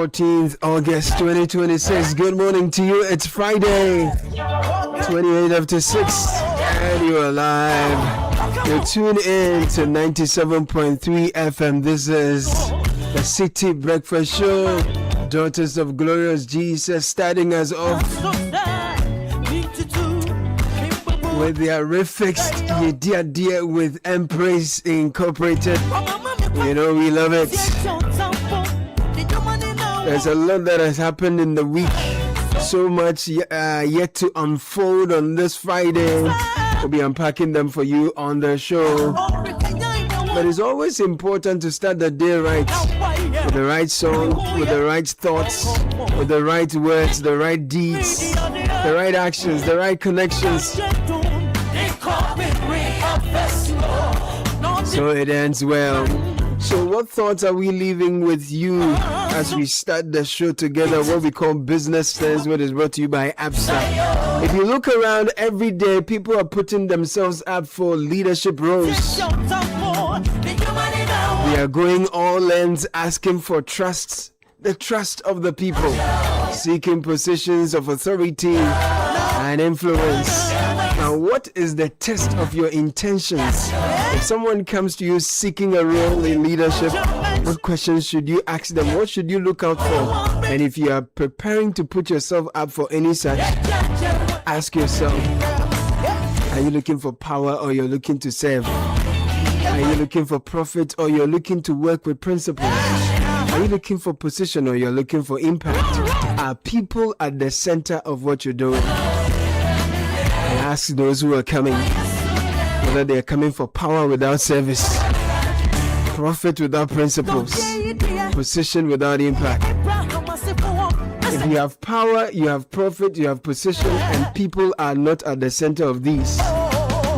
14th August 2026. Good morning to you. It's Friday, 28 after 6, and you are live. You're tuned in to 97.3 FM. This is the City Breakfast Show. Daughters of Glorious Jesus starting us off with their refixed Yedia with Embrace Incorporated. You know, we love it. There's a lot that has happened in the week. So much yet to unfold on this Friday. We'll be unpacking them for you on the show. But it's always important to start the day right. With the right song, with the right thoughts, with the right words, the right deeds, the right actions, the right connections. So it ends well. So what thoughts are we leaving with you as we start the show together? What we call Business Sense, what is brought to you by ABSA. If you look around every day, people are putting themselves up for leadership roles. They are going all ends, asking for trust, the trust of the people, seeking positions of authority and influence. Now, what is the test of your intentions? If someone comes to you seeking a role in leadership, what questions should you ask them? What should you look out for? And if you are preparing to put yourself up for any such, ask yourself, are you looking for power or you're looking to serve? Are you looking for profit or you're looking to work with principles? Are you looking for position or you're looking for impact? Are people at the center of what you're doing? I ask those who are coming whether they are coming for power without service, profit without principles, position without impact. If you have power, you have profit, you have position, and people are not at the center of these,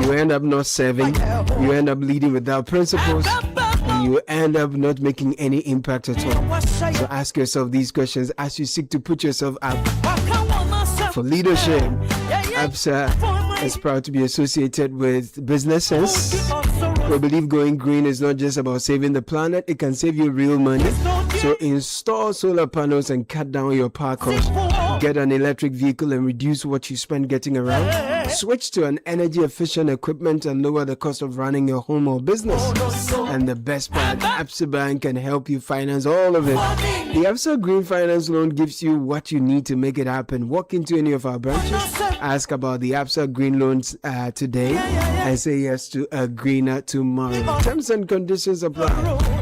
you end up not serving, you end up leading without principles, and you end up not making any impact at all. So ask yourself these questions as you seek to put yourself up for leadership. ABSA is proud to be associated with Business Sense. We believe going green is not just about saving the planet, it can save you real money. So install solar panels and cut down your power costs. Get an electric vehicle and reduce what you spend getting around. Switch to an energy efficient equipment and lower the cost of running your home or business. And the best part, ABSA Bank can help you finance all of it. The ABSA Green Finance Loan gives you what you need to make it happen. Walk into any of our branches, ask about the ABSA Green Loans today, and say yes to a greener tomorrow. Terms and conditions apply.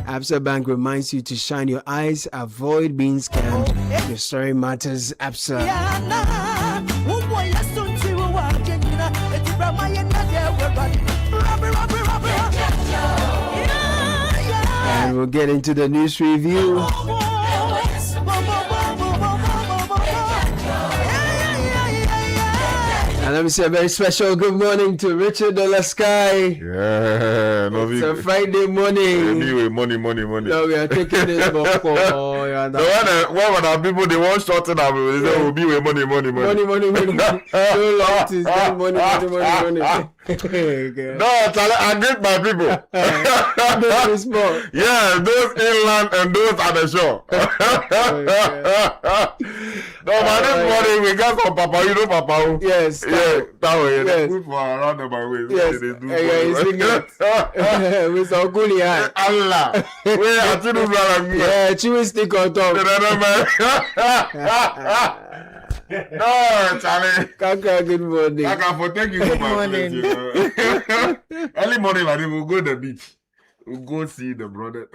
ABSA Bank reminds you to shine your eyes, avoid being scammed. Your story matters, ABSA. Then we'll get into the news review. And let me say a very special good morning to Richard de la Sky. Yeah, no, It's a Friday morning. Anyway, money. No, we are taking this for when our people they want shorten up, they say we'll be with money. Money. So long to spend money. No, I get my people. Yeah, those inland and those at the shore. No, but this morning we got some papa, you know papa. Yes. Yeah, that way. Yes. Good for around the way. Yes. They do with some good Allah. We are to do brother. Yeah, chewy stick on top. No, Charlie. Kaka, good morning. Kaka, for thank you for my place, you know. Early morning, like, we'll go to the beach. We'll go see the brother.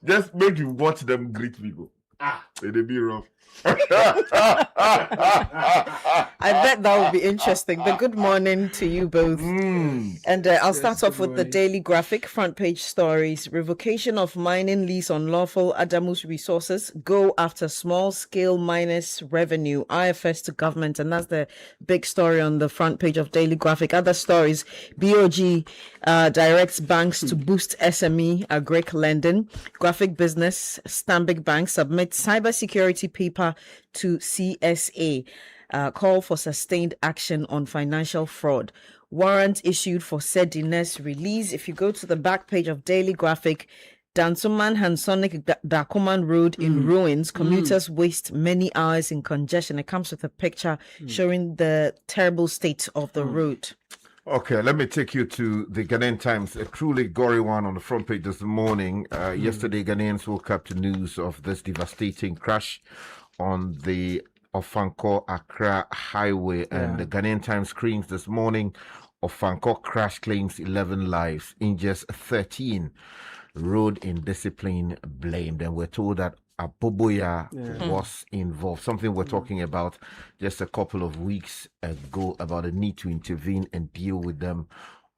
Just make you watch them greet people. It'll be rough. I bet that would be interesting. But good morning to you both. And I'll start off with the Daily Graphic front page stories. Revocation of mining lease on lawful Adamus resources. Go after small scale miners revenue. IFS to government. And that's the big story on the front page of Daily Graphic. Other stories. BOG directs banks to boost SME agric lending. Graphic Business. Stanbic Bank submits cybersecurity paper to CSA. Call for sustained action on financial fraud. Warrant issued for Sedines release. If you go to the back page of Daily Graphic, Dansoman Hansonic Dakuman Road in ruins. Commuters waste many hours in congestion. It comes with a picture showing the terrible state of the road. Okay, let me take you to the Ghanaian Times, a truly gory one on the front page this morning. Yesterday, Ghanaians woke up to news of this devastating crash on the Ofanko-Accra highway, and the Ghanaian Times screams this morning, Ofanko crash claims 11 lives, injures 13, road indiscipline blamed. And we're told that Aboboya was involved, something we're talking about just a couple of weeks ago, about the need to intervene and deal with them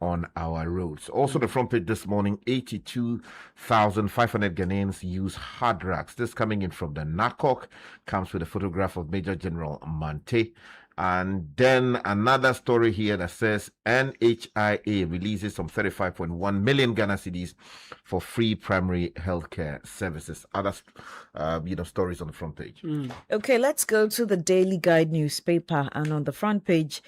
on our roads. Also, the front page this morning, 82,500 Ghanaians use hard drugs. This coming in from the NACOC, comes with a photograph of Major General Mante. And then another story here that says NHIA releases some 35.1 million Ghana cedis for free primary healthcare services. Other stories on the front page. Okay, let's go to the Daily Guide newspaper. And on the front page,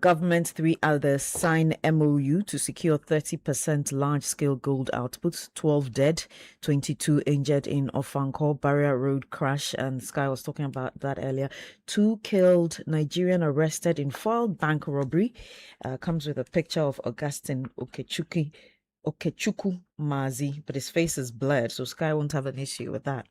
government, 3 others sign MOU to secure 30% large-scale gold output. 12 dead, 22 injured in Ofanko Barrier Road crash. And Sky was talking about that earlier. 2 killed, Nigerian arrested in foiled bank robbery. Comes with a picture of Augustine Okechukwu Mazi, but his face is blurred, so Sky won't have an issue with that.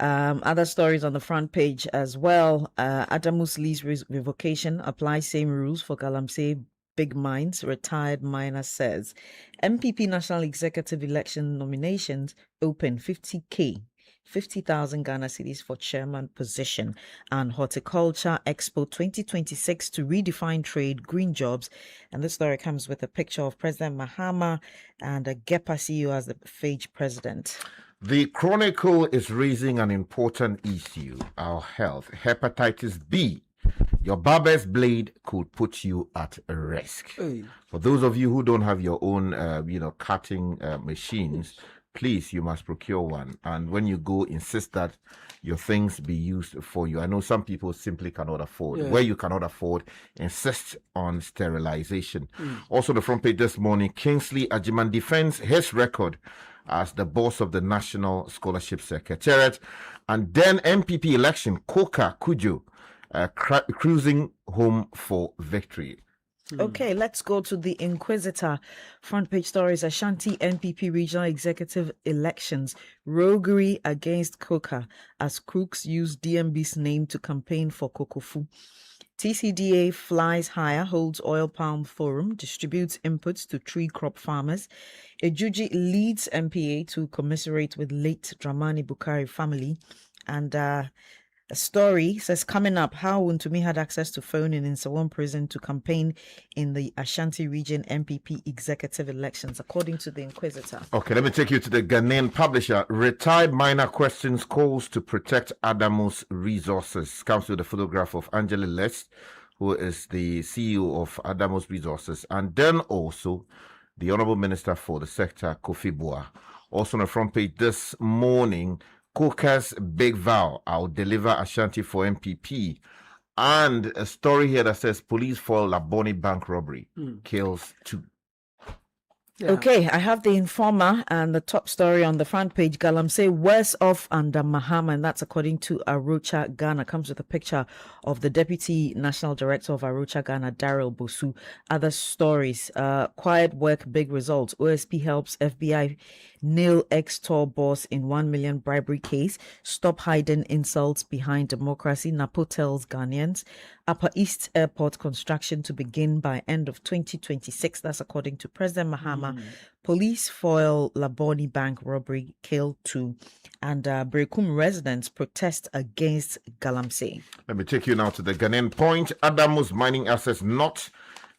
Other stories on the front page as well. Adamus lease revocation, apply same rules for Galamsey big mines, retired miner says. MPP National Executive Election nominations open 50,000 Ghana cedis for chairman position, and Horticulture Expo 2026 to redefine trade, green jobs. And this story comes with a picture of President Mahama and a GEPA CEO as the FAGE president. The Chronicle is raising an important issue, our health. Hepatitis B. Your barber's blade could put you at risk. For those of you who don't have your own, cutting machines, please, you must procure one. And when you go, insist that your things be used for you. I know some people simply cannot afford. Where you cannot afford, insist on sterilization. Also, the front page this morning, Kingsley Ajiman defends his record as the boss of the National Scholarship Secretariat. And then MPP election, Koka Kujo, cruising home for victory. Okay, let's go to the Inquisitor. Front page stories, Ashanti NPP regional executive elections. Roguery against Coca as crooks use DMB's name to campaign for Kokofu. TCDA flies higher, holds oil palm forum, distributes inputs to tree crop farmers. Ejuji leads MPA to commiserate with late Dramani Bukhari family. And A story says, coming up, how Wontumi had access to phone in Nsawam prison to campaign in the Ashanti region MPP executive elections, according to the Inquisitor. Okay, let me take you to the Ghanaian publisher. Retired minor questions calls to protect Adamu's resources. Comes with a photograph of Angela Lest, who is the CEO of Adamu's Resources, and then also the Honorable Minister for the sector, Kofi Boah. Also on the front page this morning, Coker's big vow, I'll deliver Ashanti for MPP. And a story here that says police foil Laboni bank robbery, kills 2. Yeah. Okay, I have the Informer and the top story on the front page. Galamsey worse off under Mahama, and that's according to Arocha Ghana. Comes with a picture of the Deputy National Director of Arocha Ghana, Daryl Bosu. Other stories, quiet work, big results. OSP helps FBI nail ex-tour boss in 1 million bribery case. Stop hiding insults behind democracy. Napo tells Ghanaians. Upper East Airport construction to begin by end of 2026. That's according to President Mahama. Police foil Laboni bank robbery, kill 2. And Brekum residents protest against Galamsey. Let me take you now to the Ghanaian Point. Adamu's mining assets not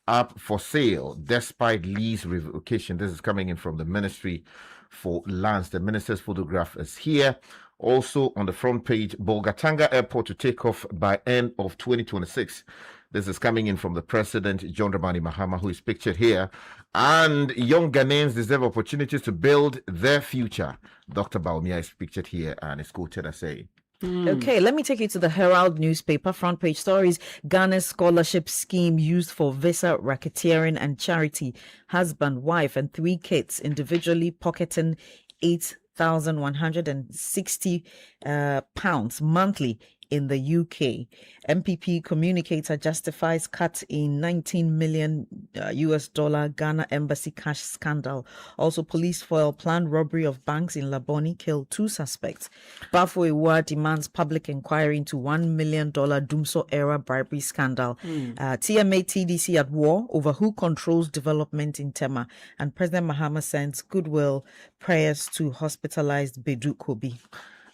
up for sale despite lease revocation. This is coming in from the Ministry for Lands. The minister's photograph is here. Also on the front page, Bolgatanga Airport to take off by end of 2026. This is coming in from the President, John Dramani Mahama, who is pictured here. And young Ghanaians deserve opportunities to build their future. Dr. Baumia is pictured here and is quoted as saying, Okay, let me take you to the Herald newspaper. Front page stories. Ghana's scholarship scheme used for visa, racketeering and charity. Husband, wife and 3 kids individually pocketing £8,160 monthly in the UK. MPP communicator justifies cut in $19 million US Ghana embassy cash scandal. Also, police foil planned robbery of banks in Laboni, killed 2 suspects. Bafo demands public inquiry into $1 million Dumso era bribery scandal. TMA TDC at war over who controls development in Tema. And President Mahama sends goodwill prayers to hospitalized Bedu Kobi.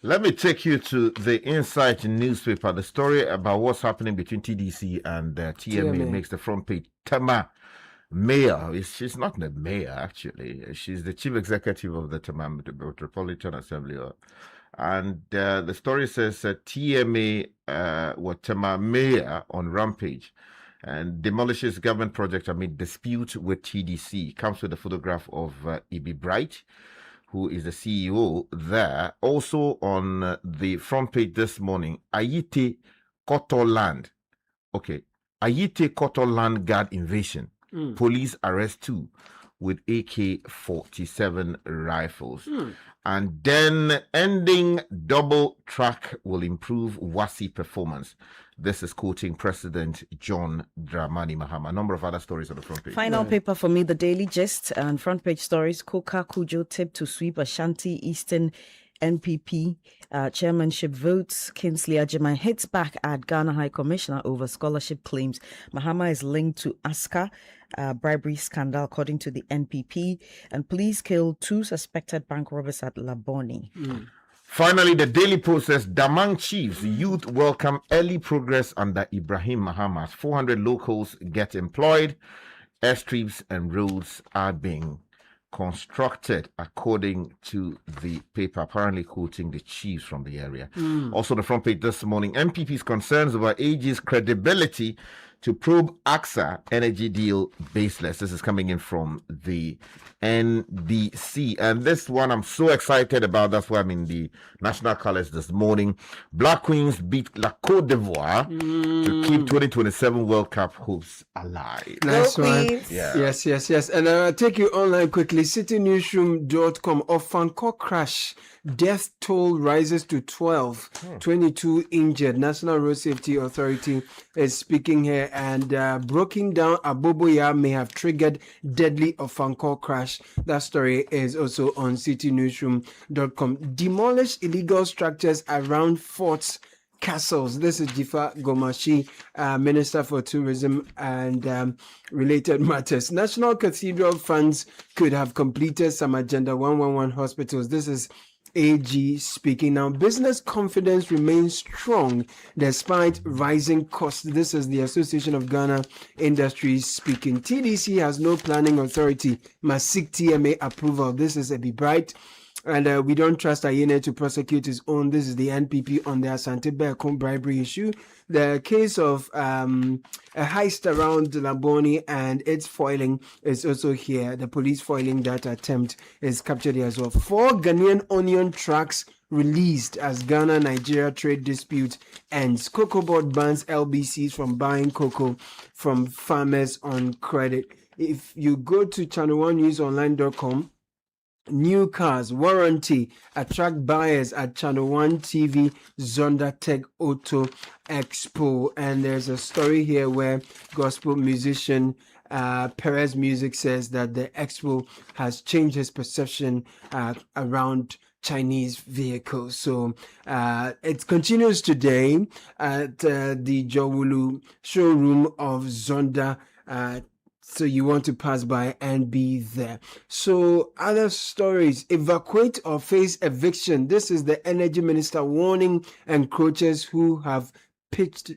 Let me take you to the Insight newspaper. The story about what's happening between TDC and TMA makes the front page. Tema mayor, she's not the mayor actually. She's the chief executive of the Tema Metropolitan Assembly. And the story says TMA, Tema mayor on rampage and demolishes government project amid dispute with TDC. Comes with a photograph of Ibi Bright, who is the CEO there. Also on the front page this morning, Ayite Koto Land. Okay, Ayite Koto Land Guard invasion. Police arrest 2 with AK-47 rifles. And then ending double track will improve WASI performance. This is quoting President John Dramani Mahama. A number of other stories on the front page. Final paper for me, the Daily Gist and front page stories. Koka Kujo tip to sweep Ashanti Eastern NPP chairmanship votes. Kingsley Ajimai hits back at Ghana High Commissioner over scholarship claims. Mahama is linked to ASCA bribery scandal, according to the NPP. And police killed 2 suspected bank robbers at Laboni. Finally, the Daily Post says Damang Chiefs youth welcome early progress under Ibrahim Mahama. 400 locals get employed. Airstrips and roads are being constructed, according to the paper, apparently quoting the chiefs from the area. Also, the front page this morning, MPP's concerns over AG's credibility to probe AXA energy deal baseless. This is coming in from the NDC. And this one I'm so excited about. That's why I'm in the national colors this morning. Black Queens beat La Côte d'Ivoire to keep 2027 World Cup hopes alive. Nice one. Yeah. Yes. And I'll take you online quickly. CityNewsroom.com. Of Fancourt crash. Death toll rises to 12. 22 injured. National Road Safety Authority is speaking here, and breaking down Aboboya may have triggered deadly Fancourt crash. That story is also on CityNewsroom.com. Demolish illegal structures around forts, castles. This is Jifa Gomashi, Minister for Tourism and related matters. National Cathedral funds could have completed some Agenda 111 hospitals. This is AG speaking. Now, business confidence remains strong despite rising costs. This is the Association of Ghana Industries speaking. TDC has no planning authority, must seek TMA approval. This is Ebi Bright. And we don't trust Ayene to prosecute his own. This is the NPP on the Asante Beacon bribery issue. The case of a heist around Laboni and its foiling is also here. The police foiling that attempt is captured here as well. 4 Ghanaian onion trucks released as Ghana-Nigeria trade dispute ends. Cocoa Board bans LBCs from buying cocoa from farmers on credit. If you go to channel1newsonline.com, new cars warranty attract buyers at Channel 1 TV Zonda Tech Auto Expo. And there's a story here where gospel musician Perez Music says that the expo has changed his perception around Chinese vehicles. So it continues today at the Jowulu showroom of Zonda. So you want to pass by and be there. So other stories, evacuate or face eviction. This is the energy minister warning encroachers who have pitched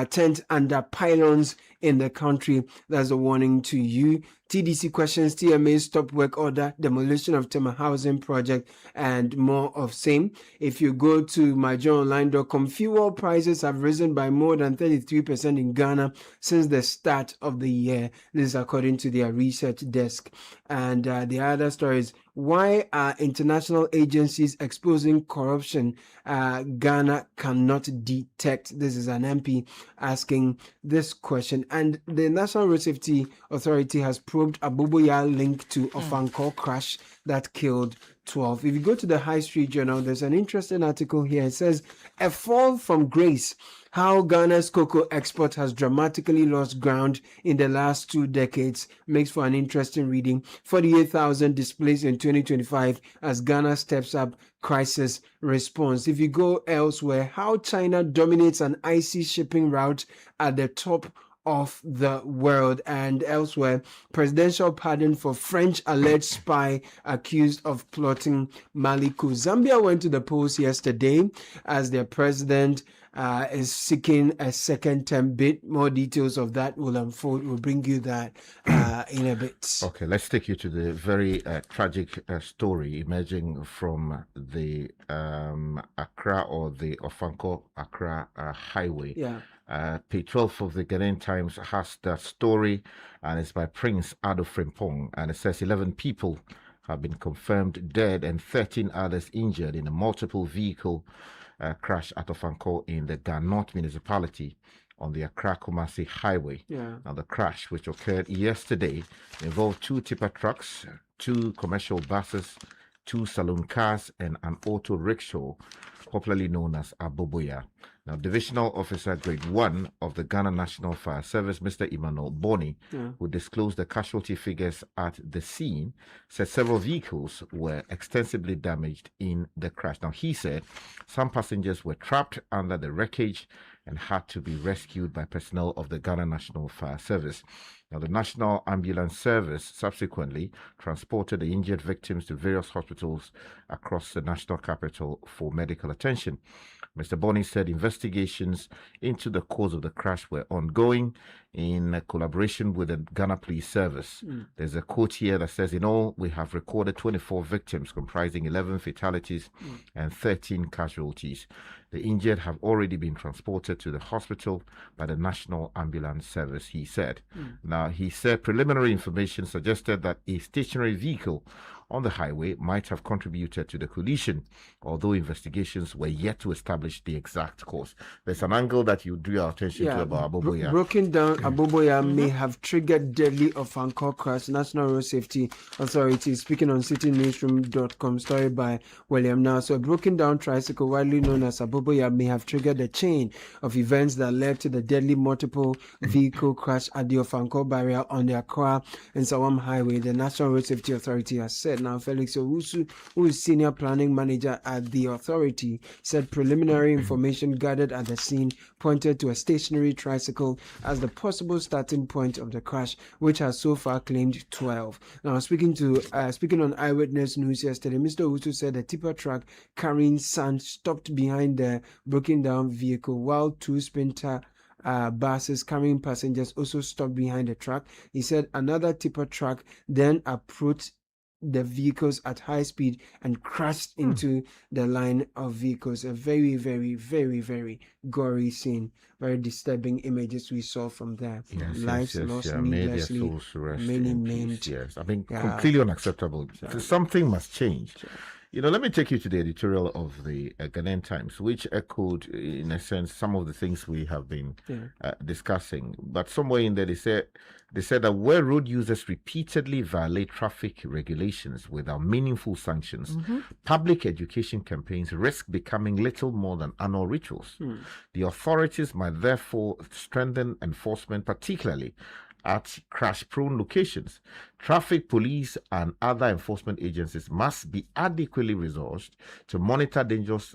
tent under pylons in the country. That's a warning to you. TDC questions TMA stop work order, demolition of Tema housing project, and more of same. If you go to myjournalonline.com, fuel prices have risen by more than 33% in Ghana since the start of the year. This is according to their research desk. And the other story is, why are international agencies exposing corruption Ghana cannot detect? This is an MP asking this question. And the National Road Safety Authority has probed Aboboya link to Ofankor crash that killed 12. If you go to the High Street Journal, there's an interesting article here. It says, a fall from grace, how Ghana's cocoa export has dramatically lost ground in the last 2 decades. Makes for an interesting reading. 48,000 displaced in 2025 as Ghana steps up crisis response. If you go elsewhere, how China dominates an icy shipping route at the top of the world. And elsewhere, presidential pardon for French alleged spy accused of plotting Mali coup. Zambia went to the polls yesterday as their president is seeking a second term bid. More details of that will unfold. We'll bring you that in a bit. Okay, let's take you to the very tragic story emerging from the Accra or the Ofanko Accra highway. Yeah. Page 12 of the Ghanaian Times has that story, and it's by Prince Ado Frimpong, and it says 11 people have been confirmed dead and 13 others injured in a multiple vehicle crash at Ofanko in the Ganot municipality on the Accra-Kumasi highway. Yeah. Now, the crash, which occurred yesterday, involved 2 tipper trucks, 2 commercial buses, 2 saloon cars, and an auto rickshaw, popularly known as Aboboya. Now, Divisional Officer Grade 1 of the Ghana National Fire Service, Mr. Emmanuel Boni, who disclosed the casualty figures at the scene, said several vehicles were extensively damaged in the crash. Now, he said some passengers were trapped under the wreckage and had to be rescued by personnel of the Ghana National Fire Service. Now, the National Ambulance Service subsequently transported the injured victims to various hospitals across the national capital for medical attention. Mr. Boni said investigations into the cause of the crash were ongoing in collaboration with the Ghana Police Service. There's a quote here that says, in all, we have recorded 24 victims comprising 11 fatalities and 13 casualties. The injured have already been transported to the hospital by the National Ambulance Service, he said. Now, he said preliminary information suggested that a stationary vehicle on the highway might have contributed to the collision, although investigations were yet to establish the exact cause. There's an angle that you drew our attention to about Aboboya. Broken down, Aboboya may have triggered deadly Ofankor crash. National Road Safety Authority speaking on citynewsroom.com, story by William Now. So a broken down tricycle, widely known as Aboboya, may have triggered a chain of events that led to the deadly multiple vehicle crash at the Ofankor barrier on the Accra and Sawam Highway, the National Road Safety Authority has said. Now, Felix Owusu, who is Senior Planning Manager at the authority, said preliminary information gathered at the scene pointed to a stationary tricycle as the possible starting point of the crash, which has so far claimed 12. Now, speaking on Eyewitness News yesterday, Mr. Owusu said the tipper truck carrying sand stopped behind the broken down vehicle, while two sprinter buses carrying passengers also stopped behind the truck. He said another tipper truck then approached the vehicles at high speed and crashed into the line of vehicles. A very, very, very, very gory scene. Very disturbing images we saw from there. Lives lost needlessly. Many named. Yes, I mean, completely unacceptable. Something must change. Let me take you to the editorial of the Ghanaian Times, which echoed, in a sense, some of the things we have been discussing. But somewhere in there, they said that where road users repeatedly violate traffic regulations without meaningful sanctions, public education campaigns risk becoming little more than annual rituals. The authorities might therefore strengthen enforcement, particularly at crash-prone locations. Traffic police and other enforcement agencies must be adequately resourced to monitor dangerous,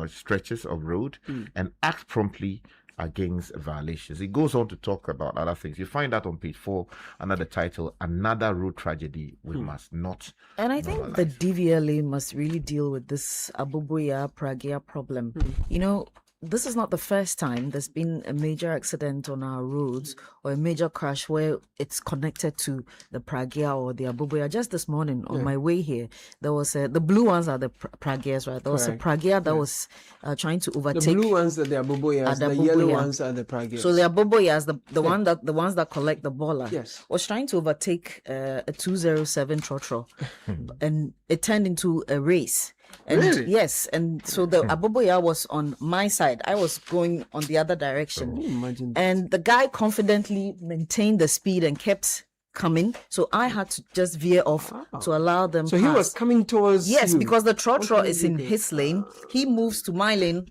stretches of road and act promptly against violations. It goes on to talk about other things. You find that on page 4 under the title, Another Road Tragedy We Must Not. And I think the DVLA must really deal with this Abubuya Pragia problem. This is not the first time there's been a major accident on our roads or a major crash where it's connected to the Pragia or the Abubuya. Just this morning on my way here, there was the blue ones are the Pragias, right? There was a Pragia that was trying to overtake. The blue ones are the Abubuyas, the yellow ones are the Pragias. So the Abubuyas, the ones that collect the baller, was trying to overtake a 207 trotro, and it turned into a race. And really? Yes, and so the Abubuya was on my side. I was going on the other direction. And the guy confidently maintained the speed and kept coming. So I had to just veer off to allow them So pass. He was coming towards Yes, you. because the trotro is in his lane. He moves to my lane,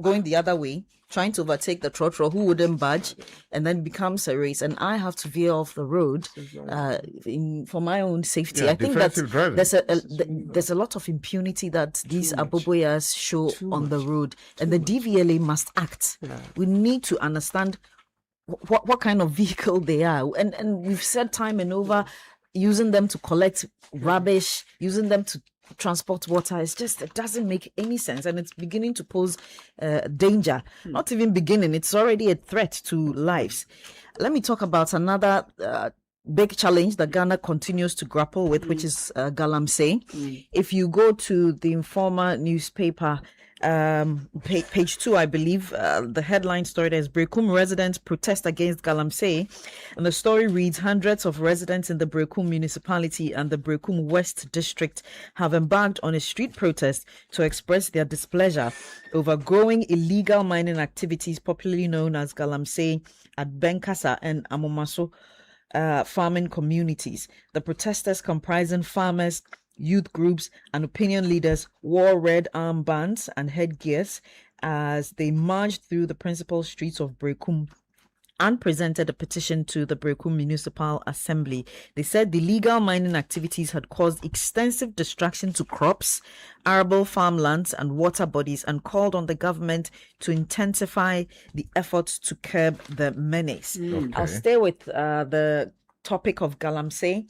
going the other way, trying to overtake the trotro who wouldn't budge, and then becomes a race, and I have to veer off the road for my own safety. I think that there's a lot of impunity that these Abubuyas show on the road, and the DVLA must act. We need to understand what kind of vehicle they are, and we've said time and over, using them to collect rubbish, using them to transport water, it doesn't make any sense, and it's beginning to pose danger. Not even beginning, it's already a threat to lives. Let me talk about another big challenge that Ghana continues to grapple with, which is Galamsey. If you go to the Informer newspaper, page 2, I believe, the headline story there is Brekum residents protest against Galamsey, and the story reads, hundreds of residents in the Brekum municipality and the Brekum West district have embarked on a street protest to express their displeasure over growing illegal mining activities, popularly known as Galamsey, at Benkasa and Amomaso farming communities. The protesters, comprising farmers, youth groups and opinion leaders, wore red armbands and headgears as they marched through the principal streets of Brekum and presented a petition to the Brekum Municipal Assembly. They said the illegal mining activities had caused extensive destruction to crops, arable farmlands and water bodies, and called on the government to intensify the efforts to curb the menace. I'll stay with the topic of Galamsey.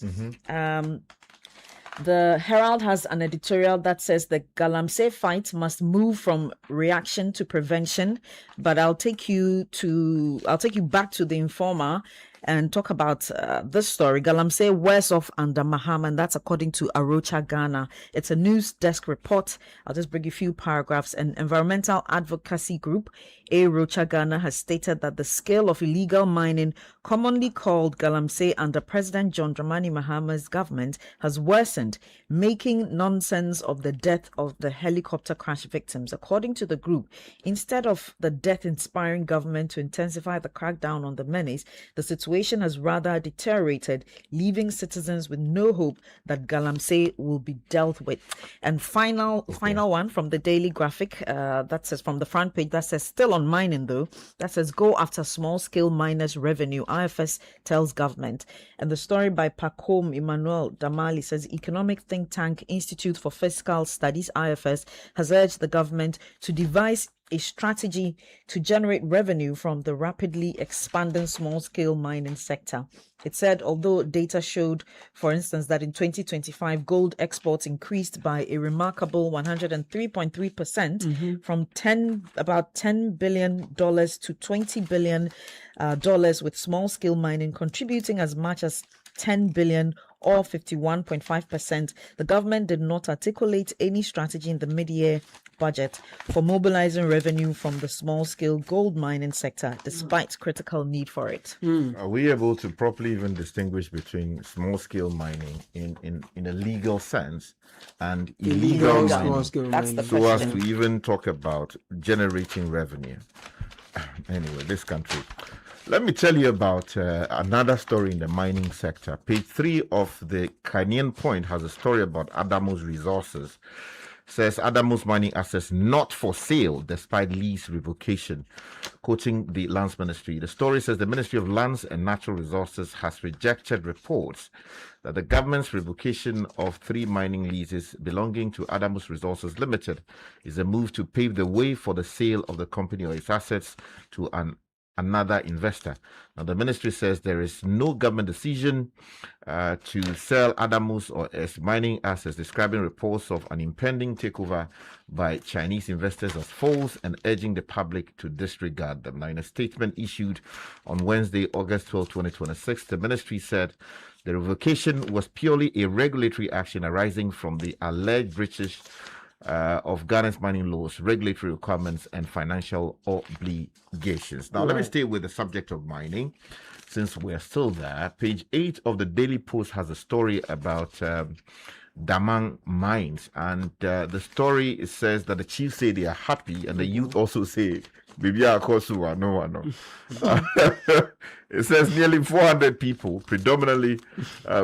The Herald has an editorial that says the Galamsey fight must move from reaction to prevention. But I'll take you back to the Informer and talk about this story. Galamsey wears off under Mahama, and that's according to Arocha Ghana. It's a news desk report. I'll just bring you a few paragraphs. An environmental advocacy group, Arocha Ghana, has stated that the scale of illegal mining, commonly called Galamsey, under President John Dramani Mahama's government has worsened, making nonsense of the death of the helicopter crash victims. According to the group, instead of the death inspiring government to intensify the crackdown on the menace, the situation situation has rather deteriorated, leaving citizens with no hope that galamsey will be dealt with. And final one from the Daily Graphic, that says from the front page, that says still on mining though, that says go after small scale miners revenue, IFS tells government. And the story by Pacom Emmanuel Damali says economic think tank Institute for Fiscal Studies, IFS, has urged the government to devise a strategy to generate revenue from the rapidly expanding small-scale mining sector. It said, although data showed, for instance, that in 2025, gold exports increased by a remarkable 103.3% from about $10 billion to $20 billion, with small-scale mining contributing as much as $10 billion or 51.5%. The government did not articulate any strategy in the mid-year budget for mobilizing revenue from the small-scale gold mining sector, despite critical need for it. Are we able to properly even distinguish between small-scale mining in a legal sense and illegal mining? That's the so question. as to even talk about generating revenue. Anyway, this country. Let me tell you about another story in the mining sector. Page 3 of the Ghanaian Point has a story about Adamu's resources. Says Adamu's mining assets not for sale despite lease revocation. Quoting the Lands Ministry, the story says the Ministry of Lands and Natural Resources has rejected reports that the government's revocation of 3 mining leases belonging to Adamu's Resources Limited is a move to pave the way for the sale of the company or its assets to another investor. Now, the ministry says there is no government decision to sell Adamu's or its mining assets, describing reports of an impending takeover by Chinese investors as false and urging the public to disregard them. Now, in a statement issued on Wednesday, August 12, 2026, the ministry said the revocation was purely a regulatory action arising from the alleged breaches of Ghana's mining laws, regulatory requirements, and financial obligations. Now, let me stay with the subject of mining, since we're still there. Page 8 of the Daily Post has a story about Damang mines, and the story says that the chiefs say they are happy, and the youth also say, "Bibi akosu no." It says nearly 400 people, predominantly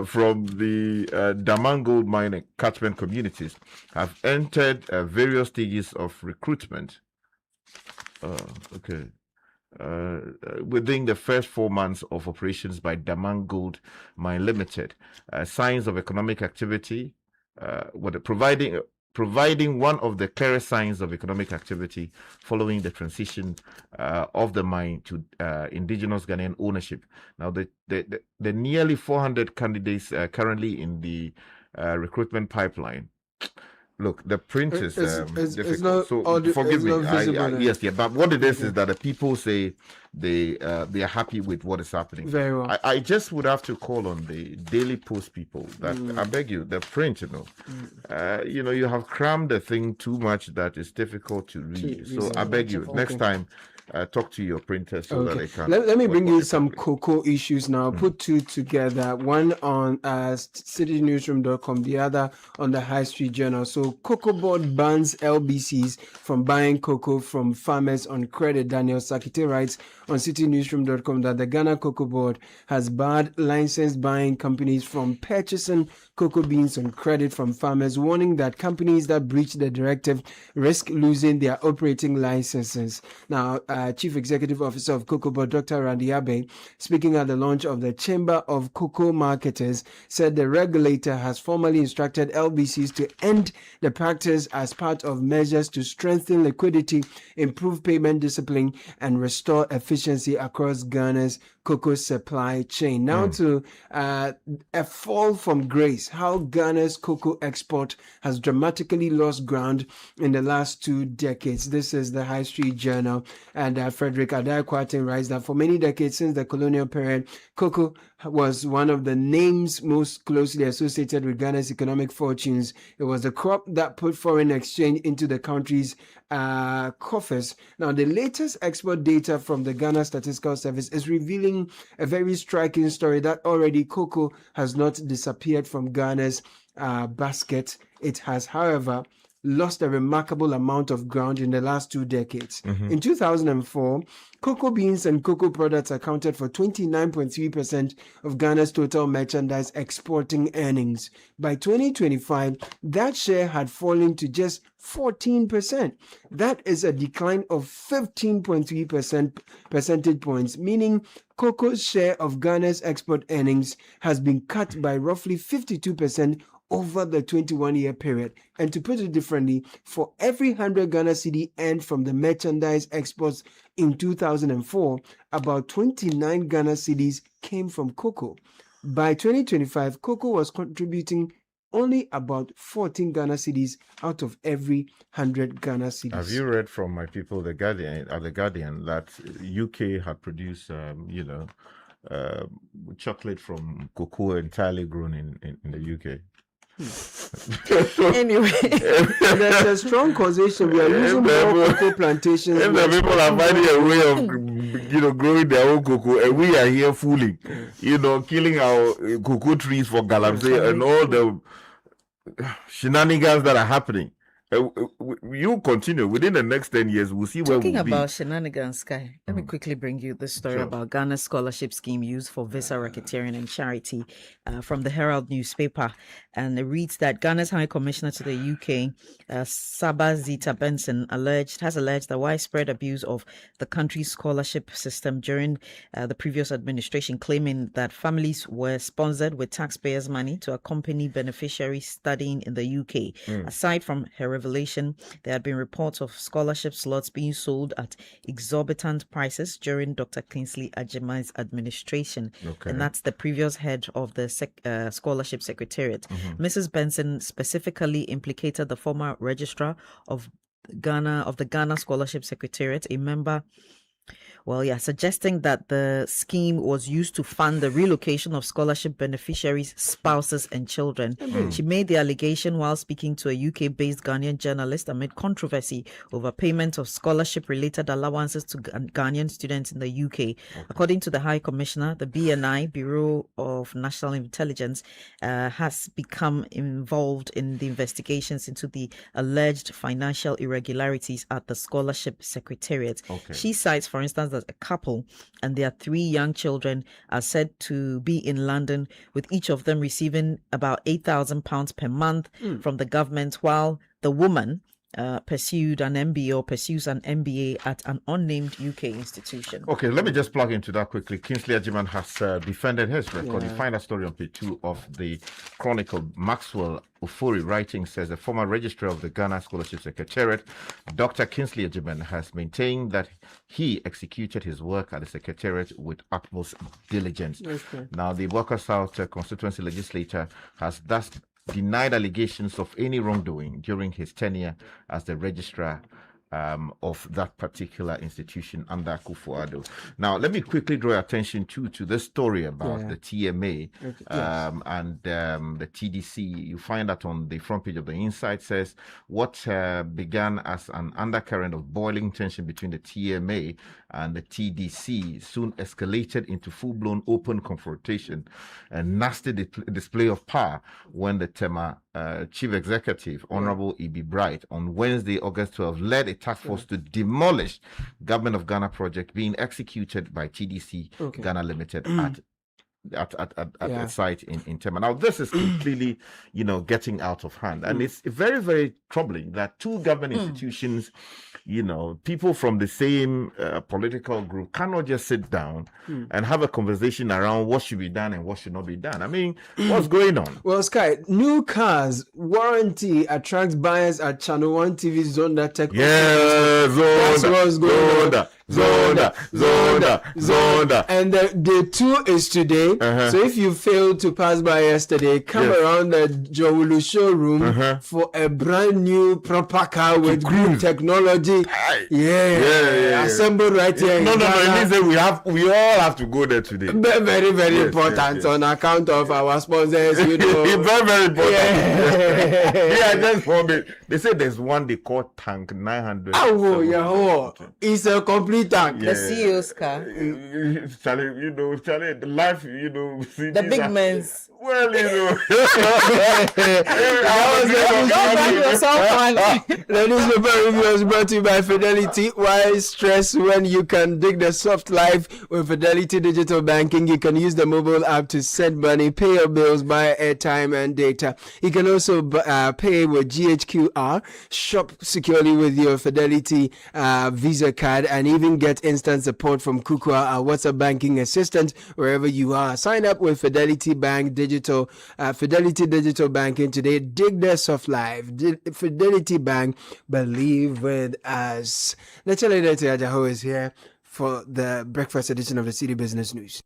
from the Damang gold mining catchment communities, have entered various stages of recruitment. Within the first 4 months of operations by Damang Gold Mine Limited, signs of economic activity, providing one of the clearest signs of economic activity following the transition of the mine to indigenous Ghanaian ownership. Now, the nearly 400 candidates currently in the recruitment pipeline. Look, the print is difficult. So forgive me. But what it is that the people say they are happy with what is happening. Very well. I just would have to call on the Daily Post people that I beg you, the print, you have crammed the thing too much that is difficult to read. So I beg you, next time, talk to your printer so that they can. Let me bring you some cocoa issues now. Put 2 together, one on citynewsroom.com, the other on the High Street Journal. So Cocoa Board bans LBCs from buying cocoa from farmers on credit. Daniel Sakite writes on citynewsroom.com that the Ghana Cocoa Board has barred licensed buying companies from purchasing cocoa beans on credit from farmers, warning that companies that breach the directive risk losing their operating licenses. Now, Chief Executive Officer of Cocoa Board, Dr. Randy Abe, speaking at the launch of the Chamber of Cocoa Marketers, said the regulator has formally instructed LBCs to end the practice as part of measures to strengthen liquidity, improve payment discipline, and restore efficiency across Ghana's cocoa supply chain. Now to a fall from grace, how Ghana's cocoa export has dramatically lost ground in the last 2 decades. This is the High Street Journal, and Frederick Adai-Kwarteng writes that for many decades since the colonial period, cocoa was one of the names most closely associated with Ghana's economic fortunes. It was the crop that put foreign exchange into the country's coffers. Now, the latest export data from the Ghana Statistical Service is revealing a very striking story that already cocoa has not disappeared from Ghana's basket. It has, however, lost a remarkable amount of ground in the last 2 decades. In 2004, cocoa beans and cocoa products accounted for 29.3% of Ghana's total merchandise exporting earnings. By 2025, that share had fallen to just 14%. That is a decline of 15.3 percentage points, meaning cocoa's share of Ghana's export earnings has been cut by roughly 52% over the 21-year period. And to put it differently, for every 100 Ghana cedi earned from the merchandise exports in 2004, about 29 Ghana cedis came from cocoa. By 2025, cocoa was contributing only about 14 Ghana cedis out of every 100 Ghana cedis. Have you read from my people, the Guardian, that UK had produced, chocolate from cocoa entirely grown in the UK? Anyway, there's a strong causation. We are using more cocoa plantations. If the people are finding a way of, growing their own cocoa, and we are here fooling, killing our cocoa trees for galamsey and all the shenanigans that are happening. You continue within the next 10 years. We'll see where we'll be. Talking about shenanigans, Sky, let me quickly bring you the story about Ghana's scholarship scheme used for visa racketeering and charity from the Herald newspaper. And it reads that Ghana's High Commissioner to the UK, Saba Zita Benson, has alleged the widespread abuse of the country's scholarship system during the previous administration, claiming that families were sponsored with taxpayers' money to accompany beneficiaries studying in the UK. Aside from her revelation, there had been reports of scholarship slots being sold at exorbitant prices during Dr. Kingsley Agyeman's administration. And that's the previous head of the scholarship secretariat. Mrs. Benson specifically implicated the former registrar of the Ghana Scholarship Secretariat, a member, suggesting that the scheme was used to fund the relocation of scholarship beneficiaries, spouses, and children. She made the allegation while speaking to a UK-based Ghanaian journalist amid controversy over payment of scholarship-related allowances to Ghanaian students in the UK. According to the High Commissioner, the BNI, Bureau of National Intelligence, has become involved in the investigations into the alleged financial irregularities at the Scholarship Secretariat. She cites, for instance, that a couple and their 3 young children are said to be in London, with each of them receiving about £8,000 per month from the government, while the woman pursues an MBA at an unnamed UK institution. Okay, let me just plug into that quickly. Kingsley Agyeman has defended his record. You find a story on page 2 of the Chronicle. Maxwell Ofori writing says the former registrar of the Ghana Scholarship Secretariat, Dr. Kingsley Agyeman, has maintained that he executed his work at the Secretariat with utmost diligence. Now, the Workers' South constituency legislator has thus denied allegations of any wrongdoing during his tenure as the registrar of that particular institution under Akufo-Addo. Now, let me quickly draw your attention to this story about the TMA and the TDC. You find that on the front page of the Insight. Says what began as an undercurrent of boiling tension between the TMA and the TDC soon escalated into full-blown open confrontation and nasty display of power when the TEMA Chief Executive, Honorable E.B. Bright, on Wednesday, August 12, led a task force to demolish Government of Ghana project being executed by TDC Ghana Limited at a site in Tema. Now, this is completely, getting out of hand. And it's very, very troubling that 2 government institutions, people from the same political group cannot just sit down and have a conversation around what should be done and what should not be done. I mean, what's going on? Well, Sky, new cars warranty attracts buyers at Channel 1 TV Zonda Tech. Yeah, That's what's going on. Zonda. And the day 2 is today. So if you failed to pass by yesterday, come around the Jowulu showroom for a brand new proper car with good technology. Assembled right here. No. It means that we all have to go there today. Very, very important on account of our sponsors. It's very, very important. Just for me. They say there's one they call Tank 900. It's a complete Money tank. The CEO's car. Charlie, Charlie, the life, The big men's. Well, The newspaper review was brought to you by Fidelity. Why stress when you can dig the soft life with Fidelity Digital Banking? You can use the mobile app to send money, pay your bills, buy airtime and data. You can also pay with GHQR, shop securely with your Fidelity Visa card, and even get instant support from Kukua, our WhatsApp banking assistant, wherever you are. Sign up with Fidelity Bank Digital, Fidelity Digital Banking today. Dig the soft life. Fidelity Bank, believe with us. Naturally, Ajaho is here for the breakfast edition of the City Business News.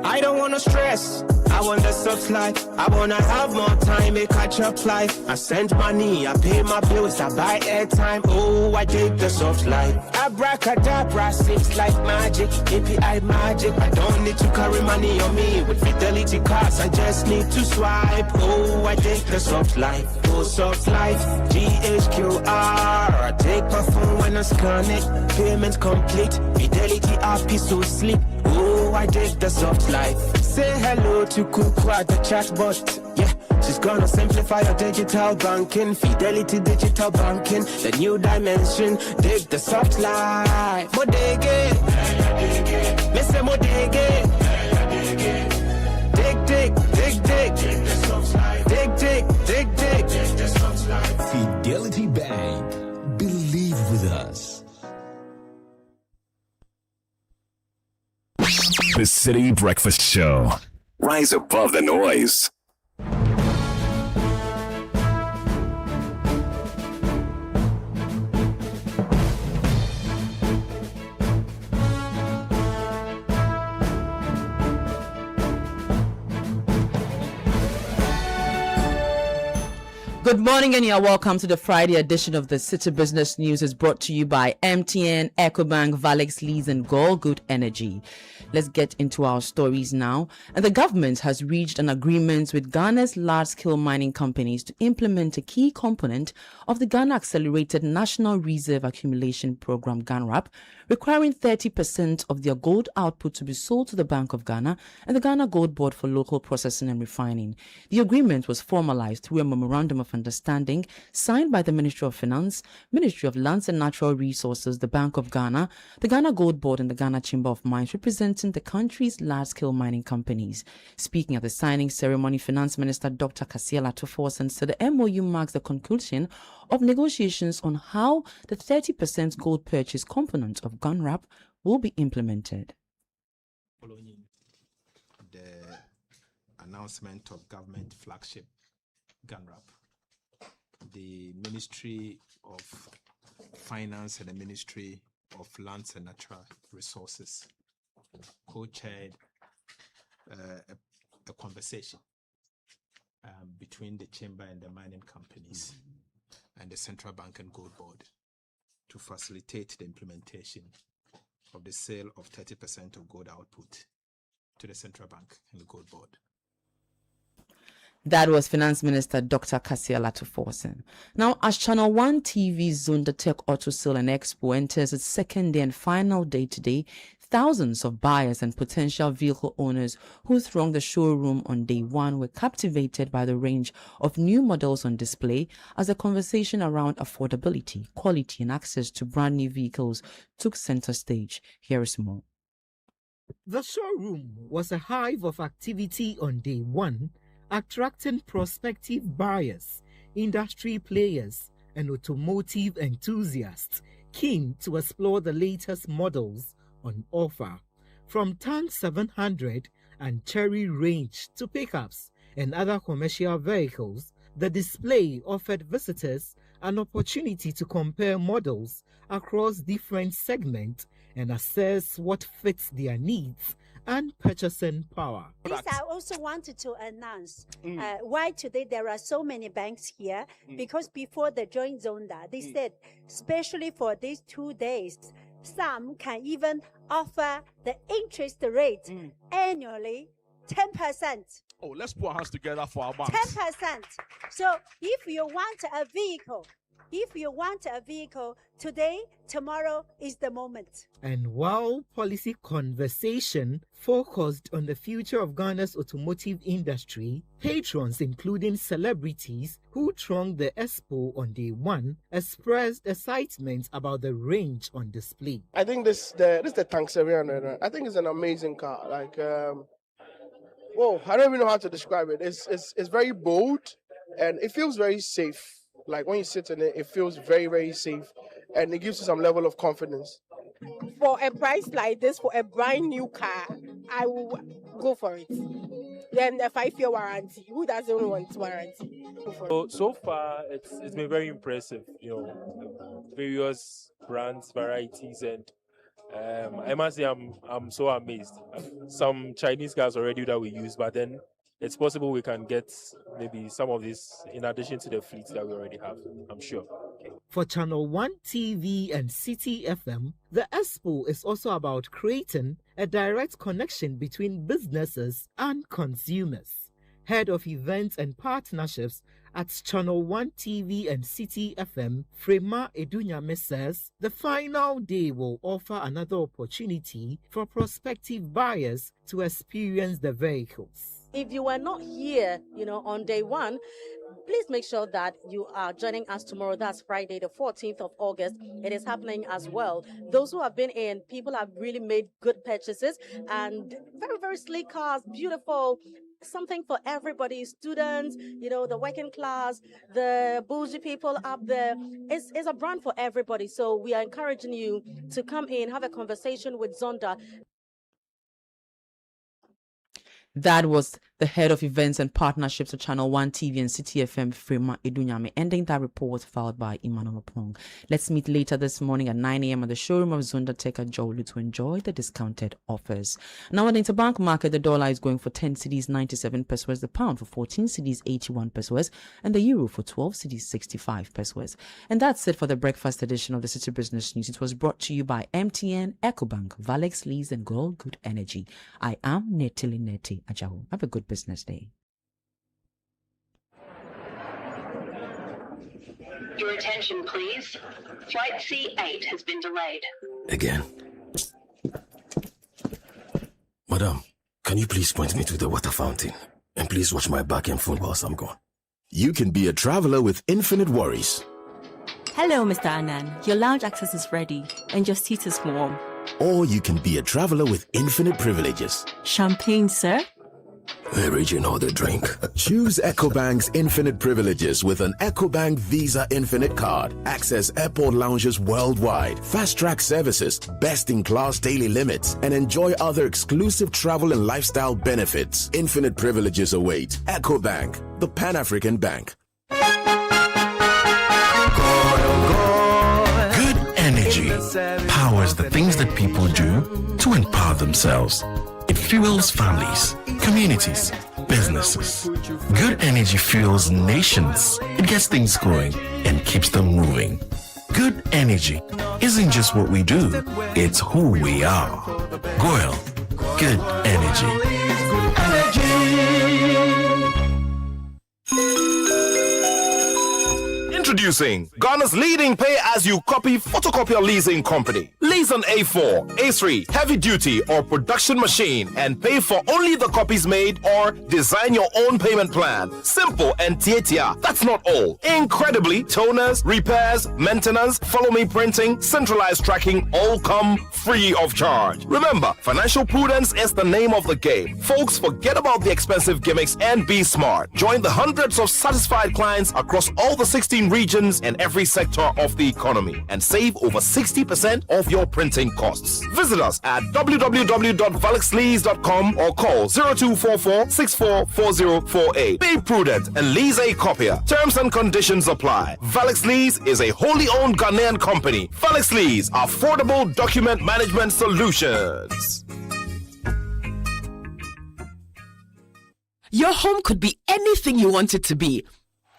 I don't wanna stress, I want the soft life. I wanna have more time, a catch up life. I send money, I pay my bills, I buy airtime. Oh, I dig the soft life. Abracadabra, seems like magic, API magic. I don't need to carry money on me. With Fidelity cards, I just need to swipe. Oh, I dig the soft life. Oh, soft life, GHQR. I take my phone when I scan it. Payment complete, Fidelity app is so sleep. Oh, I dig the soft life. Say hello to Kukwa, the chatbot. Yeah, she's gonna simplify your digital banking. Fidelity Digital Banking, the new dimension. Dig the soft life. Modege, Mr. Modege. Dig, dig, dig, dig. Dig the soft life. Dig, dig, dig, dig. Dig the soft life. Fidelity Bank. Believe with us. The City Breakfast Show. Rise above the noise. Good morning and you're welcome to the Friday edition of the City Business News. Is brought to you by MTN, EcoBank, Valex Lease and Go Good Energy. Let's get into our stories now. And the government has reached an agreement with Ghana's large-scale mining companies to implement a key component of the Ghana Accelerated National Reserve Accumulation Program, GHANRAP, requiring 30% of their gold output to be sold to the Bank of Ghana and the Ghana Gold Board for local processing and refining. The agreement was formalized through a memorandum of understanding signed by the Ministry of Finance, Ministry of Lands and Natural Resources, the Bank of Ghana, the Ghana Gold Board and the Ghana Chamber of Mines, representing the country's large-scale mining companies. Speaking at the signing ceremony, Finance Minister Dr. Samuel Attah-Mensah said the MOU marks the conclusion of negotiations on how the 30% gold purchase component of GHANRAP will be implemented. Following the announcement of government flagship GHANRAP, the Ministry of Finance and the Ministry of Lands and Natural Resources co-chaired a conversation between the chamber and the mining companies and the Central Bank and Gold Board to facilitate the implementation of the sale of 30% of gold output to the Central Bank and the Gold Board. That was Finance Minister Dr. Samuel Attah-Mensah. Now, as Channel 1 TV's Zunda Tech Auto Sale and Expo enters its second day and final day today, thousands of buyers and potential vehicle owners who thronged the showroom on day one were captivated by the range of new models on display as the conversation around affordability, quality, and access to brand new vehicles took center stage. Here is more. The showroom was a hive of activity on day one, attracting prospective buyers, industry players, and automotive enthusiasts keen to explore the latest models on offer. From Tank 700 and Cherry range to pickups and other commercial vehicles, the display offered visitors an opportunity to compare models across different segments and assess what fits their needs and purchasing power. This I also wanted to announce why today there are so many banks here, because before the joint Zonda, they said, especially for these 2 days, some can even offer the interest rate annually 10%. Oh, let's put our hands together for our banks. 10%. So if you want a vehicle If you want a vehicle today, tomorrow is the moment. And while policy conversation focused on the future of Ghana's automotive industry, patrons, including celebrities who thronged the expo on day one, expressed excitement about the range on display. I think this the Tank 700. I think it's an amazing car. Like, whoa, I don't even know how to describe it. It's very bold and it feels very safe. Like when you sit in it, it feels very, very safe and it gives you some level of confidence. For a price like this, for a brand new car, I will go for it. Then a 5-year warranty. Who doesn't want warranty? Go for it. So far, it's been very impressive. Various brands, varieties, and I must say I'm so amazed. Some Chinese cars already that we use, but then it's possible we can get maybe some of this in addition to the fleets that we already have, I'm sure. For Channel 1 TV and Citi FM, the expo is also about creating a direct connection between businesses and consumers. Head of Events and Partnerships at Channel 1 TV and Citi FM, Frema Edunyame says the final day will offer another opportunity for prospective buyers to experience the vehicles. If you were not here, on day one, please make sure that you are joining us tomorrow. That's Friday, the 14th of August. It is happening as well. Those who have been in, people have really made good purchases and very, very sleek cars, beautiful. Something for everybody, students, the working class, the bougie people up there. It's a brand for everybody. So we are encouraging you to come in, have a conversation with Zonda. That was the head of events and partnerships of Channel 1 TV and Citi FM, Frema Edunyame, ending that report filed by Emmanuel Pong. Let's meet later this morning at 9 a.m. at the showroom of Zonda Tech Jolu to enjoy the discounted offers. Now, on the interbank market, the dollar is going for 10 cedis 97 pesos, the pound for 14 cedis 81 pesos, and the euro for 12 cedis 65 pesos. And that's it for the breakfast edition of the City Business News. It was brought to you by MTN, EcoBank, Valex Lease, and Gold Good Energy. I am Netili Neti Ajawo. Have a good business day. Your attention, please. Flight C8 has been delayed. Again. Madam, can you please point me to the water fountain? And please watch my back and phone whilst I'm gone. You can be a traveler with infinite worries. Hello, Mr. Anand. Your lounge access is ready and your seat is warm. Or you can be a traveler with infinite privileges. Champagne, sir? Original the drink. Choose EcoBank's infinite privileges with an EcoBank Visa Infinite card. Access airport lounges worldwide, fast-track services, best-in-class daily limits, and enjoy other exclusive travel and lifestyle benefits. Infinite privileges await. EcoBank, the Pan-African Bank. Good energy powers the things that people do to empower themselves. It fuels families, communities, businesses. Good energy fuels nations. It gets things going and keeps them moving. Good energy isn't just what we do, it's who we are. Goyle, good energy. Introducing Ghana's leading pay-as-you-copy photocopier leasing company. Lease an A4, A3, heavy-duty or production machine and pay for only the copies made or design your own payment plan. Simple and tietia. That's not all. Incredibly, toners, repairs, maintenance, follow-me printing, centralized tracking all come free of charge. Remember, financial prudence is the name of the game. Folks, forget about the expensive gimmicks and be smart. Join the hundreds of satisfied clients across all the 16 regions and every sector of the economy and save over 60% of your printing costs. Visit us at www.valexlease.com or call 0244-644048. Be prudent and lease a copier. Terms and conditions apply. Valex Lease is a wholly owned Ghanaian company. Valex Lease, affordable document management solutions. Your home could be anything you want it to be.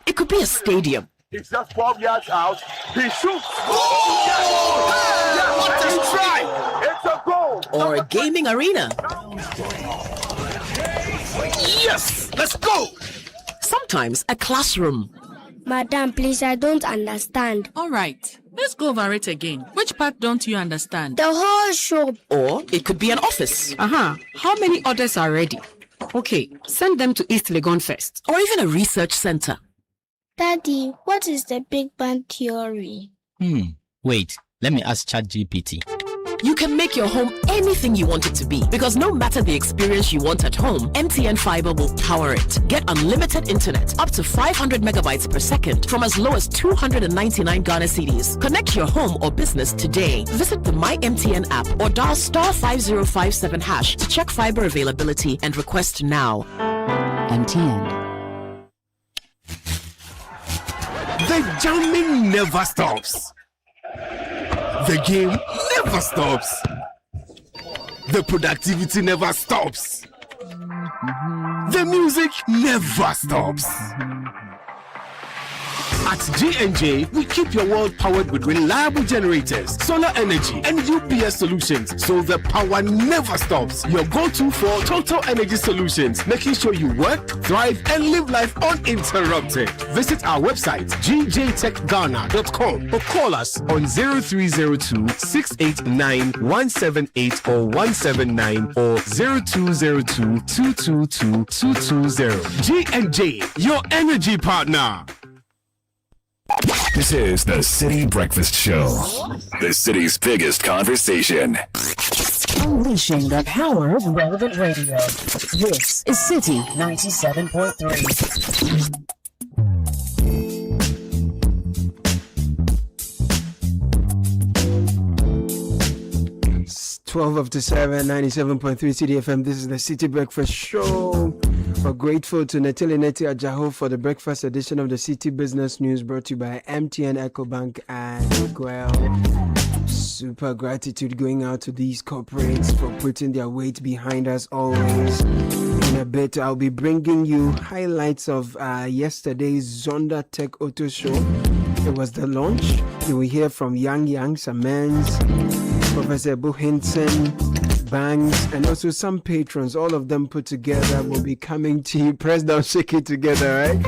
It could be a stadium. It's just 12 yards out. He shoots. Oh! Yes, and he tried. It's a goal. Or a gaming arena. Yes, let's go. Sometimes a classroom. Madam, please, I don't understand. All right, let's go over it again. Which part don't you understand? The whole shop. Or it could be an office. How many orders are ready? Okay, send them to East Legon first. Or even a research center. Daddy, what is the Big Bang Theory? Wait, let me ask ChatGPT. You can make your home anything you want it to be, because no matter the experience you want at home, MTN Fiber will power it. Get unlimited internet up to 500 megabytes per second from as low as 299 Ghana cedis. Connect your home or business today. Visit the My MTN app or dial *5057# to check fiber availability and request now. MTN. The jamming never stops. The game never stops. The productivity never stops. The music never stops. At G&J, we keep your world powered with reliable generators, solar energy, and UPS solutions, so the power never stops. Your go-to for total energy solutions, making sure you work, thrive, and live life uninterrupted. Visit our website, gjtechghana.com, or call us on 0302-689-178 or 179 or 0202-222-220. G&J, your energy partner. This is the City Breakfast Show, the city's biggest conversation. Unleashing the power of relevant radio. This is City 97.3. 12:07, 97.3 Citi FM. This is the City Breakfast Show. We're grateful to Netili Neti Ajaho for the breakfast edition of the City Business News, brought to you by MTN, EcoBank, and Guel. Super gratitude going out to these corporates for putting their weight behind us always. In a bit, I'll be bringing you highlights of yesterday's Zonda Tech Auto Show. It was the launch. You will hear from Yang Samens, Professor Bo Hinson, Banks, and also some patrons. All of them put together will be coming to you. Press down, shake it together, right?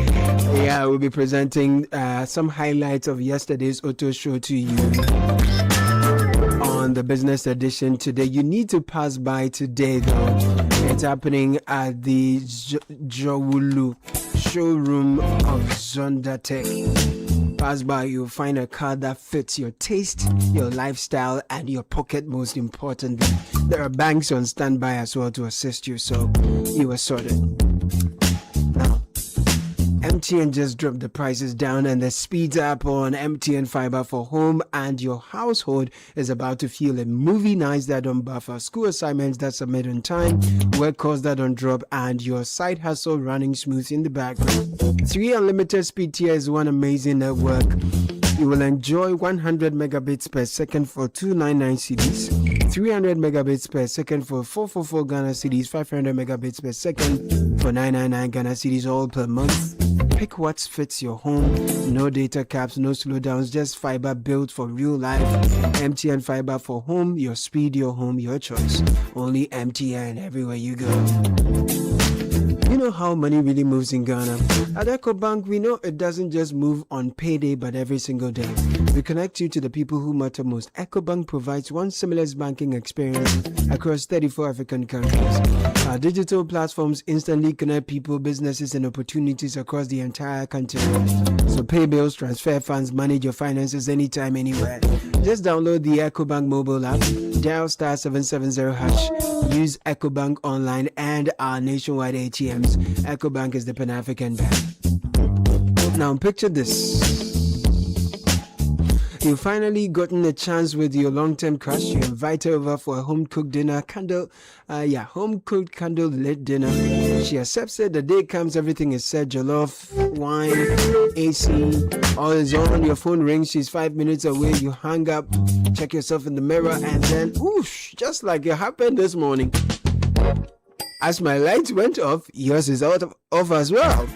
Yeah, we'll be presenting some highlights of yesterday's auto show to you on the business edition today. You need to pass by today, though. It's happening at the Jowulu showroom of Zonda Tech. Pass by, you'll find a car that fits your taste, your lifestyle, and your pocket, most importantly. There are banks on standby as well to assist you, so you are sorted. Now, MTN just dropped the prices down, and the speed up on MTN Fiber for home and your household is about to feel a movie nights that don't buffer, school assignments that submit on time, work calls that don't drop, and your side hustle running smooth in the background. 3 unlimited speed tier is one amazing network. You will enjoy 100 megabits per second for 299 cedis, 300 megabits per second for 444 Ghana cedis, 500 megabits per second for 999 Ghana cedis, all per month. Pick what fits your home. No data caps, no slowdowns, just fiber built for real life. MTN Fiber for home, your speed, your home, your choice. Only MTN everywhere you go. You know how money really moves in Ghana. At EcoBank, we know it doesn't just move on payday, but every single day. We connect you to the people who matter most. EcoBank provides one seamless banking experience across 34 African countries. Our digital platforms instantly connect people, businesses, and opportunities across the entire continent. So pay bills, transfer funds, manage your finances anytime, anywhere. Just download the EcoBank mobile app, dial *770#, use EcoBank online and our nationwide ATMs. EcoBank is the Pan-African bank. Now picture this. You've finally gotten a chance with your long-term crush. You invite her over for a home-cooked dinner, home-cooked candle-lit dinner. She accepts it. The day comes, everything is set. Jollof, wine, AC, all is on. Your phone rings. She's 5 minutes away. You hang up, check yourself in the mirror, and then, whoosh, just like it happened this morning. As my lights went off, yours is off as well.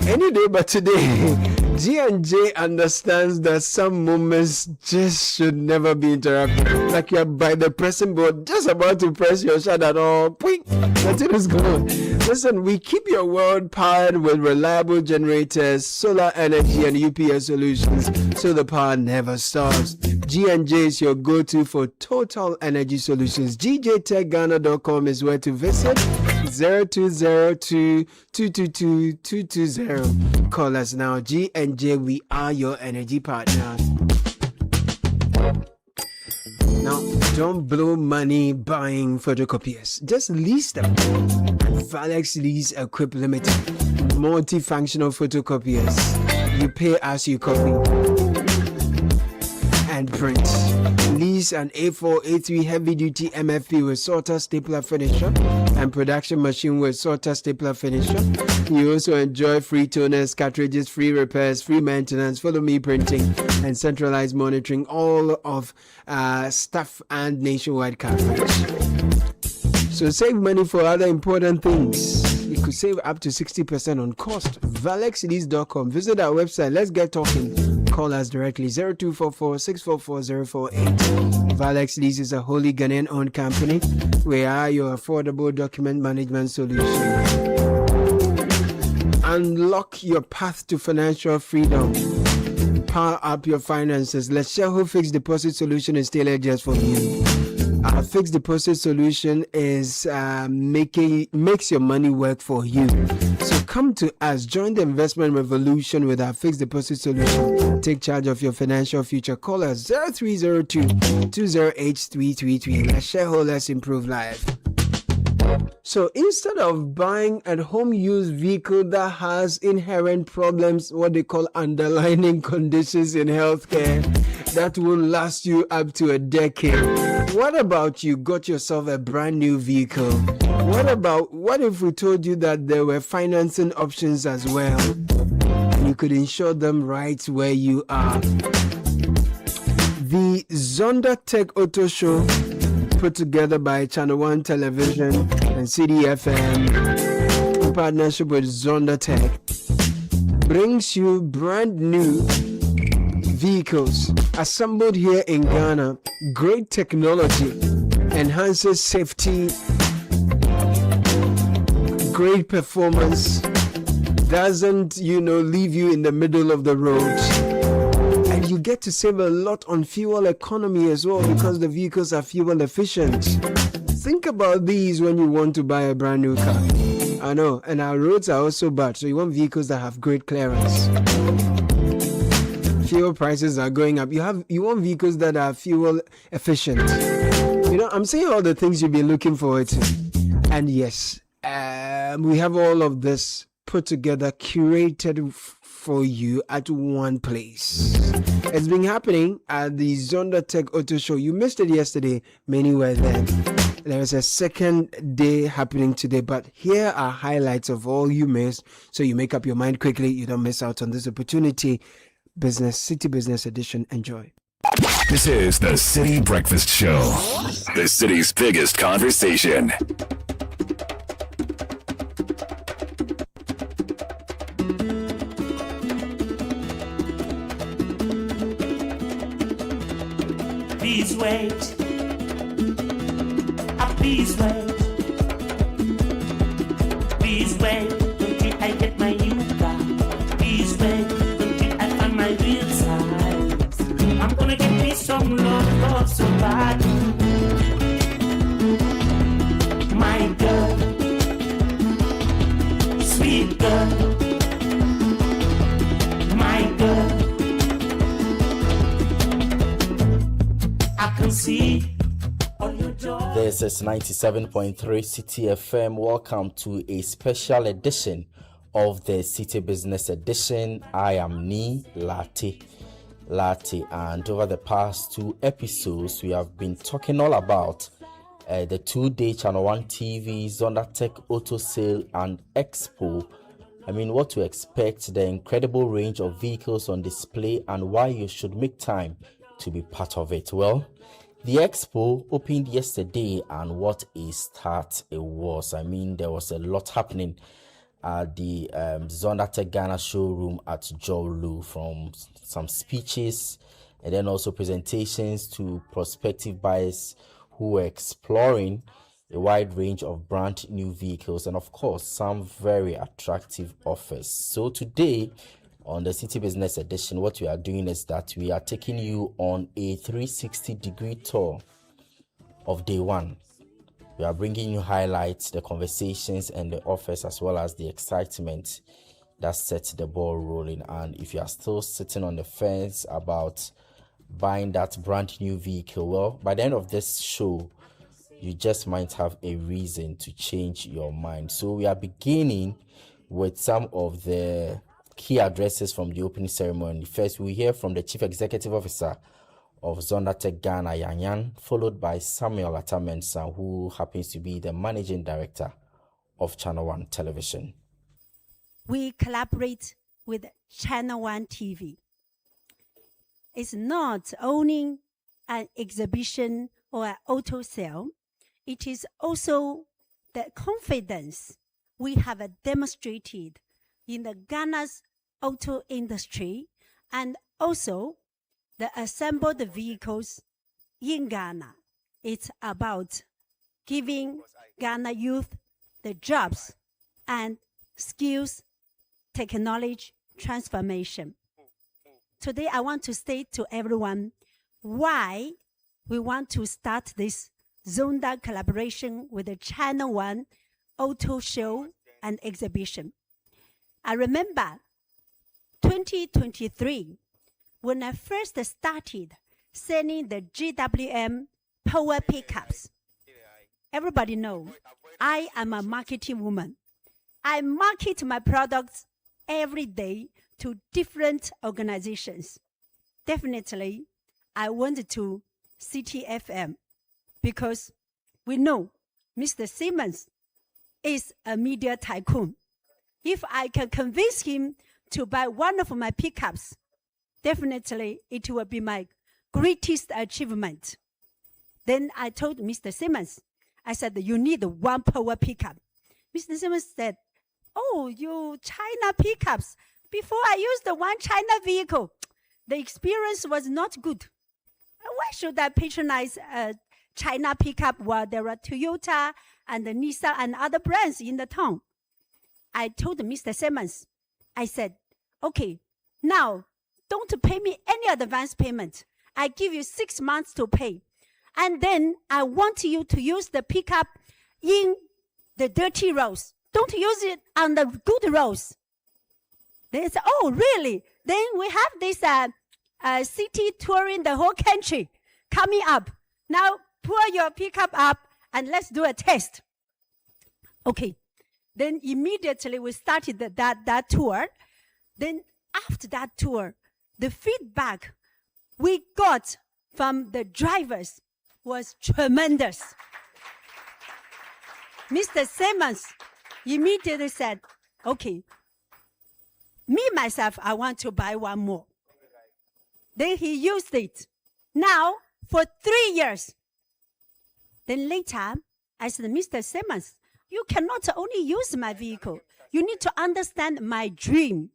Any day but today. G&J understands that some moments just should never be interrupted. Like you're by the pressing board, just about to press your shut at all. Quick, the thing is gone. Listen, we keep your world powered with reliable generators, solar energy, and UPS solutions, so the power never stops. G&J is your go-to for total energy solutions. GJTechGhana.com is where to visit. 0202-222-220. Call us now. G&J, we are your energy partners. Now, don't blow money buying photocopiers. Just lease them. Valex Lease Equip Limited. Multifunctional photocopiers. You pay as you copy and print. Lease an A4, A3 heavy-duty MFP with sorter stapler finisher and production machine with sorter stapler finisher. You also enjoy free toners, cartridges, free repairs, free maintenance, follow me printing, and centralized monitoring, all of staff and nationwide coverage. So save money for other important things. You could save up to 60% on cost. ValexLease.com. Visit our website. Let's get talking. Call us directly 0244-644-048. Valex Lease is a wholly Ghanaian owned company. We are your affordable document management solution. Unlock your path to financial freedom. Power up your finances. Let's share who fixed deposit solution is tailored just for you. Our fixed deposit solution is makes your money work for you. So come to us, join the investment revolution with our fixed deposit solution. Take charge of your financial future. Call us 0302-208-333. Let's shareholders improve life. So instead of buying a home used vehicle that has inherent problems, what they call underlying conditions in healthcare, that will last you up to a decade. What about you got yourself a brand new vehicle? What if we told you that there were financing options as well? And you could insure them right where you are. The Zonda Tech Auto Show, put together by Channel 1 Television and Citi FM in partnership with Zonda Tech, brings you brand new vehicles assembled here in Ghana. Great technology, enhances safety, great performance, doesn't leave you in the middle of the road. And you get to save a lot on fuel economy as well, because the vehicles are fuel efficient. Think about these when you want to buy a brand new car. I know, and our roads are also bad, so you want vehicles that have great clearance. Fuel prices are going up. You want vehicles that are fuel efficient. I'm saying all the things you've been looking forward to. And yes, we have all of this put together, curated for you at one place. It's been happening at the Zonda Tech Auto Show. You missed it yesterday. Many were there. There is a second day happening today, but here are highlights of all you missed, so you make up your mind quickly. You don't miss out on this opportunity. City Business Edition. Enjoy. This is the City Breakfast Show, the city's biggest conversation. Please wait. Please wait. Please wait until I get my new car. Please wait until I find my real size. I'm gonna get me some love so bad. My girl, sweet girl, my girl. I can see. This is 97.3 Citi FM. Welcome to a special edition of the City Business Edition. I am Nik Latte, and over the past two episodes, we have been talking all about the two-day Channel 1 TV Zonda Tech Auto Sale and Expo. What to expect, the incredible range of vehicles on display, and why you should make time to be part of it. Well, the expo opened yesterday, and what a start it was. There was a lot happening at the Zonda Tech Ghana showroom at Jolu, from some speeches and then also presentations to prospective buyers who were exploring a wide range of brand new vehicles, and of course, some very attractive offers. So today, on the City Business Edition, what we are doing is that we are taking you on a 360-degree tour of day one. We are bringing you highlights, the conversations and the offers, as well as the excitement that sets the ball rolling. And if you are still sitting on the fence about buying that brand new vehicle, well, by the end of this show, you just might have a reason to change your mind. So we are beginning with some of the key addresses from the opening ceremony. First, we hear from the Chief Executive Officer of Zondatech Ghana, Yan, followed by Samuel Attah-Mensah, who happens to be the Managing Director of Channel One Television. We collaborate with Channel One TV. It's not owning an exhibition or an auto sale. It is also the confidence we have demonstrated in the Ghana's auto industry and also the assembled vehicles in Ghana. It's about giving Ghana youth the jobs and skills, technology, transformation. Today, I want to state to everyone why we want to start this Zonda collaboration with the Channel One auto show and exhibition. I remember 2023, when I first started selling the GWM power pickups. Everybody knows I am a marketing woman. I market my products every day to different organizations. Definitely, I went to Citi FM because we know Mr. Simmons is a media tycoon. If I can convince him to buy one of my pickups, definitely it will be my greatest achievement. Then I told Mr. Simmons, I said, you need one power pickup. Mr. Simmons said, oh, you China pickups. Before I used the one China vehicle, the experience was not good. Why should I patronize a China pickup while there are Toyota and the Nissan and other brands in the town? I told Mr. Simmons, I said, okay, now don't pay me any advance payment. I give you 6 months to pay. And then I want you to use the pickup in the dirty roads. Don't use it on the good roads. They said, oh, really? Then we have this city touring the whole country coming up. Now pull your pickup up and let's do a test. Okay. Then immediately we started that tour. Then after that tour, the feedback we got from the drivers was tremendous. Mr. Simmons immediately said, okay, myself, I want to buy one more. Then he used it. Now, for 3 years. Then later, I said, Mr. Simmons, you cannot only use my vehicle. You need to understand my dream.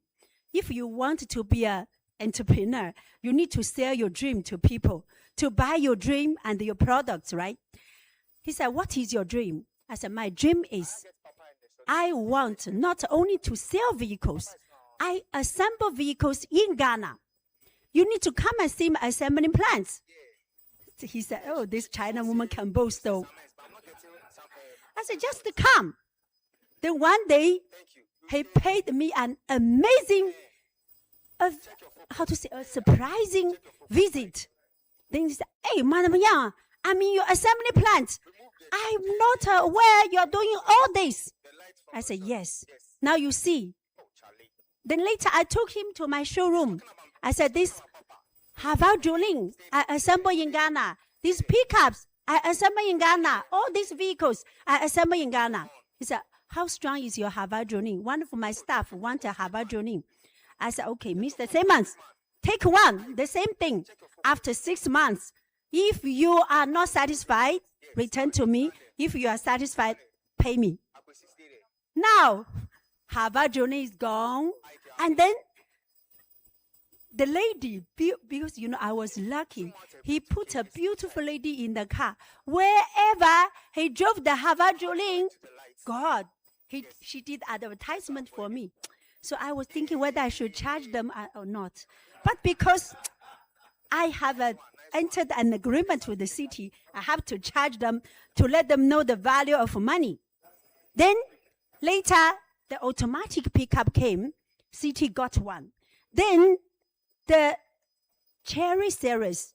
If you want to be an entrepreneur, you need to sell your dream to people, to buy your dream and your products, right? He said, what is your dream? I said, my dream is I want not only to sell vehicles, I assemble vehicles in Ghana. You need to come and see my assembling plants. He said, oh, this China woman can boast though. I said, just come. Then one day, he paid me an amazing, a surprising visit. Then he said, hey, Madam Yang, I'm in your assembly plant. I'm not aware you're doing all this. I said, yes. Now you see. Then later, I took him to my showroom. I said, this Havre drilling, I assemble in Ghana. These pickups, I assemble in Ghana. All these vehicles, I assemble in Ghana. He said, how strong is your Havre drilling? One of my staff wanted a Havre drilling. I said, okay, Mr. Simmons, take one, the same thing. After 6 months, if you are not satisfied, return to me. If you are satisfied, pay me. Now, Havre drilling is gone. And then the lady, because I was lucky, he put a beautiful lady in the car. Wherever he drove the Hava Jolene, God, she did advertisement for me. So I was thinking whether I should charge them or not. But because I have entered an agreement with the city, I have to charge them to let them know the value of money. Then later, the automatic pickup came. City got one. Then the cherry series.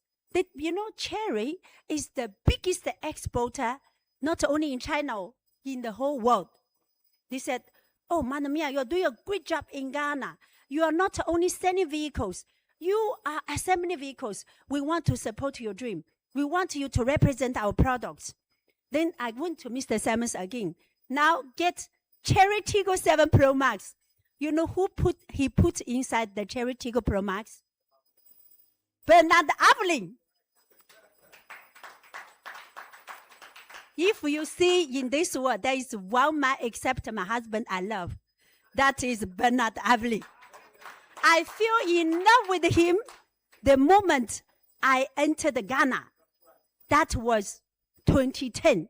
Cherry is the biggest exporter, not only in China, in the whole world. They said, oh, Madam Mia, you're doing a great job in Ghana. You are not only sending vehicles, you are assembling vehicles. We want to support your dream. We want you to represent our products. Then I went to Mr. Samuels again. Now get Cherry Tiggo 7 Pro Max. You know who he put inside the Cherry Tiggo Pro Max? Bernard Avle. If you see in this world, there is one man except my husband I love. That is Bernard Avle. I feel in love with him the moment I entered Ghana. That was 2010.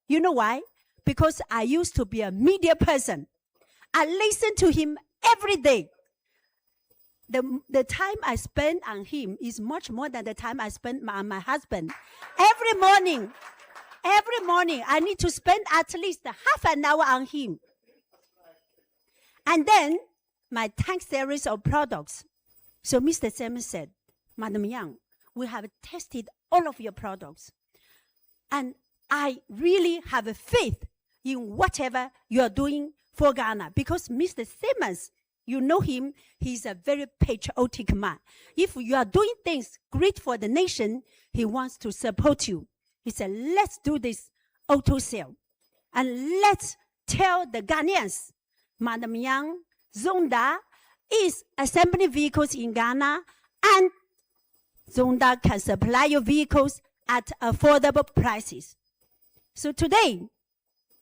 You know why? Because I used to be a media person. I listened to him every day. The time I spend on him is much more than the time I spend on my husband. Every morning, I need to spend at least half an hour on him. And then, my tank series of products. So Mr. Samuel said, Madam Yang, we have tested all of your products. And I really have a faith in whatever you are doing for Ghana. Because Mr. Simmons, you know him, he's a very patriotic man. If you are doing things great for the nation, he wants to support you. He said, let's do this auto sale. And let's tell the Ghanaians, Madam Yang, Zonda is assembling vehicles in Ghana, and Zonda can supply your vehicles at affordable prices. So today,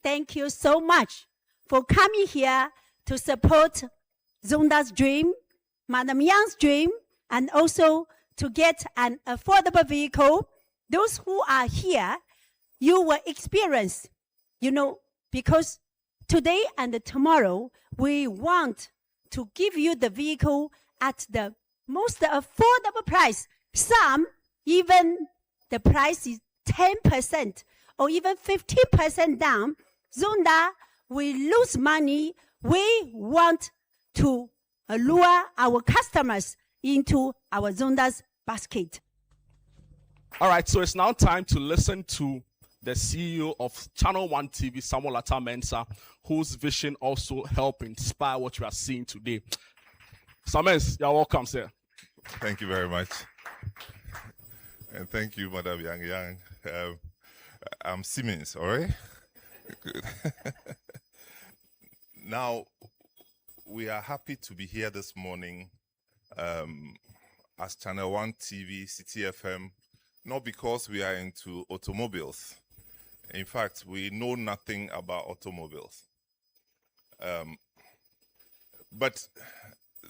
thank you so much for coming here to support Zonda's dream, Madam Yang's dream, and also to get an affordable vehicle. Those who are here, you will experience, because today and tomorrow, we want to give you the vehicle at the most affordable price. Some, even the price is 10% or even 15% down. Zonda, we lose money. We want to lure our customers into our Zonda's basket. All right, so it's now time to listen to the CEO of Channel 1 TV, Samuel Attah-Mensah, whose vision also helped inspire what you are seeing today. Samuel, you're welcome, sir. Thank you very much. And thank you, Madam Yang. I'm Simmons, all right? Good. Now, we are happy to be here this morning as Channel 1 TV, Citi FM, not because we are into automobiles. In fact, we know nothing about automobiles. But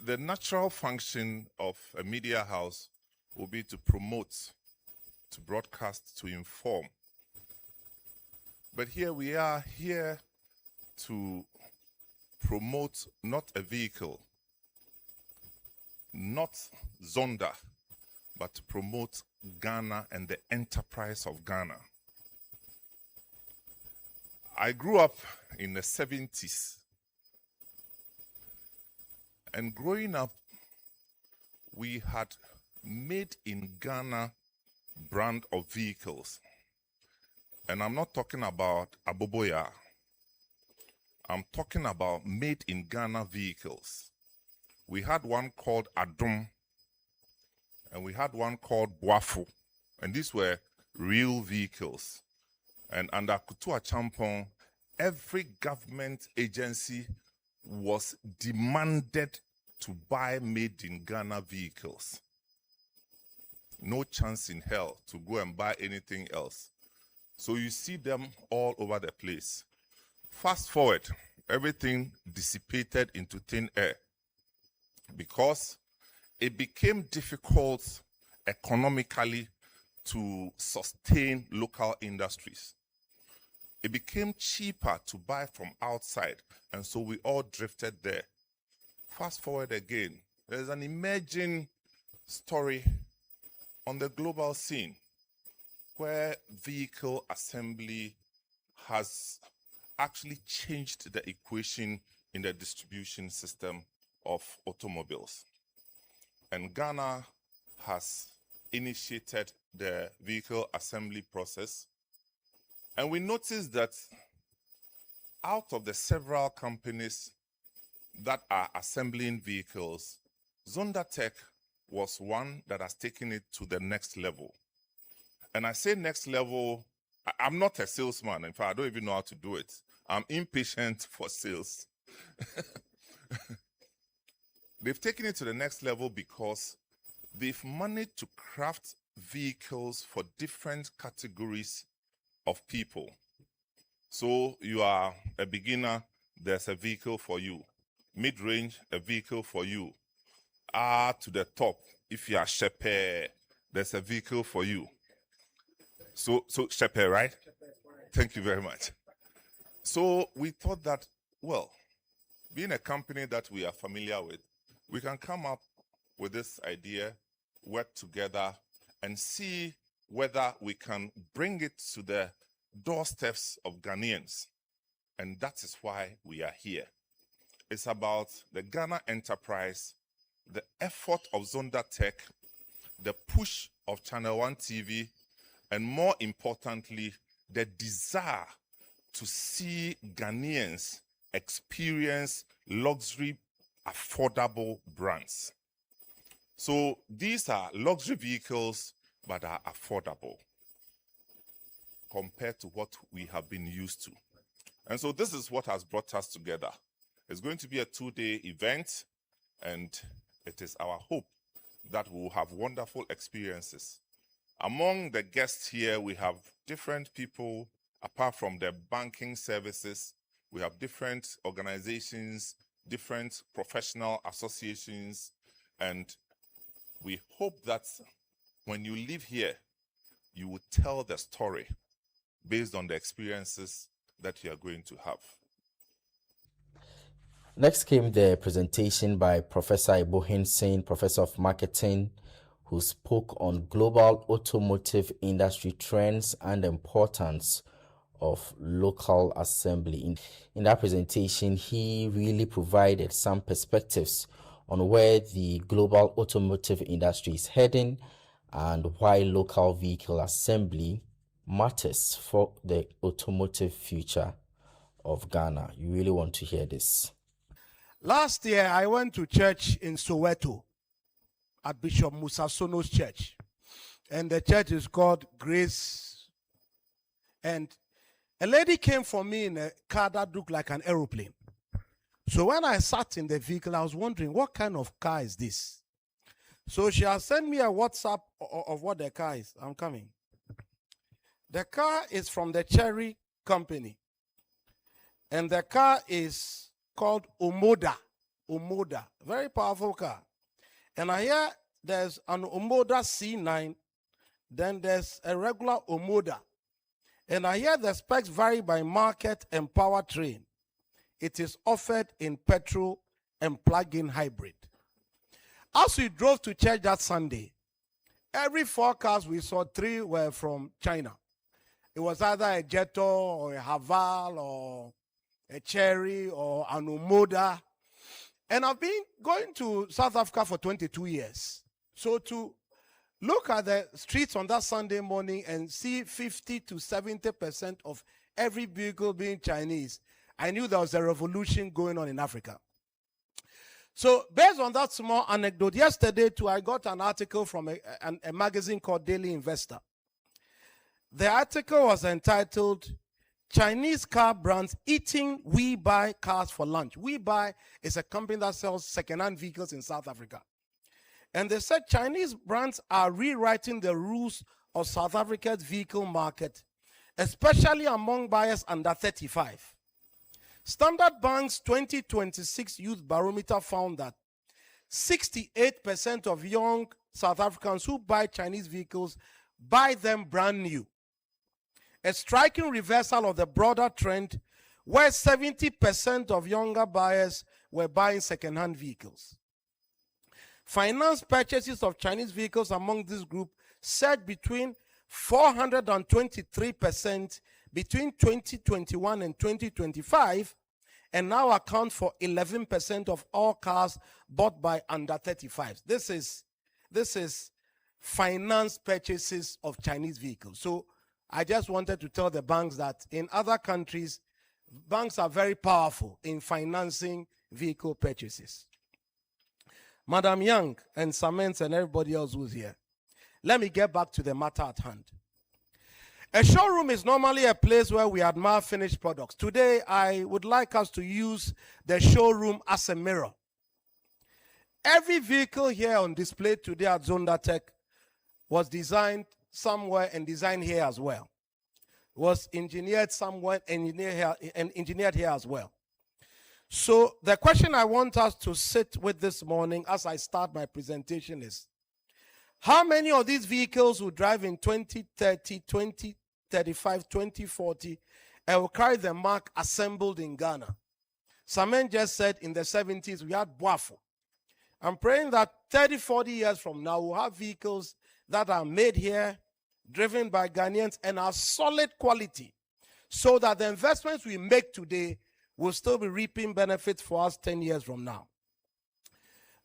the natural function of a media house will be to promote, to broadcast, to inform. But here we are here to promote not a vehicle, not Zonda, but to promote Ghana and the enterprise of Ghana. I grew up in the 70s. And growing up, we had made in Ghana brand of vehicles. And I'm not talking about Aboboya. I'm talking about made in Ghana vehicles. We had one called Adum, and we had one called Boafu, and these were real vehicles. And under Kutua Champon, every government agency was demanded to buy made in Ghana vehicles. No chance in hell to go and buy anything else. So you see them all over the place. Fast forward, everything dissipated into thin air because it became difficult economically to sustain local industries. It became cheaper to buy from outside, and so we all drifted there. Fast forward again, there's an emerging story on the global scene where vehicle assembly has actually changed the equation in the distribution system of automobiles. And Ghana has initiated the vehicle assembly process. And we noticed that out of the several companies that are assembling vehicles, Zondatech was one that has taken it to the next level. And I say next level, I'm not a salesman. In fact, I don't even know how to do it. I'm impatient for sales. They've taken it to the next level because they've managed to craft vehicles for different categories of people. So you are a beginner, there's a vehicle for you. Mid-range, a vehicle for you. To the top, if you are Shepe, there's a vehicle for you. So Shepe, right? Thank you very much. So we thought that, well, being a company that we are familiar with, we can come up with this idea, work together, and see whether we can bring it to the doorsteps of Ghanaians. And that is why we are here. It's about the Ghana enterprise, the effort of Zondatech, the push of Channel One TV, and more importantly, the desire to see Ghanaians experience luxury, affordable brands. So these are luxury vehicles, but are affordable compared to what we have been used to. And so this is what has brought us together. It's going to be a 2-day event, and it is our hope that we will have wonderful experiences. Among the guests here, we have different people. Apart from the banking services, we have different organizations, different professional associations, and we hope that when you leave here, you will tell the story based on the experiences that you are going to have. Next came the presentation by Professor Ibohin Singh, Professor of Marketing, who spoke on global automotive industry trends and the importance of local assembly. In that presentation, he really provided some perspectives on where the global automotive industry is heading and why local vehicle assembly matters for the automotive future of Ghana. You really want to hear this. Last year, I went to church in Soweto at Bishop Musa Sono's church. And the church is called Grace. And a lady came for me in a car that looked like an aeroplane. So when I sat in the vehicle, I was wondering, what kind of car is this? So she has sent me a WhatsApp of what the car is. I'm coming. The car is from the Cherry Company. And the car is called Omoda. Omoda. Very powerful car. And I hear there's an Omoda C9. Then there's a regular Omoda. And I hear the specs vary by market and powertrain. It is offered in petrol and plug-in hybrid. As we drove to church that Sunday, every 4 cars we saw, 3 were from China. It was either a Jetto or a Haval or a Cherry or an Omoda. And I've been going to South Africa for 22 years. So to look at the streets on that Sunday morning and see 50 to 70% of every vehicle being Chinese, I knew there was a revolution going on in Africa. So based on that small anecdote, yesterday too, I got an article from a magazine called Daily Investor. The article was entitled, Chinese car brands eating We Buy cars for lunch. We Buy is a company that sells second-hand vehicles in South Africa. And they said Chinese brands are rewriting the rules of South Africa's vehicle market, especially among buyers under 35. Standard Bank's 2026 Youth Barometer found that 68% of young South Africans who buy Chinese vehicles buy them brand new. A striking reversal of the broader trend where 70% of younger buyers were buying second-hand vehicles. Finance purchases of Chinese vehicles among this group surged between 423% between 2021 and 2025, and now account for 11% of all cars bought by under 35s. This is finance purchases of Chinese vehicles. So I just wanted to tell the banks that in other countries, banks are very powerful in financing vehicle purchases. Madam Young and Samantha and everybody else who's here, let me get back to the matter at hand. A showroom is normally a place where we admire finished products. Today, I would like us to use the showroom as a mirror. Every vehicle here on display today at Zondatech was designed somewhere and designed here as well. Was engineered somewhere and engineered here as well. So the question I want us to sit with this morning as I start my presentation is, how many of these vehicles will drive in 2030, 2035, 2040 and will carry the mark assembled in Ghana? Samen just said in the 70s we had Boafo. I'm praying that 30, 40 years from now we'll have vehicles that are made here, driven by Ghanaians, and are solid quality, so that the investments we make today will still be reaping benefits for us 10 years from now.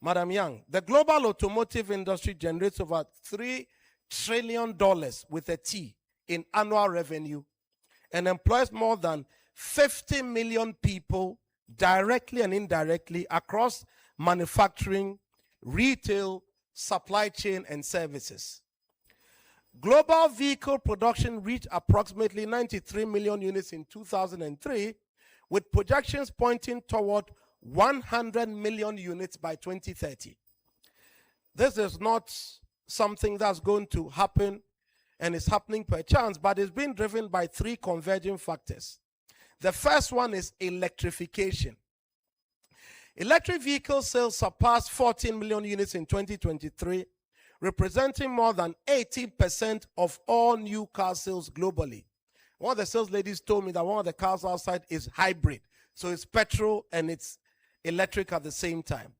Madam Young, the global automotive industry generates over $3 trillion with a T in annual revenue and employs more than 50 million people directly and indirectly across manufacturing, retail, supply chain, and services. Global vehicle production reached approximately 93 million units in 2003, with projections pointing toward 100 million units by 2030. This is not something that's going to happen and is happening per chance, but it's being driven by three converging factors. The first one is electrification. Electric vehicle sales surpassed 14 million units in 2023, representing more than 80% of all new car sales globally. One of the sales ladies told me that one of the cars outside is hybrid. So it's petrol and it's electric at the same time.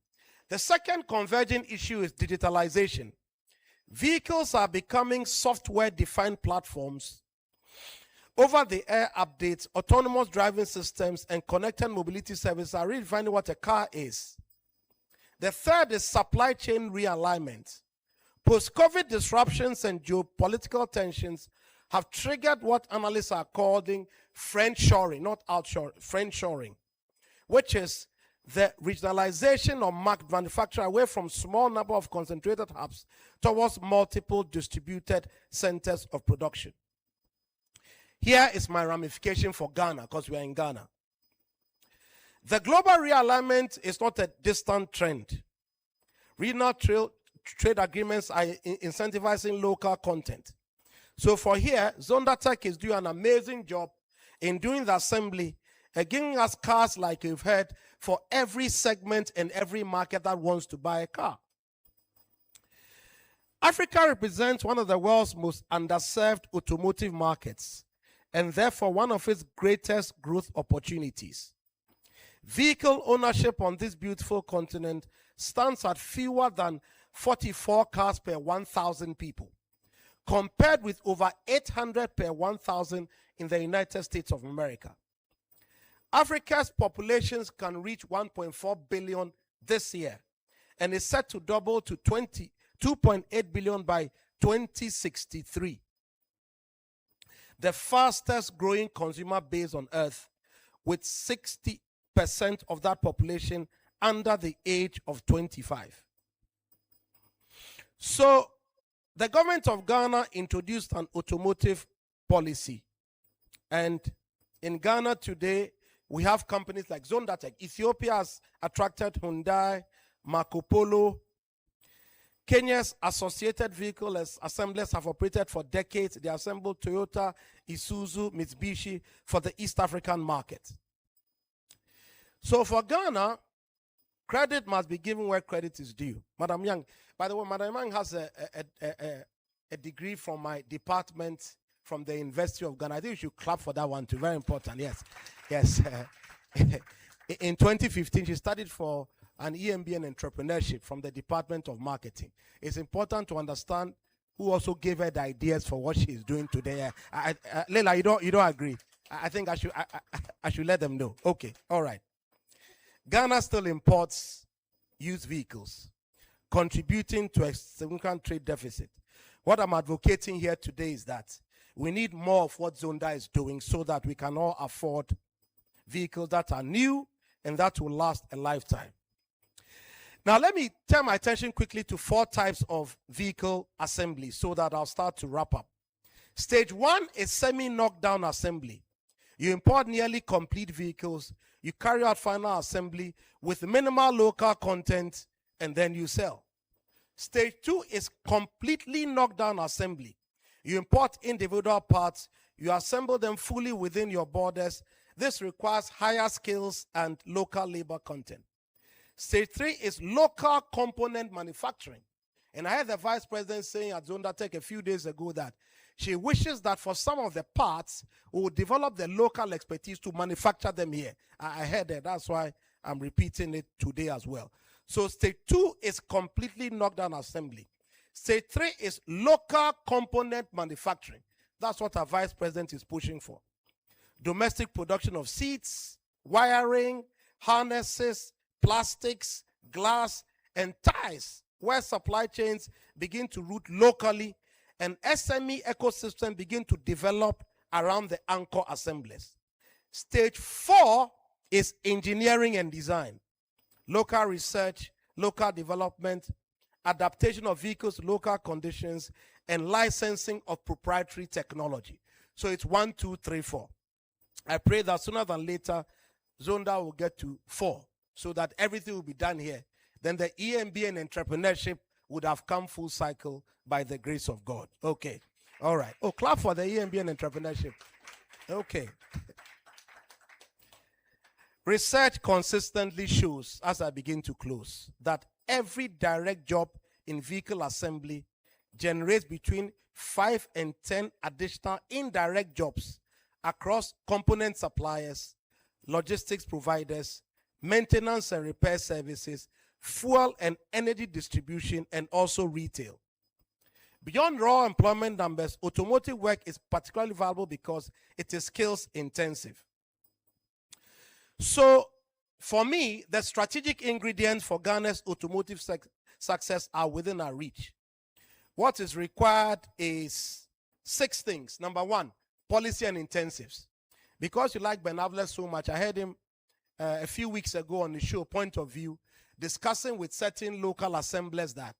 The second converging issue is digitalization. Vehicles are becoming software-defined platforms. Over-the-air updates, autonomous driving systems, and connected mobility services are redefining what a car is. The third is supply chain realignment. Post-COVID disruptions and geopolitical tensions have triggered what analysts are calling friendshoring, not outshoring, friendshoring, which is the regionalization of manufacture away from small number of concentrated hubs towards multiple distributed centers of production. Here is my ramification for Ghana, because we are in Ghana. The global realignment is not a distant trend. Regional trade agreements are incentivizing local content. So for here, Zondatech is doing an amazing job in doing the assembly and giving us cars, like you've heard, for every segment and every market that wants to buy a car. Africa represents one of the world's most underserved automotive markets, and therefore one of its greatest growth opportunities. Vehicle ownership on this beautiful continent stands at fewer than 44 cars per 1,000 people, compared with over 800 per 1,000 in the United States of America. Africa's populations can reach 1.4 billion this year and is set to double to 2.8 billion by 2063. The fastest growing consumer base on earth, with 60% of that population under the age of 25. So the government of Ghana introduced an automotive policy. And in Ghana today, we have companies like Zondatech. Ethiopia has attracted Hyundai, Marco Polo. Kenya's Associated Vehicle Assemblers have operated for decades. They assembled Toyota, Isuzu, Mitsubishi for the East African market. So for Ghana, Credit must be given where credit is due. Madam Young, by the way, Madam Young has a degree from my department from the University of Ghana. I think you should clap for that one too. Very important. Yes. Yes. In 2015, she studied for an EMB in entrepreneurship from the Department of Marketing. It's important to understand who also gave her the ideas for what she is doing today. Leila, you don't agree? I think I should let them know. Okay. All right. Ghana still imports used vehicles, contributing to a significant trade deficit. What I'm advocating here today is that we need more of what Zonda is doing so that we can all afford vehicles that are new and that will last a lifetime. Now, let me turn my attention quickly to 4 types of vehicle assembly so that I'll start to wrap up. Stage 1 is semi-knockdown assembly. You import nearly complete vehicles, you carry out final assembly with minimal local content, and then you sell. Stage 2 is completely knockdown assembly. You import individual parts, you assemble them fully within your borders. This requires higher skills and local labor content. Stage 3 is local component manufacturing. And I heard the Vice President saying at Zondatech a few days ago that she wishes that for some of the parts, we will develop the local expertise to manufacture them here. I heard that. That's why I'm repeating it today as well. So stage 2 is completely knockdown assembly. Stage 3 is local component manufacturing. That's what our Vice President is pushing for. Domestic production of seats, wiring, harnesses, plastics, glass, and ties, where supply chains begin to root locally and SME ecosystem begin to develop around the anchor assemblies. Stage 4 is engineering and design. Local research, local development, adaptation of vehicles to local conditions, and licensing of proprietary technology. So it's 1, 2, 3, 4. I pray that sooner than later, Zonda will get to 4 so that everything will be done here. Then the EMB and entrepreneurship would have come full cycle by the grace of God. Okay. All right. Oh, clap for the EMB and entrepreneurship. Okay. Research consistently shows, as I begin to close, that every direct job in vehicle assembly generates between 5 and 10 additional indirect jobs across component suppliers, logistics providers, maintenance and repair services, fuel and energy distribution, and also retail. Beyond raw employment numbers, automotive work is particularly valuable because it is skills intensive. So, for me, the strategic ingredients for Ghana's automotive success are within our reach. What is required is 6 things. Number 1, policy and intensives. Because you like Ben Avle so much, I heard him a few weeks ago on the show, Point of View, discussing with certain local assemblers that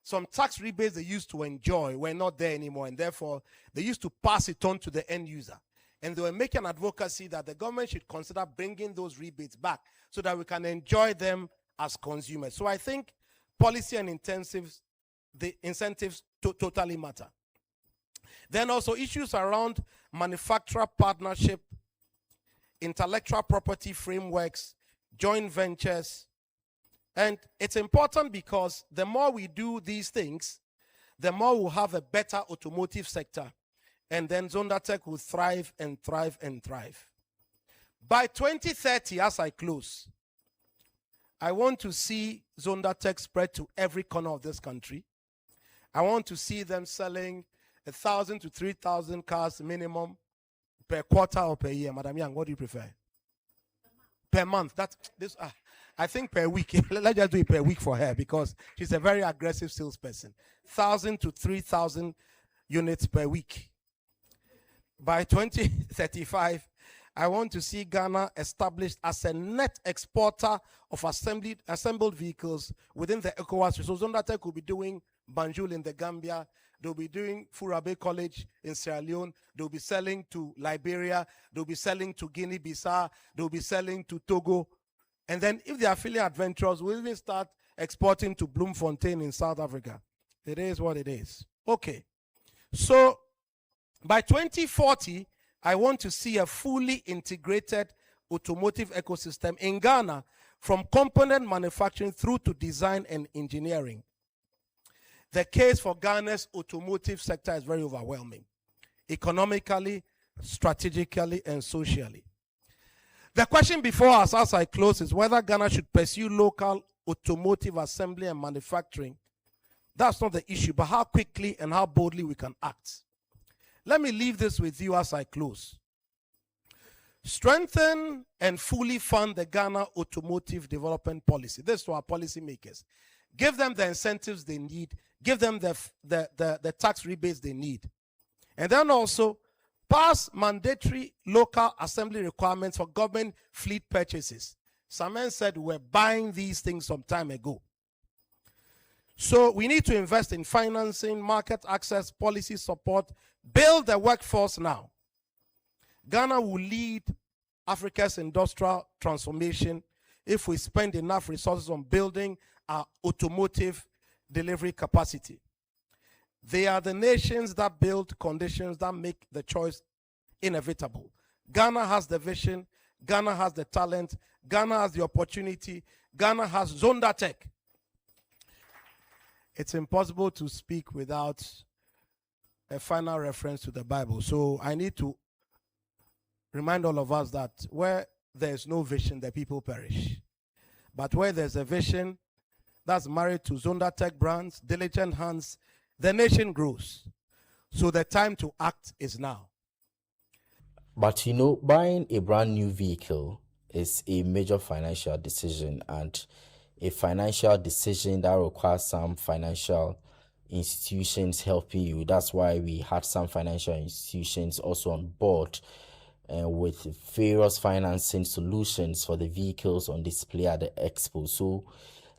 some tax rebates they used to enjoy were not there anymore, and therefore they used to pass it on to the end user. And they were making advocacy that the government should consider bringing those rebates back so that we can enjoy them as consumers. So I think policy and incentives totally matter. Then also issues around manufacturer partnership, intellectual property frameworks, joint ventures. And it's important because the more we do these things, the more we'll have a better automotive sector. And then Zondatech will thrive and thrive and thrive. By 2030, as I close, I want to see Zondatech spread to every corner of this country. I want to see them selling 1,000 to 3,000 cars minimum per quarter or per year. Madam Young, what do you prefer? Per month. That's this. I think per week. Let's just do it per week for her because she's a very aggressive salesperson. 1,000 to 3,000 units per week. By 2035, I want to see Ghana established as a net exporter of assembled vehicles within the ECOWAS. So Zondatech will be doing Banjul in the Gambia. They'll be doing Furabe College in Sierra Leone. They'll be selling to Liberia. They'll be selling to Guinea-Bissau. They'll be selling to Togo. And then if they are feeling adventurous, we'll even start exporting to Bloemfontein in South Africa. It is what it is. Okay. So by 2040, I want to see a fully integrated automotive ecosystem in Ghana from component manufacturing through to design and engineering. The case for Ghana's automotive sector is very overwhelming, economically, strategically, and socially. The question before us as I close is whether Ghana should pursue local automotive assembly and manufacturing. That's not the issue, but how quickly and how boldly we can act. Let me leave this with you as I close. Strengthen and fully fund the Ghana Automotive Development Policy. This to our policymakers. Give them the incentives they need. Give them the tax rebates they need. And then also pass mandatory local assembly requirements for government fleet purchases. Some men said we're buying these things some time ago. So we need to invest in financing, market access, policy support, build the workforce now. Ghana will lead Africa's industrial transformation if we spend enough resources on building our automotive delivery capacity. They are the nations that build conditions that make the choice inevitable. Ghana has the vision, Ghana has the talent, Ghana has the opportunity, Ghana has Zonda Tech. It's impossible to speak without a final reference to the Bible. So I need to remind all of us that where there's no vision, the people perish. But where there's a vision that's married to Zonda Tech brands, diligent hands, the nation grows. So the time to act is now. But you know, buying a brand new vehicle is a major financial decision, and a financial decision that requires some financial institutions helping you. That's why we had some financial institutions also on board with various financing solutions for the vehicles on display at the expo. So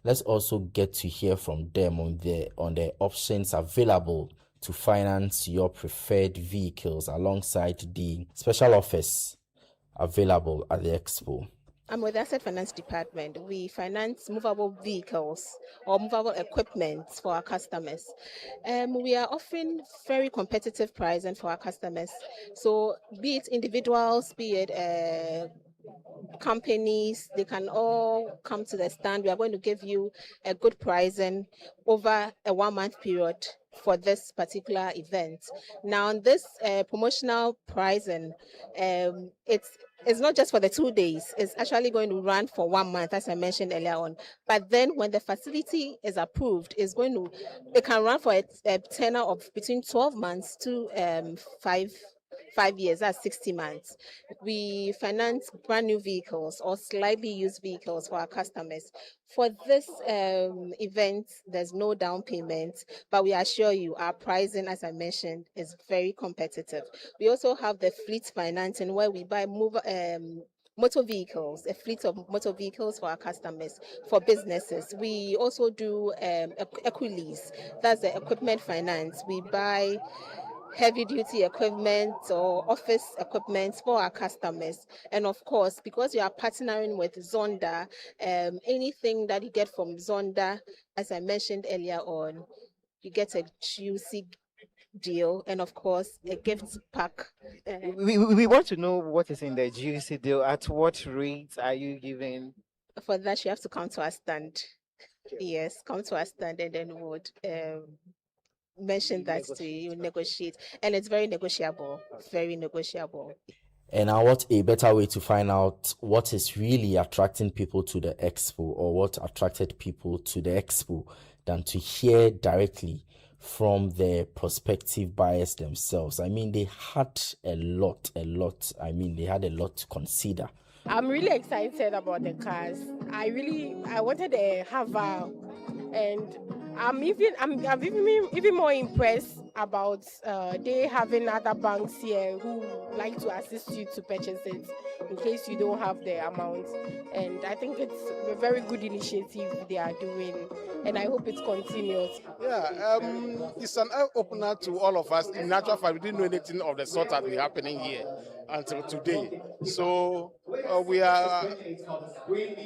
let's also get to hear from them on the options available to finance your preferred vehicles alongside the special offers available at the expo. I'm with the Asset Finance Department. We finance movable vehicles or movable equipment for our customers. We are offering very competitive pricing for our customers. So be it individuals, be it companies, they can all come to the stand. We are going to give you a good pricing over a 1 month period for this particular event. Now, this promotional pricing, it's not just for the 2 days. It's actually going to run for 1 month, as I mentioned earlier on. But then when the facility is approved, it can run for a tenure of between 12 months to 5 years, that's 60 months. We finance brand new vehicles or slightly used vehicles for our customers. For this event, there's no down payment, but we assure you our pricing, as I mentioned, is very competitive. We also have the fleet financing where we buy motor vehicles, a fleet of motor vehicles for our customers, for businesses. We also do equilease, that's the equipment finance. We buy heavy-duty equipment or office equipment for our customers. And of course, because you are partnering with Zonda, anything that you get from Zonda, as I mentioned earlier on, you get a juicy deal and of course a gift pack. We want to know what is in the juicy deal. At what rates are you giving? For that, you have to come to our stand. Yes, come to our stand and then we would mention that to you, negotiate, and it's very negotiable. And what a better way to find out what is really attracting people to the expo or what attracted people to the expo than to hear directly from the prospective buyers themselves. I mean, they had a lot. I mean, they had a lot to consider. I'm really excited about the cars. I wanted a Havre, and I'm even more impressed about they having other banks here who like to assist you to purchase it in case you don't have the amount. And I think it's a very good initiative they are doing, and I hope it continues. Yeah, it's an eye-opener to all of us. In natural fact, we didn't know anything of the sort that was happening here until today. So we are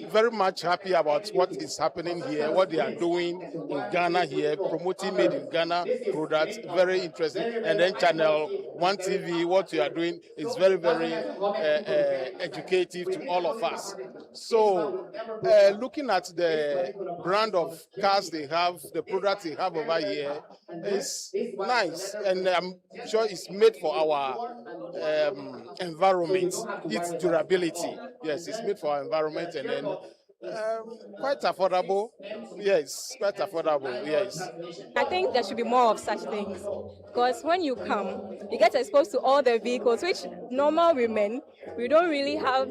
very much happy about what is happening here, what they are doing in Ghana here, promoting made in Ghana products, very interesting. And then Channel One TV, what you are doing is very, very educative to all of us. So, looking at the brand of cars they have, the products they have over here, is nice, and I'm sure it's made for our environment. Its durability, yes, it's made for our environment, and then quite affordable. Yes, quite affordable. Yes. I think there should be more of such things, because when you come, you get exposed to all the vehicles, which normal women, we don't really have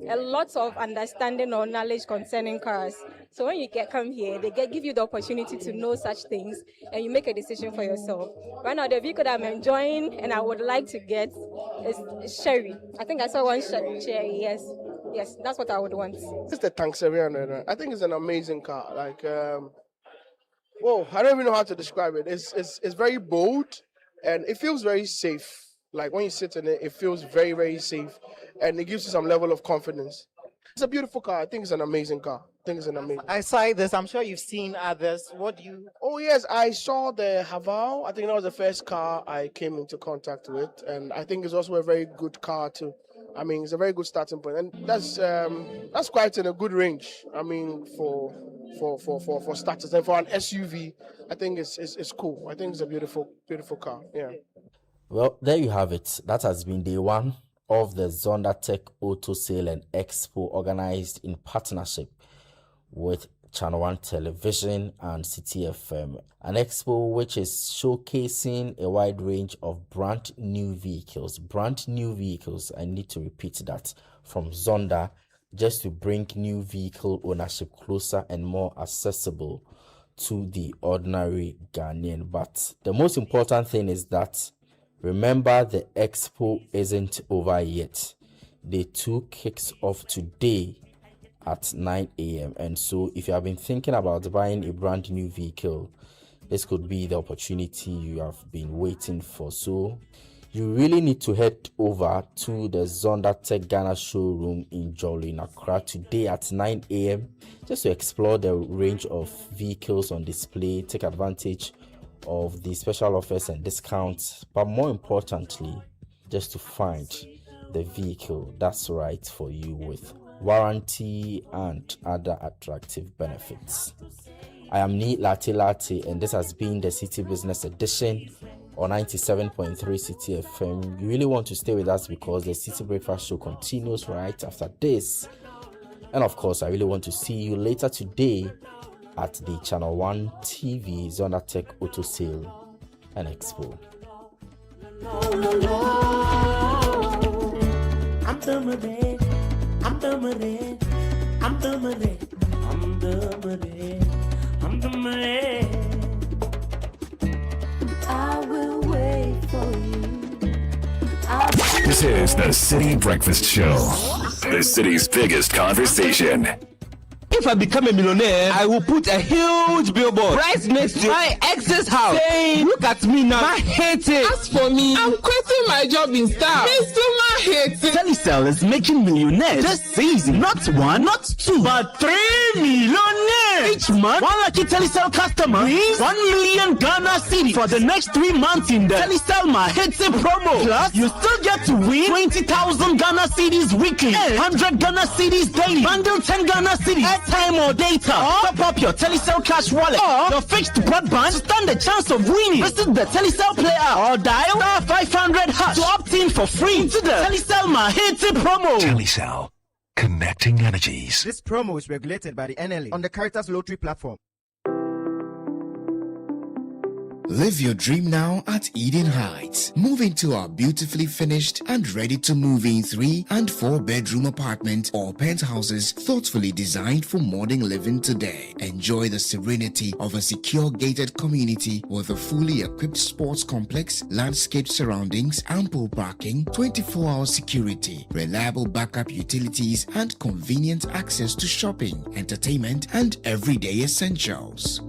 a lot of understanding or knowledge concerning cars. So when you come here, they give you the opportunity to know such things, and you make a decision for yourself. Right now, the vehicle that I'm enjoying and I would like to get is Sherry. I think I saw one Sherry. Yes, that's what I would want. It's the Tanxerian. I think it's an amazing car. Like, I don't even know how to describe it. It's very bold, and it feels very safe. Like when you sit in it, it feels very, very safe, and it gives you some level of confidence. It's a beautiful car. I think it's an amazing car. I saw this. I'm sure you've seen others. What do you? Oh yes, I saw the Avle. I think that was the first car I came into contact with, and I think it's also a very good car too. I mean, it's a very good starting point, and that's quite in a good range. I mean, for starters and for an SUV, I think it's cool. I think it's a beautiful car. Yeah. Well, there you have it. That has been day one of the Zonda Tech Auto Sale and Expo, organized in partnership with Channel 1 Television and Citi FM. An expo which is showcasing a wide range of brand new vehicles. I need to repeat that, from Zonda, just to bring new vehicle ownership closer and more accessible to the ordinary Ghanaian. But the most important thing is that, remember, the expo isn't over yet. Day 2 kicks off today at 9 a.m. And so if you have been thinking about buying a brand new vehicle, this could be the opportunity you have been waiting for. So you really need to head over to the Zonda Tech Ghana showroom in Jolly in Accra today at 9 a.m. just to explore the range of vehicles on display, take advantage of the special offers and discounts, but more importantly, just to find the vehicle that's right for you with warranty and other attractive benefits. I am Nik Latte, and this has been the City Business Edition on 97.3 Citi FM. You really want to stay with us because the City Breakfast Show continues right after this. And of course, I really want to see you later today at the Channel 1 TV Zonda Tech Auto Sale and Expo. I will wait for you. This is the City Breakfast Show, the city's biggest conversation. If I become a millionaire, I will put a huge billboard right next to my ex's house saying, "Look at me now, my hate it." As for me, I'm quitting my job in Star. Mr. My hate it. Telecel is making millionaires this season. Not one, not two, but 3 millionaires. Each month, one lucky Telecel customer wins 1 million Ghana cedi for the next 3 months in the Telecel My Hate It promo. Plus, you still get to win 20,000 Ghana cedis weekly, 100 Ghana cedis daily, bundle 10 Ghana cedis, time or data. Top up your Telecel cash wallet or your fixed broadband to stand a chance of winning. Visit the Telecel Play app or dial star 500 hash to opt in for free to the Telecel My Hate It promo. Telecel, connecting energies. This promo is regulated by the NLA on the Caritas Lottery platform. Live your dream now at Eden Heights. Move into our beautifully finished and ready to move in 3 and 4 bedroom apartment or penthouses thoughtfully designed for modern living today. Enjoy the serenity of a secure gated community with a fully equipped sports complex, landscaped surroundings, ample parking, 24-hour security, reliable backup utilities, and convenient access to shopping, entertainment, and everyday essentials.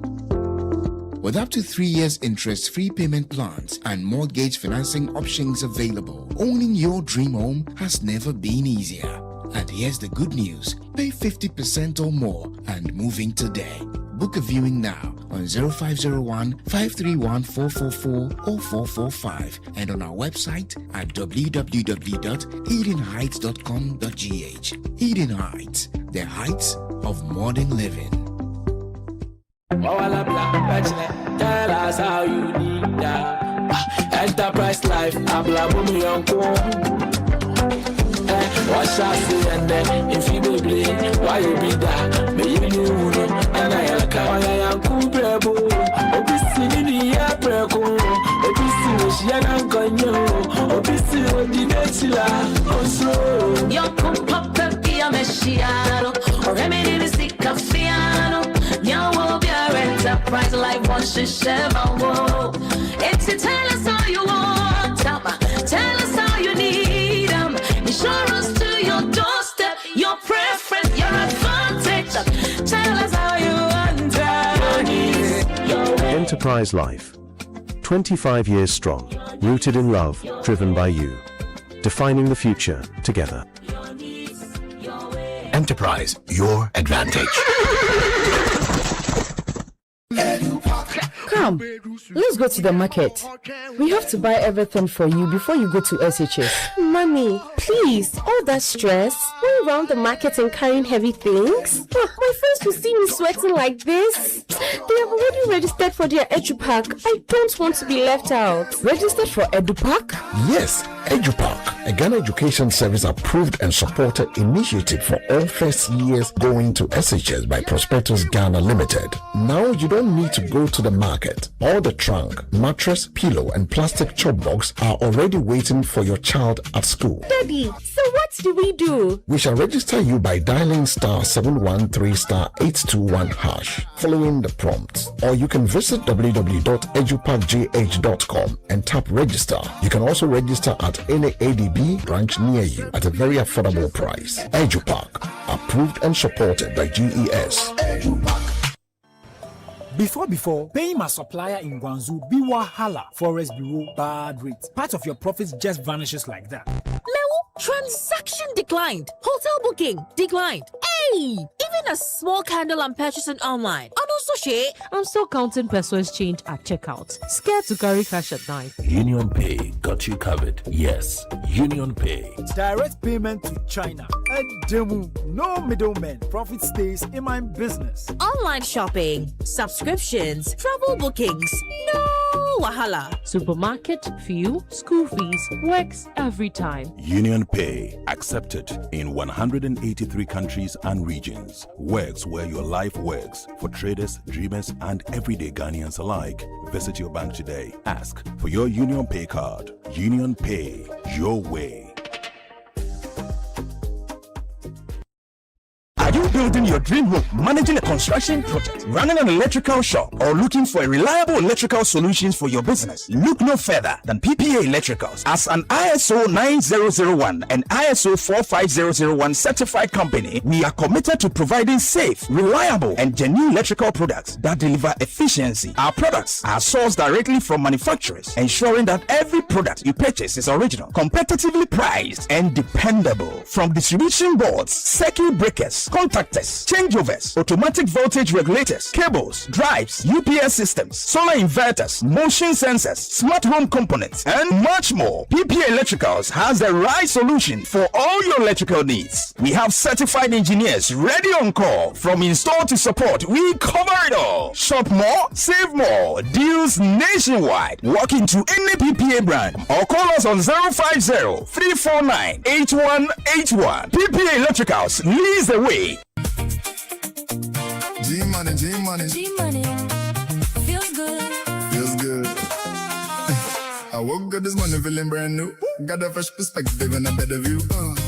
With up to 3 years interest-free payment plans and mortgage financing options available, owning your dream home has never been easier. And here's the good news: pay 50% or more and move in today. Book a viewing now on 0501 531 444 or 445 and on our website at www.edenheights.com.gh. Eden Heights, the heights of modern living. Tell us how you need that. Enterprise life, what shall I say and then if you be blame, why you be that? May you know, and I am cool, bravo. Obisi ni ya breko, obisi ni shiana konyo, obisi ni netila, also. Yo papa pia meshiano, or remedy the sick cafiano. Now will be a enterprise life one should share my woe. It's to tell us how you want, tell us how you need them. Insurance to your doorstep, your preference, your advantage. Tell us how you want it. Enterprise Life. 25 years strong, rooted in love, driven by you. Defining the future together. Enterprise, your advantage. Come, let's go to the market. We have to buy everything for you before you go to SHS. Mommy, please, all that stress, going around the market and carrying heavy things. My friends will see me sweating like this. They have already registered for their EduPack. I don't want to be left out. Registered for EduPack? Yes, EduPack, a Ghana Education Service approved and supported initiative for all first years going to SHS by Prospectus Ghana Limited. Now you don't need to go to the market. All the trunk, mattress, pillow and plastic chop box are already waiting for your child at school. Daddy, so what do we do? We shall register you by dialing *713*821# following the prompts, or you can visit www.edupackgh.com and tap register. You can also register at any ADB branch near you at a very affordable price. EduPack, approved and supported by GES. Before, paying my supplier in Guangzhou be wahala. Forest Bureau, bad rates. Part of your profits just vanishes like that. Transaction declined. Hotel booking declined. Hey! Even a small candle I'm purchasing online. I'm still counting peso exchange at checkout. Scared to carry cash at night. Union Pay got you covered. Yes, Union Pay. Direct payment to China. No middleman. Profit stays in my business. Online shopping, subscriptions, travel bookings. No wahala. Supermarket, fuel, school fees, works every time. Union Pay, accepted in 183 countries and regions. Works where your life works. For traders, dreamers, and everyday Ghanaians alike. Visit your bank today. Ask for your Union Pay card. Union Pay, your way. Are you building your dream home, managing a construction project, running an electrical shop, or looking for a reliable electrical solutions for your business? Look no further than PPA Electricals. As an ISO 9001 and ISO 45001 certified company, we are committed to providing safe, reliable, and genuine electrical products that deliver efficiency. Our products are sourced directly from manufacturers, ensuring that every product you purchase is original, competitively priced, and dependable. From distribution boards, circuit breakers, contactors, changeovers, automatic voltage regulators, cables, drives, UPS systems, solar inverters, motion sensors, smart home components, and much more. PPA Electricals has the right solution for all your electrical needs. We have certified engineers ready on call. From install to support, we cover it all. Shop more, save more. Deals nationwide. Walk into any PPA brand or call us on 050-349-8181. PPA Electricals leads the way. G-Money. G-Money. Feels good. I woke up this morning feeling brand new. Got a fresh perspective and a better view.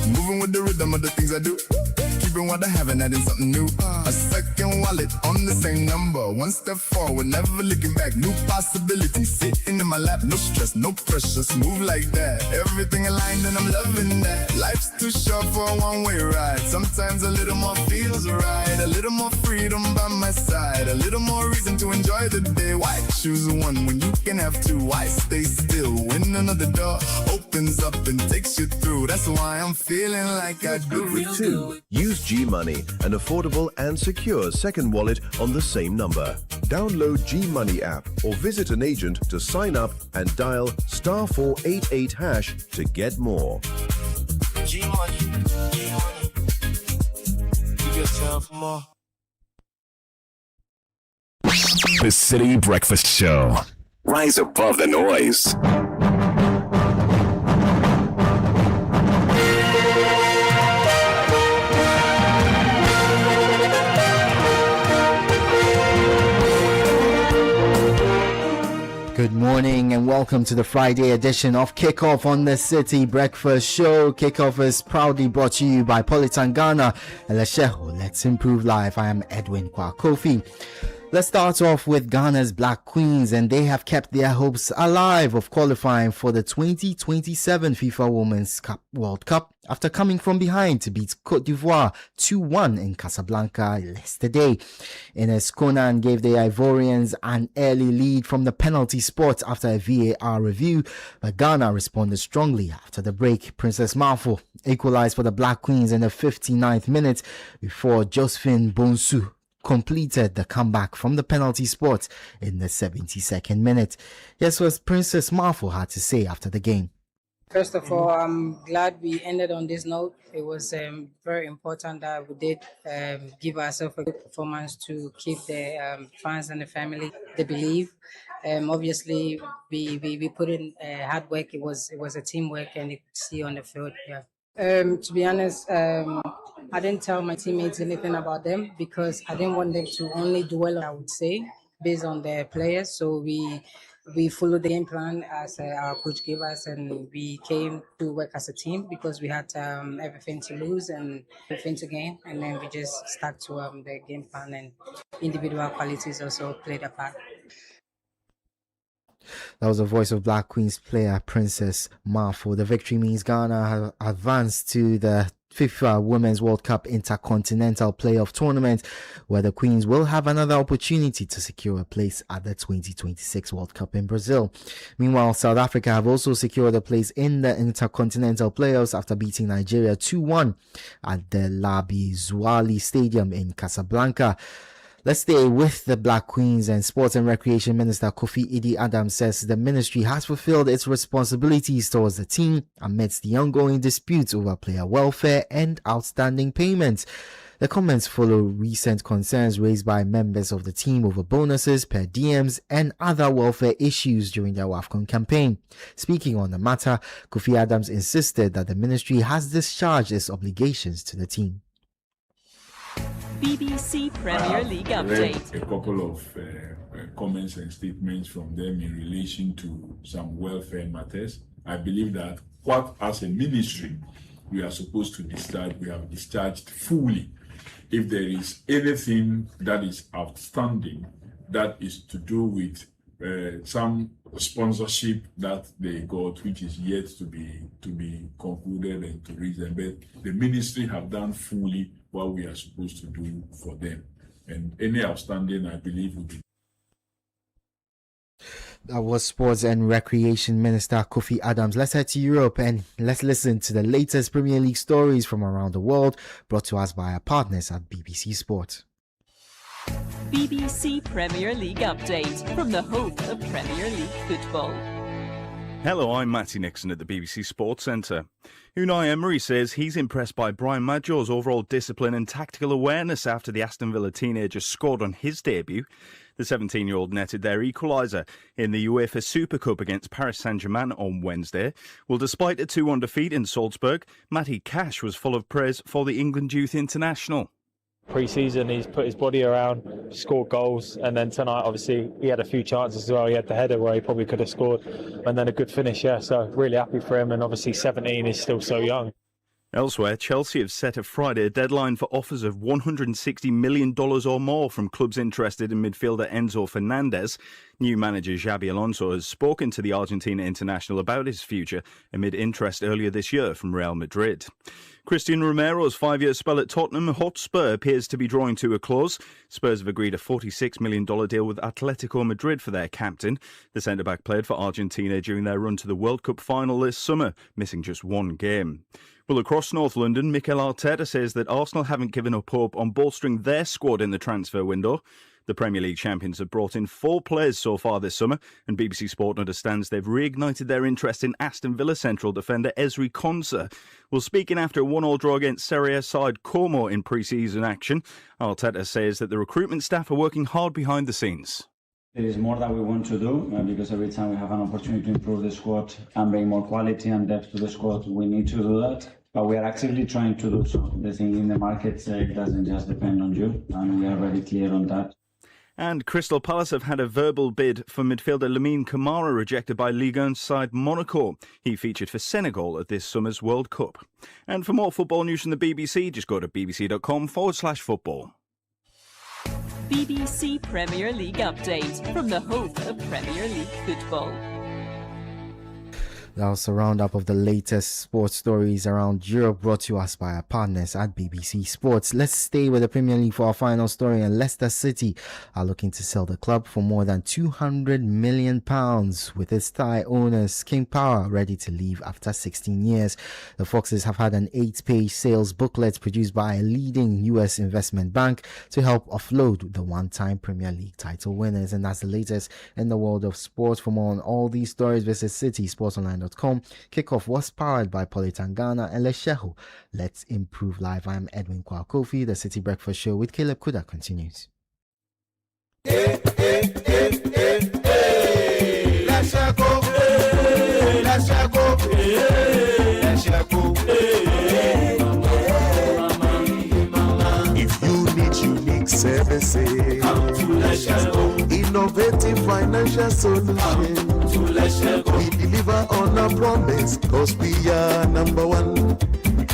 Moving with the rhythm of the things I do. Keeping what I have and adding something new. A second wallet on the same number. One step forward, never looking back. New possibilities sitting in my lap. No stress, no pressure, smooth like that. Everything aligned and I'm loving that. Life's too short for a one-way ride. Sometimes a little more feels right. A little more freedom by my side. A little more reason to enjoy the day. Why choose one when you can have two? Why stay still when another door opens up and takes you through? That's why I'm feeling like I do. Use Introduce G-Money, an affordable and secure second wallet on the same number. Download G-Money app or visit an agent to sign up and dial *488# to get more. G-Money. Give yourself more. The City Breakfast Show. Rise above the noise. Good morning and welcome to the Friday edition of Kickoff on the City Breakfast Show. Kickoff is proudly brought to you by Politan Ghana. Let's improve life. I am Edwin Kwakofi. Let's start off with Ghana's Black Queens, and they have kept their hopes alive of qualifying for the 2027 FIFA Women's World Cup after coming from behind to beat Cote d'Ivoire 2-1 in Casablanca yesterday. Ines Konan gave the Ivorians an early lead from the penalty spot after a VAR review, but Ghana responded strongly after the break. Princess Marfo equalized for the Black Queens in the 59th minute before Josephine Bonsu completed the comeback from the penalty spot in the 72nd minute. Here's what Princess Marfo had to say after the game. First of all, I'm glad we ended on this note. It was very important that we did give ourselves a good performance to keep the fans and the family they believe. Obviously, we put in hard work. It was a teamwork, and you could see on the field. Yeah. To be honest, I didn't tell my teammates anything about them because I didn't want them to only dwell, I would say, based on their players. So we followed the game plan as our coach gave us, and we came to work as a team because we had everything to lose and everything to gain, and then we just stuck to the game plan, and individual qualities also played a part. That was the voice of Black Queens player Princess Marfo. The victory means Ghana have advanced to the FIFA Women's World Cup Intercontinental Playoff Tournament, where the Queens will have another opportunity to secure a place at the 2026 World Cup in Brazil. Meanwhile, South Africa have also secured a place in the Intercontinental Playoffs after beating Nigeria 2-1 at the Labi Zouali Stadium in Casablanca. Let's stay with the Black Queens, and Sports and Recreation Minister Kofi Idi Adams says the ministry has fulfilled its responsibilities towards the team amidst the ongoing disputes over player welfare and outstanding payments. The comments follow recent concerns raised by members of the team over bonuses, per diems, and other welfare issues during the WAFCON campaign. Speaking on the matter, Kofi Adams insisted that the ministry has discharged its obligations to the team. BBC Premier League update. A couple of comments and statements from them in relation to some welfare matters. I believe that what as a ministry we are supposed to discharge, we have discharged fully. If there is anything that is outstanding that is to do with some sponsorship that they got, which is yet to be concluded and to reach them, but the ministry have done fully what we are supposed to do for them, and any outstanding, I believe, will be. That was Sports and Recreation Minister Kofi Adams. Let's head to Europe and let's listen to the latest Premier League stories from around the world, brought to us by our partners at BBC Sport. BBC Premier League update from the home of Premier League football. Hello, I'm Matty Nixon at the BBC Sports Centre. Unai Emery says he's impressed by Brian Major's overall discipline and tactical awareness after the Aston Villa teenager scored on his debut. The 17-year-old netted their equaliser in the UEFA Super Cup against Paris Saint-Germain on Wednesday. Well, despite a 2-1 defeat in Salzburg, Matty Cash was full of praise for the England youth international. Pre-season, he's put his body around, scored goals, and then tonight, obviously, he had a few chances as well. He had the header where he probably could have scored, and then a good finish, yeah. So really happy for him, and obviously 17 is still so young. Elsewhere, Chelsea have set a Friday deadline for offers of $160 million or more from clubs interested in midfielder Enzo Fernandez. New manager Xabi Alonso has spoken to the Argentina international about his future amid interest earlier this year from Real Madrid. Christian Romero's 5-year spell at Tottenham Hotspur appears to be drawing to a close. Spurs have agreed a $46 million deal with Atletico Madrid for their captain. The centre-back played for Argentina during their run to the World Cup final this summer, missing just one game. Well, across North London, Mikel Arteta says that Arsenal haven't given up hope on bolstering their squad in the transfer window. The Premier League champions have brought in 4 players so far this summer, and BBC Sport understands they've reignited their interest in Aston Villa central defender Ezri Konsa. Well, speaking after a 1-1 draw against Serie A side Como in pre-season action, Arteta says that the recruitment staff are working hard behind the scenes. There is more that we want to do because every time we have an opportunity to improve the squad and bring more quality and depth to the squad, we need to do that. But we are actively trying to do so. The thing in the market it doesn't just depend on you, and we are very clear on that. And Crystal Palace have had a verbal bid for midfielder Lamine Camara rejected by Ligue 1 side Monaco. He featured for Senegal at this summer's World Cup. And for more football news from the BBC, just go to bbc.com/football. BBC Premier League update from the home of Premier League football. That was a roundup of the latest sports stories around Europe, brought to us by our partners at BBC Sports. Let's stay with the Premier League for our final story. And Leicester City are looking to sell the club for more than £200 million, with its Thai owners King Power ready to leave after 16 years. The Foxes have had an 8-page sales booklet produced by a leading US investment bank to help offload the one-time Premier League title winners. And that's the latest in the world of sports. For more on all these stories, visit citysportsonline.com. Kickoff was powered by Politangana and Lesheho. Let's improve life. I'm Edwin Kwakofi. The City Breakfast Show with Caleb Kuda continues. Let's go. If you need unique services, innovative financial solutions, we deliver on our promise, cause we are number one.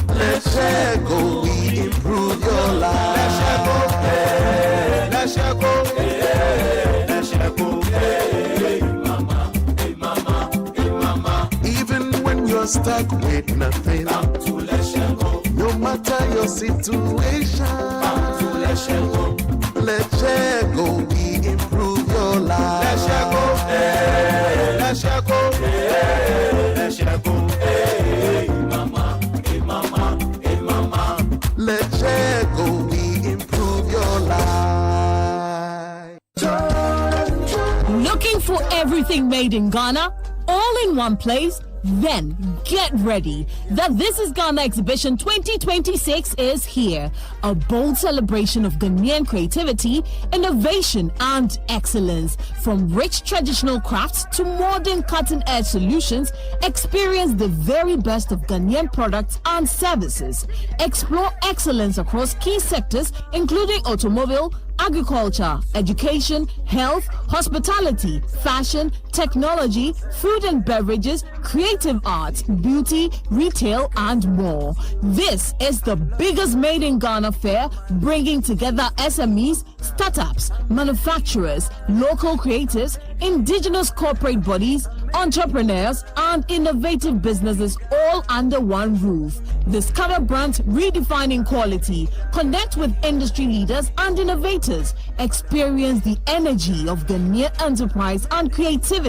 Let's go, we improve your life. Let's go, hey mama, hey mama, hey mama. Even when you're stuck with nothing, no matter your situation, let's go, we improve your life. Let's go, let's go, let's go, hey mama, hey mama, hey mama. Let's go, we improve your life. Looking for everything made in Ghana, all in one place? Then get ready. The This is Ghana Exhibition 2026 is here. A bold celebration of Ghanaian creativity, innovation and excellence. From rich traditional crafts to modern cutting-edge solutions, experience the very best of Ghanaian products and services. Explore excellence across key sectors including automobile, agriculture, education, health, hospitality, fashion, technology, food and beverages, creative arts, beauty, retail, and more. This is the biggest Made in Ghana fair, bringing together SMEs, startups, manufacturers, local creatives, indigenous corporate bodies, entrepreneurs, and innovative businesses all under one roof. Discover brands redefining quality, connect with industry leaders and innovators, experience the energy of Ghanaian enterprise and creativity.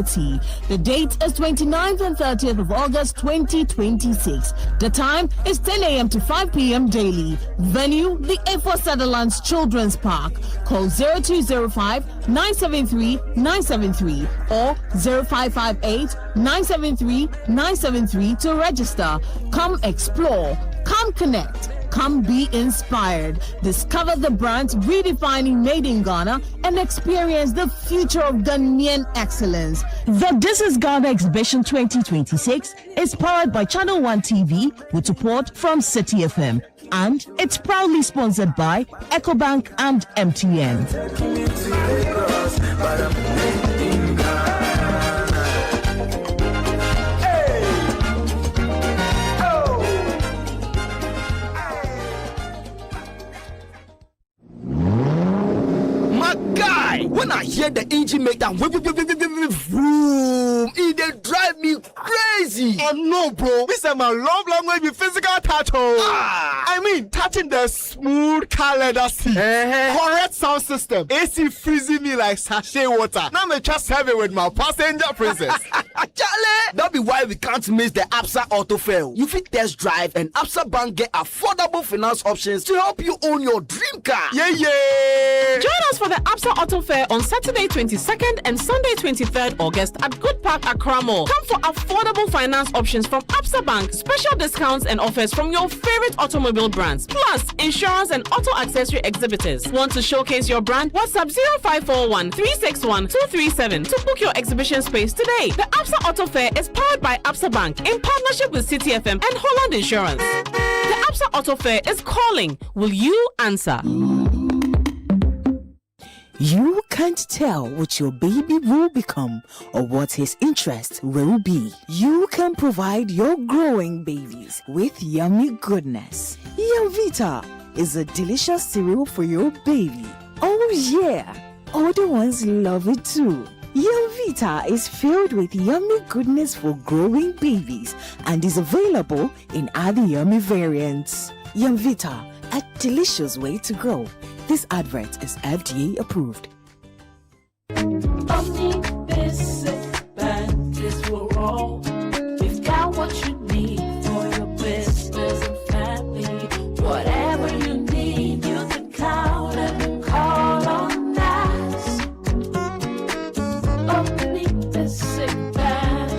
The date is 29th and 30th of August 2026. The time is 10 a.m. to 5 p.m. daily. Venue, the A4 Sutherland's Children's Park. Call 0205 973 973 or 0558 973 973 to register. Come explore, come connect, come be inspired. Discover the brands redefining Made in Ghana and experience the future of Ghanaian excellence. The This is Ghana Exhibition 2026 is powered by Channel 1 TV with support from Citi FM. And it's proudly sponsored by EcoBank and MTN. My guy, when I hear the engine make that vroom, it dey drive me crazy. crazy. Oh no, bro. This is my love language with physical touch. I mean, touching the smooth car leather seat. Correct sound system. AC freezing me like sachet water. Now me just have it with my passenger princess. Charlie, that be why we can't miss the Absa Auto Fair. You fit test drive and Absa Bank get affordable finance options to help you own your dream car. Yeah. Join us for the Absa Auto Fair on Saturday 22nd and Sunday 23rd August at Good Park, Accra Mall. Come for affordable finance options from Absa Bank, special discounts and offers from your favorite automobile brands, plus insurance and auto accessory exhibitors. Want to showcase your brand? WhatsApp 0541 361 237 to book your exhibition space today. The Absa Auto Fair is powered by Absa Bank in partnership with Citi FM and Holland Insurance. The Absa Auto Fair is calling. Will you answer? You can't tell what your baby will become or what his interest will be. You can provide your growing babies with yummy goodness. Yumvita is a delicious cereal for your baby. Oh yeah, other ones love it too. Yumvita is filled with yummy goodness for growing babies and is available in other yummy variants. Yumvita, a delicious way to grow. This advert is FDA approved. We've got what you need for your business and family. Whatever you need, you can count and call on us. Omni Basic Bank.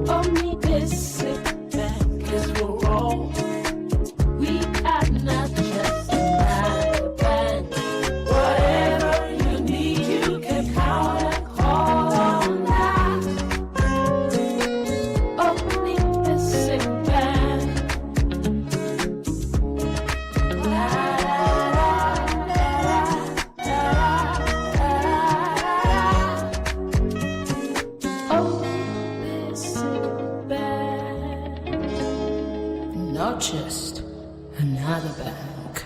Omni Basic Bank is we're all. We are not just a bank. Whatever you need, you can count and call on us. Omni Basic Bank. Not just another bank.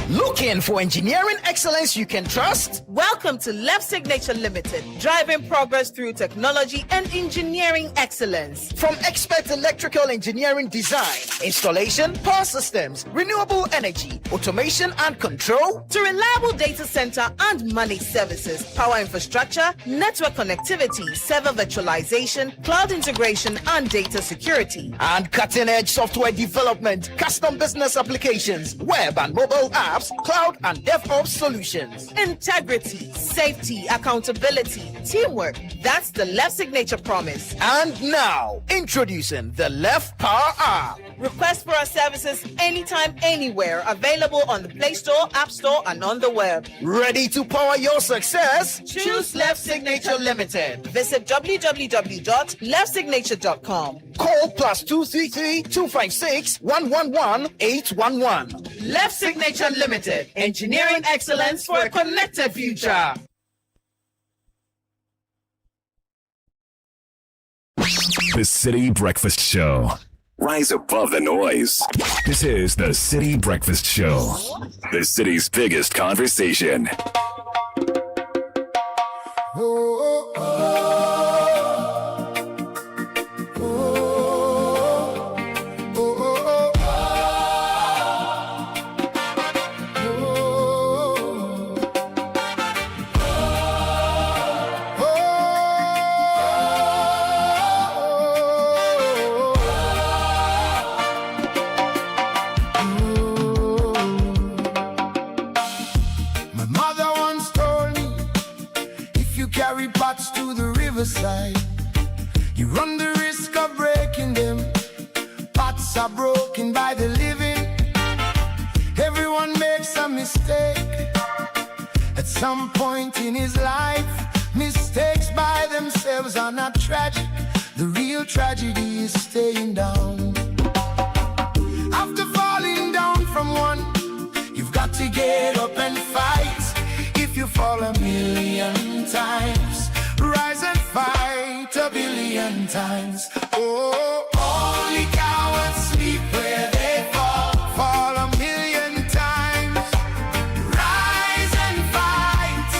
Looking for engineering excellence you can trust? Welcome to Left Signature Limited, driving progress through technology and engineering excellence. From expert electrical engineering design, installation, power systems, renewable energy, automation and control, to reliable data center and managed services, power infrastructure, network connectivity, server virtualization, cloud integration, and data security. And cutting-edge software development, custom business applications, web and mobile apps, cloud and DevOps solutions. Integrity, safety, accountability, teamwork. That's the Left Signature promise. And now, introducing the Left Power app. Request for our services anytime, anywhere. Available on the Play Store, App Store, and on the web. Ready to power your success? Choose Left Signature Limited. Visit www.leftsignature.com. Call +233 256 111 811. Left Signature Limited. Engineering excellence for a connected future. The City Breakfast Show. Rise above the noise. This is the City Breakfast Show. The city's biggest conversation. You run the risk of breaking them. Pots are broken by the living. Everyone makes a mistake at some point in his life. Mistakes by themselves are not tragic. The real tragedy is staying down. After falling down from one, you've got to get up and fight. If you fall 1,000,000 times, rise and fight 1,000,000,000 times. Oh, only cowards sleep where they fall. Fall 1,000,000 times, rise and fight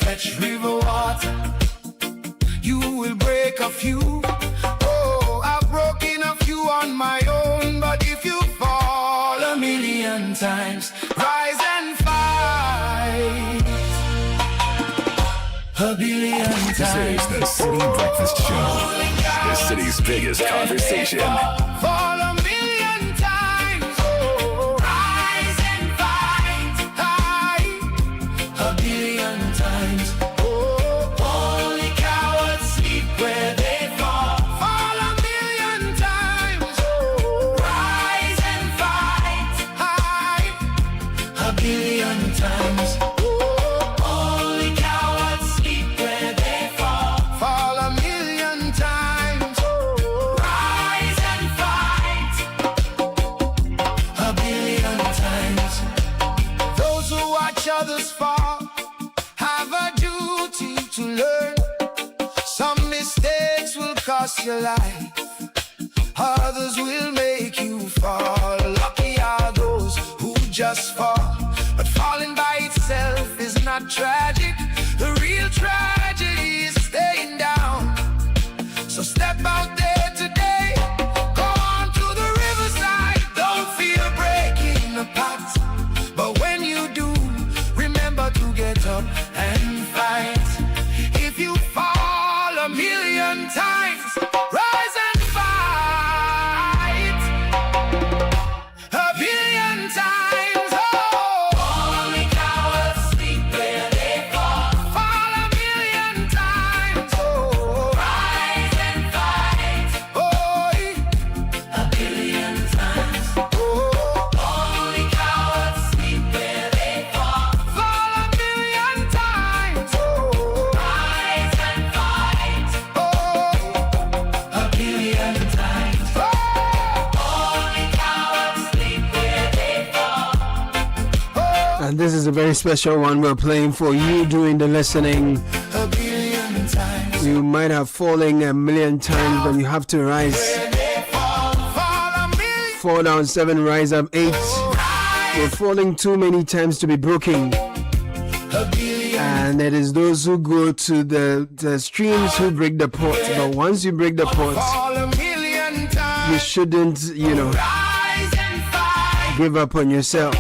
fetch river water. You will break a few. Oh, I've broken a few on my own, but if you fall 1,000,000 times, rise and fight 1,000,000,000 times. This is the City Breakfast Show, the city's biggest conversation. Fall 1,000,000 times, oh, rise and fight high 1,000,000 times. Oh, only cowards sleep where they fall. Fall 1,000,000 times, oh, rise and fight high 1,000,000 times. Others fall, have a duty to learn. Some mistakes will cost your life, others will make you fall. Lucky are those who just fall, but falling by itself is not tragic. The real tragedy is staying down. So step out there today, go on to the riverside. Don't fear breaking apart, but when you do, to get up and fight. If you fall 1,000,000 times, rise and fight 1,000,000 times. Oh, only cowards sleep where they fall. Fall 1,000,000 times. Oh, rise and fight. Oh, 1,000,000 times. Oh, only cowards sleep where they fall. And this is a very special one we're playing for you doing the listening. You might have fallen 1,000,000 times, but you have to rise. 4 down, 7, rise up, 8. You're falling too many times to be broken. And it is those who go to the streams who break the pot. But once you break the pot, you shouldn't, give up on yourself.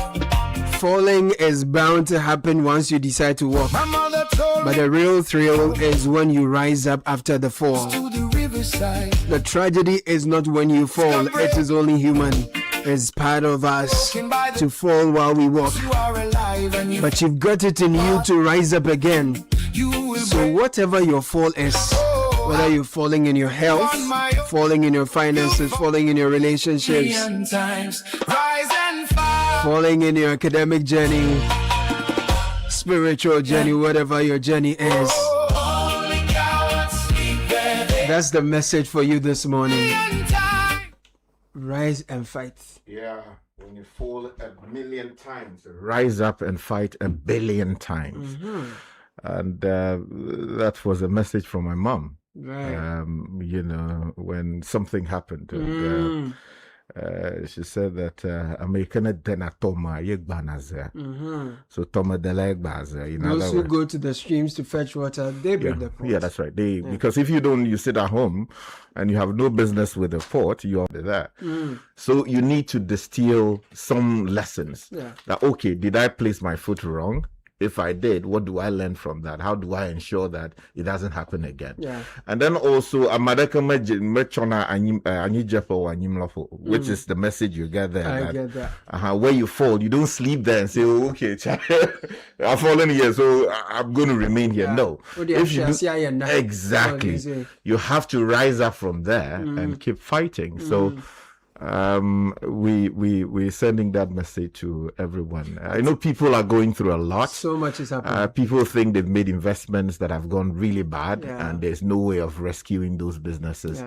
Falling is bound to happen once you decide to walk. But the real thrill is when you rise up after the fall. The tragedy is not when you fall, it is only human. It's part of us to fall while we walk. But you've got it in you to rise up again. So whatever your fall is, whether you're falling in your health, falling in your finances, falling in your relationships, falling in your academic journey, spiritual journey, whatever your journey is, that's the message for you this morning. Rise and fight. Yeah, when you fall 1,000,000 times, rise up and fight 1,000,000,000 times. Mm-hmm. And that was a message from my mom. Right. When something happened. And, she said that American dena toma yegbanaze. So toma de legbaze. Those who go to the streams to fetch water, they break the pot. Yeah, that's right. Because if you sit at home and you have no business with the pot, you're there. So you need to distill some lessons. Yeah. That, okay, did I place my foot wrong? If I did, what do I learn from that? How do I ensure that it doesn't happen again? Yeah. And then also, which is the message you get there. I get that. Where you fall, you don't sleep there and say, oh, okay, I've fallen here, so I'm going to remain here. No. If you do, exactly. You have to rise up from there and keep fighting. So we're sending that message to everyone. I know people are going through a lot. So much is happening. People think they've made investments that have gone really bad, and there's no way of rescuing those businesses.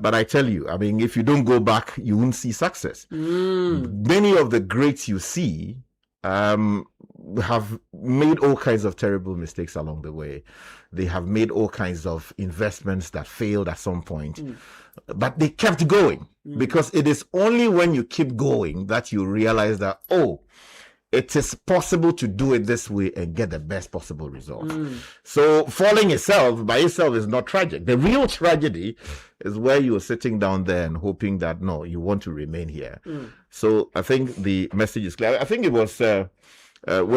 But I tell you, if you don't go back, you won't see success. Many of the greats you see have made all kinds of terrible mistakes along the way. They have made all kinds of investments that failed at some point. But they kept going, because it is only when you keep going that you realize that, it is possible to do it this way and get the best possible results. So falling itself by itself is not tragic. The real tragedy is where you're sitting down there and hoping that no, you want to remain here. So I think the message is clear. I think it was what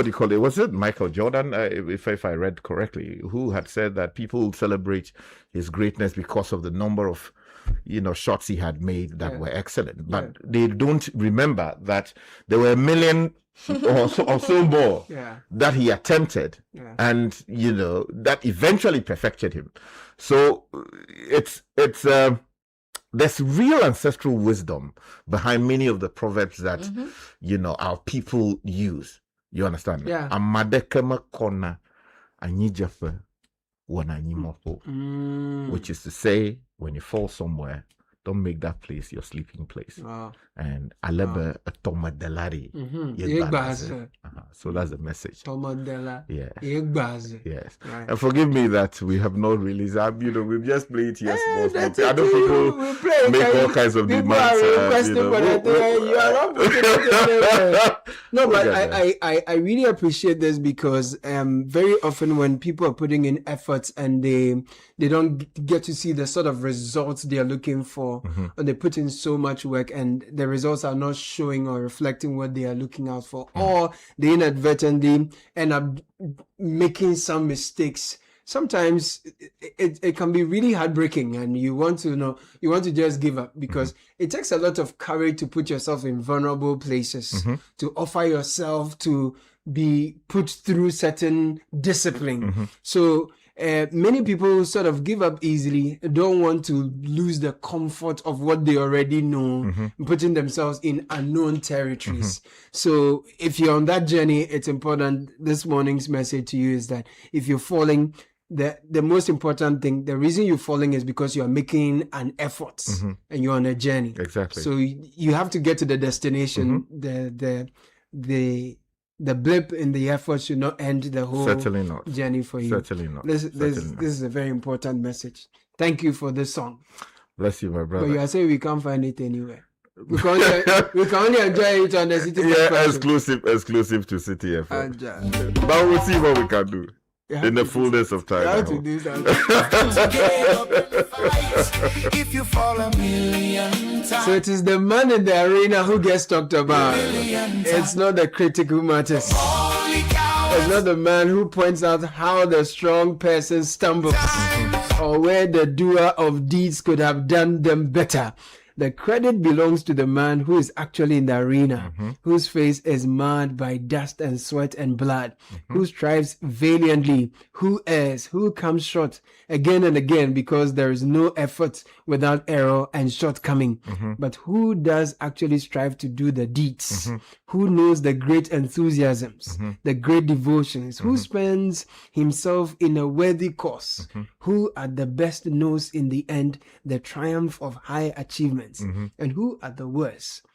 do you call it? Was it Michael Jordan, if I read correctly, who had said that people celebrate his greatness because of the number of shots he had made that were excellent, but they don't remember that there were a million or so more that he attempted, and that eventually perfected him. So it's there's real ancestral wisdom behind many of the proverbs that our people use. You understand? Yeah. Amadekema kona anyijafe wananyimopo, which is to say, when you fall somewhere, don't make that place your sleeping place. And alebe tomadelari. So that's the message. Tomadela. Yes. Yes. Right. And forgive me that we have not released. We've just played here. I know people make all kinds of demands. No, but I really appreciate this because very often when people are putting in efforts and they don't get to see the sort of results they are looking for, and they put in so much work and the results are not showing or reflecting what they are looking out for, or they inadvertently end up making some mistakes. Sometimes it can be really heartbreaking, and you want to just give up, because it takes a lot of courage to put yourself in vulnerable places, to offer yourself to be put through certain discipline. So many people sort of give up easily, don't want to lose the comfort of what they already know, putting themselves in unknown territories. So if you're on that journey, it's important. This morning's message to you is that if you're falling, the most important thing, the reason you're falling is because you're making an effort and you're on a journey. Exactly. So you have to get to the destination. The blip in the effort should not end the whole journey for you. Certainly not. This is a very important message. Thank you for this song. Bless you, my brother. But you are saying we can't find it anywhere. We can only enjoy it on the Citi FM. Exclusive to Citi FM. But we'll see what we can do in the fullness of time. How to do that. So it is the man in the arena who gets talked about. It's not the critic who matters. It's not the man who points out how the strong person stumbles or where the doer of deeds could have done them better. The credit belongs to the man who is actually in the arena, whose face is marred by dust and sweat and blood, who strives valiantly, who errs, who comes short again and again because there is no effort without error and shortcoming, but who does actually strive to do the deeds, who knows the great enthusiasms, the great devotions, who spends himself in a worthy cause, who at the best knows in the end the triumph of high achievement. And who at the worst,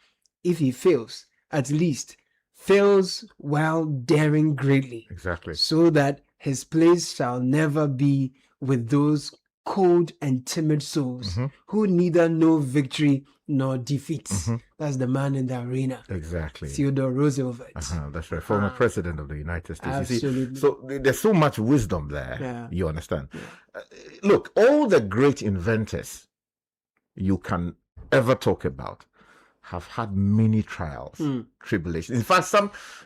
if he fails, at least fails while daring greatly. Exactly. So that his place shall never be with those cold and timid souls who neither know victory nor defeat. That's the man in the arena. Exactly. Theodore Roosevelt. That's right. Former president of the United States. Absolutely. You see, so there's so much wisdom there. Yeah. You understand? Yeah. Look, all the great inventors you can ever talk about have had many trials, tribulations. In fact,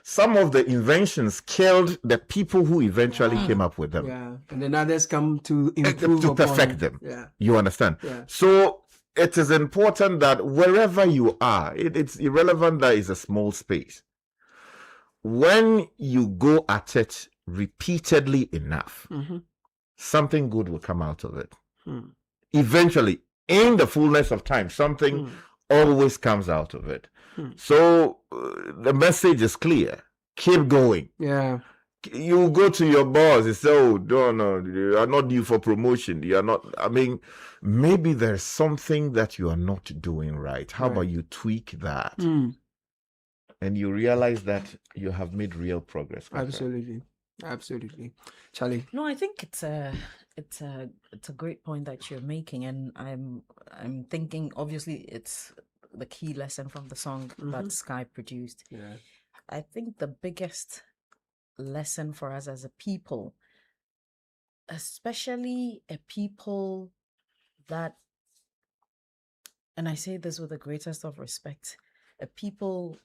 some of the inventions killed the people who eventually came up with them. Yeah, and then others come to improve to perfect them. Yeah, you understand. Yeah. So it is important that wherever you are, it's irrelevant that it's a small space. When you go at it repeatedly enough, something good will come out of it. Eventually, in the fullness of time, something always comes out of it. So the message is clear. Keep going. Yeah. You go to your boss and say, oh, no, you are not due for promotion. You are not, I mean, maybe there's something that you are not doing right. How about you tweak that? And you realize that you have made real progress. Absolutely. Charlie? No, I think it's a great point that you're making, and I'm thinking obviously it's the key lesson from the song that Sky produced. Yeah. I think the biggest lesson for us as a people, especially a people that, and I say this with the greatest of respect, a people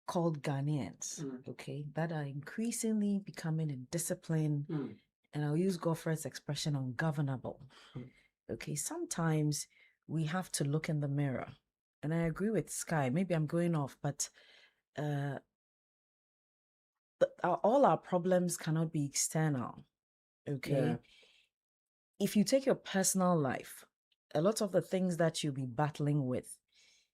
called Ghanaians, okay, that are increasingly becoming indisciplined, and I'll use Godfrey's expression, ungovernable. Okay, sometimes we have to look in the mirror, and I agree with Sky. Maybe I'm going off, but all our problems cannot be external. Okay, Yeah. if you take your personal life, a lot of the things that you'll be battling with,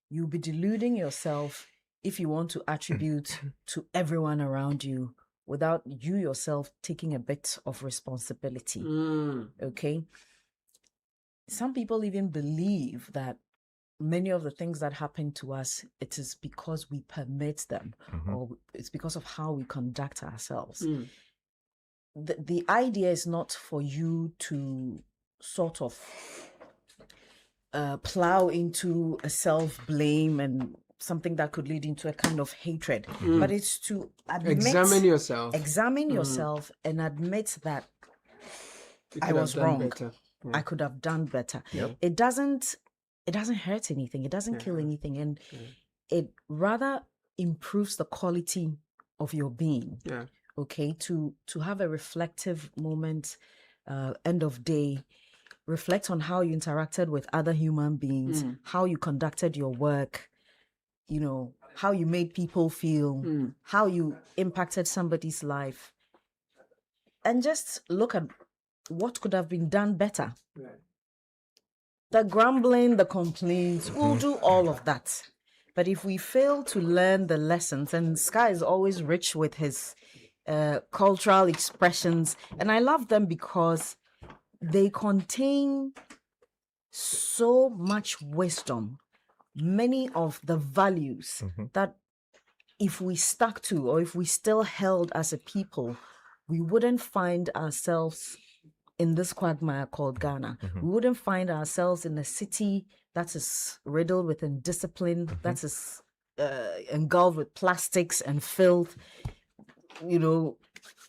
you'll be deluding yourself if you want to attribute to everyone around you without you yourself taking a bit of responsibility. Okay. Some people even believe that many of the things that happen to us, it is because we permit them, or it's because of how we conduct ourselves. The idea is not for you to sort of plow into a self-blame and something that could lead into a kind of hatred, but it's to Examine yourself. Examine yourself and admit that You I could have was done wrong. better. Yeah. I could have done better. Yep. It doesn't hurt anything. It doesn't kill anything, and it rather improves the quality of your being. Yeah. Okay, to have a reflective moment, end of day, reflect on how you interacted with other human beings, how you conducted your work, how you made people feel, how you impacted somebody's life, and just look at what could have been done better. Right. The grumbling, the complaints, we'll do all of that. But if we fail to learn the lessons, and Sky is always rich with his cultural expressions, and I love them because they contain so much wisdom, many of the values that if we stuck to, or if we still held as a people, we wouldn't find ourselves in this quagmire called Ghana. We wouldn't find ourselves in a city that is riddled with indiscipline, that is engulfed with plastics and filth,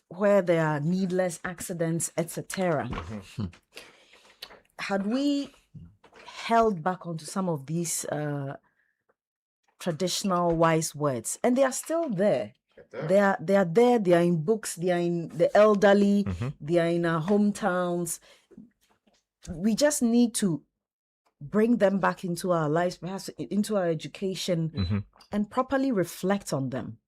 where there are needless accidents, etc. Had we held back onto some of these traditional wise words, and they are still there. They are there, they are in books, they are in the elderly, they are in our hometowns. We just need to bring them back into our lives, perhaps into our education, and properly reflect on them.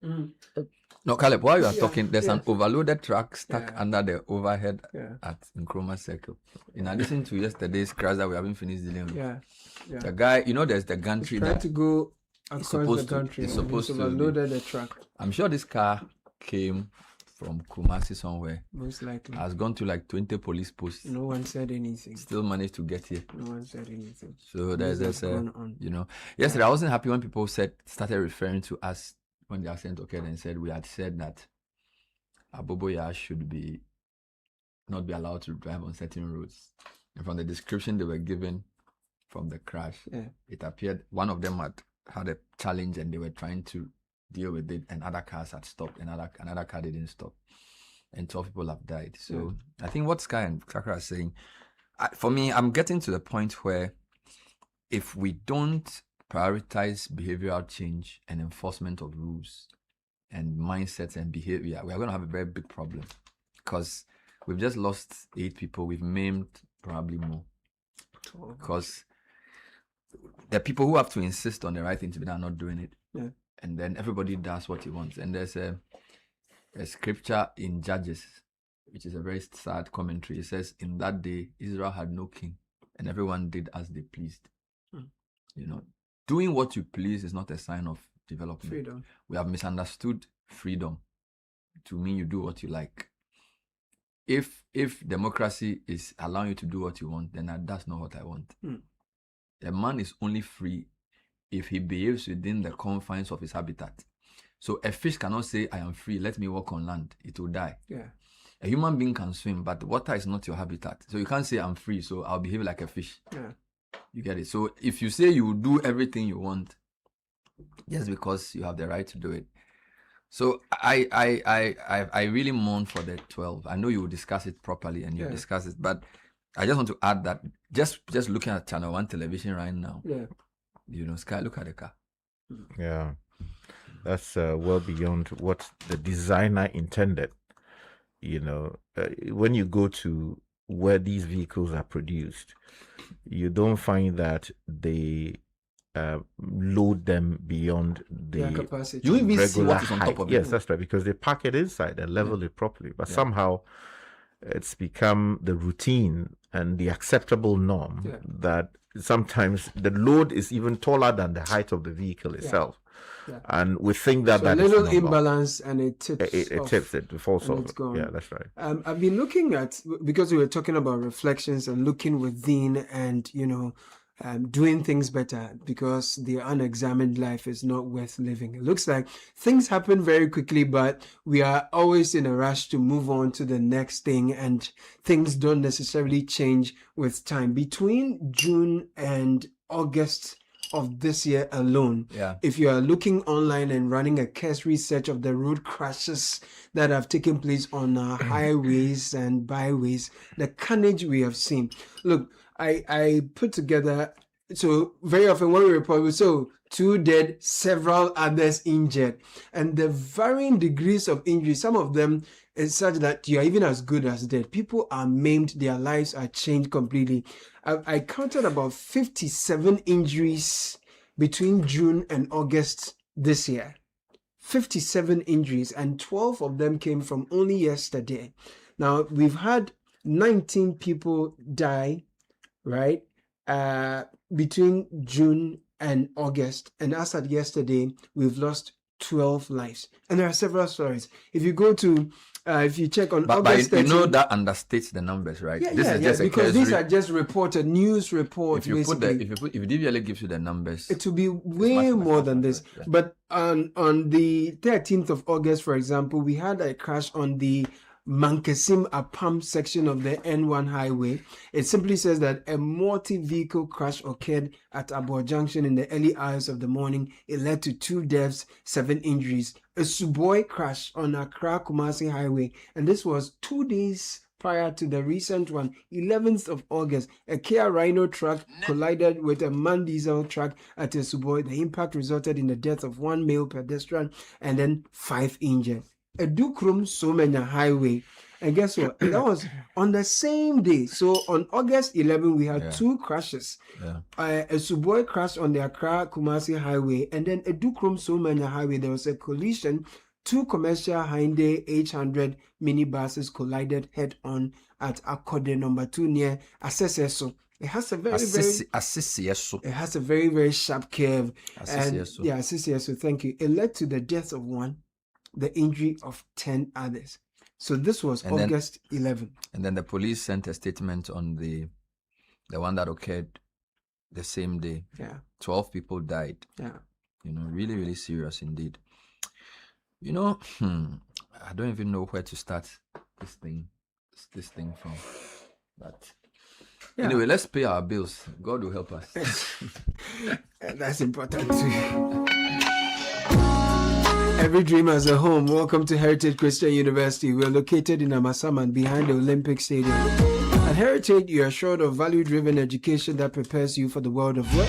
No, Caleb, while you are talking, there's an overloaded truck stuck under the overhead at Nkrumah Circle. In addition to yesterday's crash that we haven't finished dealing with. The guy, there's the gantry Trying that to go across the country. It's supposed to overloaded the truck. I'm sure this car came from Kumasi somewhere. Most likely. Has gone to like 20 police posts. No one said anything. Still managed to get here. No one said anything. So there's yesterday I wasn't happy when people started referring to us when the accident occurred and said we had said that Aboboya should not be allowed to drive on certain roads. And from the description they were given from the crash, it appeared one of them had a challenge and they were trying to deal with it, and other cars had stopped, and another car didn't stop, and 12 people have died. So I think what Sky and Kakra are saying, for me, I'm getting to the point where if we don't prioritize behavioral change and enforcement of rules and mindsets and behavior, we are going to have a very big problem, because we've just lost 8 people, we've maimed probably more, because the people who have to insist on the right thing to be done are not doing it. And then everybody does what he wants. And there's a scripture in Judges, which is a very sad commentary. It says, in that day, Israel had no king, and everyone did as they pleased. Doing what you please is not a sign of development. Freedom. We have misunderstood freedom to mean you do what you like. If democracy is allowing you to do what you want, then that's not what I want. A man is only free if he behaves within the confines of his habitat. So a fish cannot say, I am free, let me walk on land. It will die. A human being can swim, but water is not your habitat. So you can't say, I'm free, so I'll behave like a fish. You get it? So if you say you will do everything you want, just because you have the right to do it. So I really mourn for the 12. I know you will discuss it properly and you discuss it, but I just want to add that just looking at Channel 1 television right now, Sky, look at the car. Yeah, that's well beyond what the designer intended. When you go to where these vehicles are produced, you don't find that they load them beyond the capacity. You even see regular what is on height. top of it. Yes, that's right, because they pack it inside and level it properly. But somehow it's become the routine and the acceptable norm that sometimes the load is even taller than the height of the vehicle itself. Yeah. And we think that so that a little is imbalance and it tips it tips it falls off. Yeah, that's right. I've been looking at, because we were talking about reflections and looking within and doing things better, because the unexamined life is not worth living. It looks like things happen very quickly, but we are always in a rush to move on to the next thing, and things don't necessarily change with time. Between June and August of this year alone, if you are looking online and running a cursory search of the road crashes that have taken place on our highways and byways, the carnage we have seen. Look, I put together, so very often when we report, 2 dead, several others injured, and the varying degrees of injury, some of them is such that you are even as good as dead. People are maimed, their lives are changed completely. I counted about 57 injuries between June and August this year. 57 injuries, and 12 of them came from only yesterday. Now, we've had 19 people die, right, between June and August, and as at yesterday, we've lost 12 lives. And there are several stories. If you go to if you check on August 13, that understates the numbers, right? Because these are just reported news reports. If DVLA gives you the numbers, it will be way more than this. Yeah. But on the 13th of August, for example, we had a crash on the Mankasim Apam section of the N1 highway. It simply says that a multi-vehicle crash occurred at Abor Junction in the early hours of the morning. It led to 2 deaths, 7 injuries. A Suboy crash on Accra Kumasi highway, and this was 2 days prior to the recent one, 11th of August. A Kia Rhino truck collided with a MAN diesel truck at a Suboy. The impact resulted in the death of 1 male pedestrian and then 5 injured. A Dukrum Somenya highway, and guess what? That was on the same day. So on August 11, we had 2 crashes. A Suboy crash on the Accra Kumasi highway, and then a Dukrum Somenya highway. There was a collision. 2 commercial Hyundai H100 minibuses collided head-on at Akode number 2 near Aseseso. It has a very very sharp curve. Aseseso. Thank you. It led to the death of 1. The injury of 10 others. So this was August 11. And then the police sent a statement on the one that occurred the same day. 12 people died. Really, really serious indeed. I don't even know where to start this thing from. But anyway, let's pay our bills. God will help us. That's important too. Every dream has a home. Welcome to Heritage Christian University. We're located in Amasaman behind the Olympic Stadium. At Heritage, you are assured of value-driven education that prepares you for the world of work.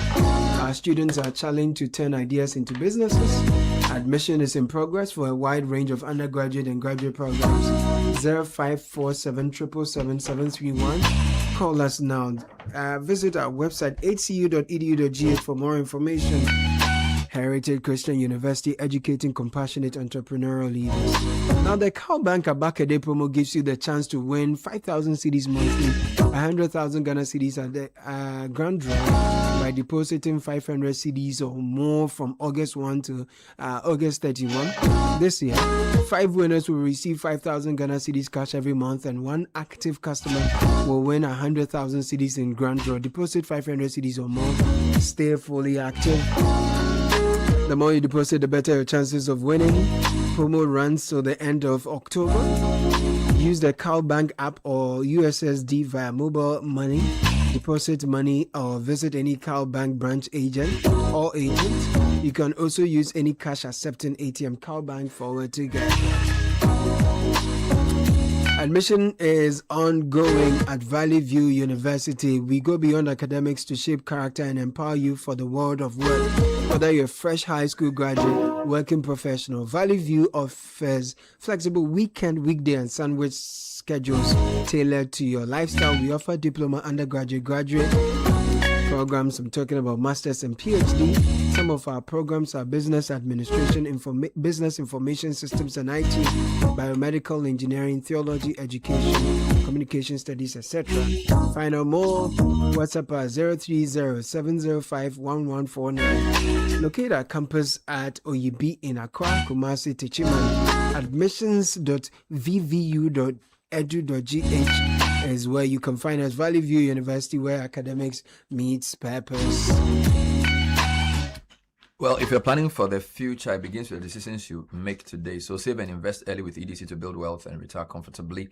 Our students are challenged to turn ideas into businesses. Admission is in progress for a wide range of undergraduate and graduate programs. 0547 777 731. Call us now. Visit our website hcu.edu.gh for more information. Heritage Christian University, educating compassionate entrepreneurial leaders. Now, the Cowbank Abakade promo gives you the chance to win 5,000 cedis monthly, 100,000 Ghana cedis at the grand draw by depositing 500 cedis or more from August 1 to August 31 this year. 5 winners will receive 5,000 Ghana cedis cash every month, and 1 active customer will win 100,000 cedis in grand draw. Deposit 500 cedis or more. Stay fully active. The more you deposit, the better your chances of winning. Promo runs till the end of October. Use the Cowbank app or USSD via mobile money. Deposit money or visit any Cowbank branch agent or agent. You can also use any cash accepting ATM Cowbank forward to get. Admission is ongoing at Valley View University. We go beyond academics to shape character and empower you for the world of work. Whether you're a fresh high school graduate, working professional, Valley View offers flexible weekend, weekday, and sandwich schedules tailored to your lifestyle. We offer diploma, undergraduate, graduate programs. I'm talking about masters and PhD. Some of our programs are business administration, business information systems and IT, biomedical engineering, theology, education, communication studies, etc. Find out more. WhatsApp at 030-705-1149. Locate our campus at Oyibi in Accra, Kumasi, Techiman. Admissions.vvu.edu.gh is where you can find us. Valley View University, where academics meets purpose. Well, if you're planning for the future, it begins with the decisions you make today. So save and invest early with EDC to build wealth and retire comfortably.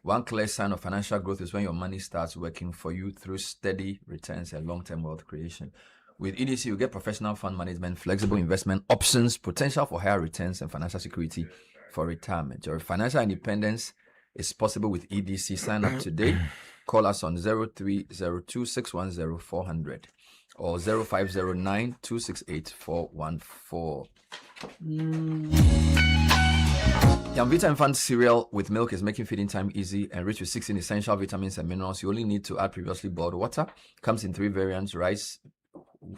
One clear sign of financial growth is when your money starts working for you through steady returns and long-term wealth creation. With EDC, you get professional fund management, flexible investment options, potential for higher returns, and financial security for retirement. Your financial independence is possible with EDC. Sign up today. Call us on 0302-610-400 or 0509-268-414. Yamvita Infant Cereal with milk is making feeding time easy and rich with 16 essential vitamins and minerals. You only need to add previously boiled water. Comes in 3 variants: rice,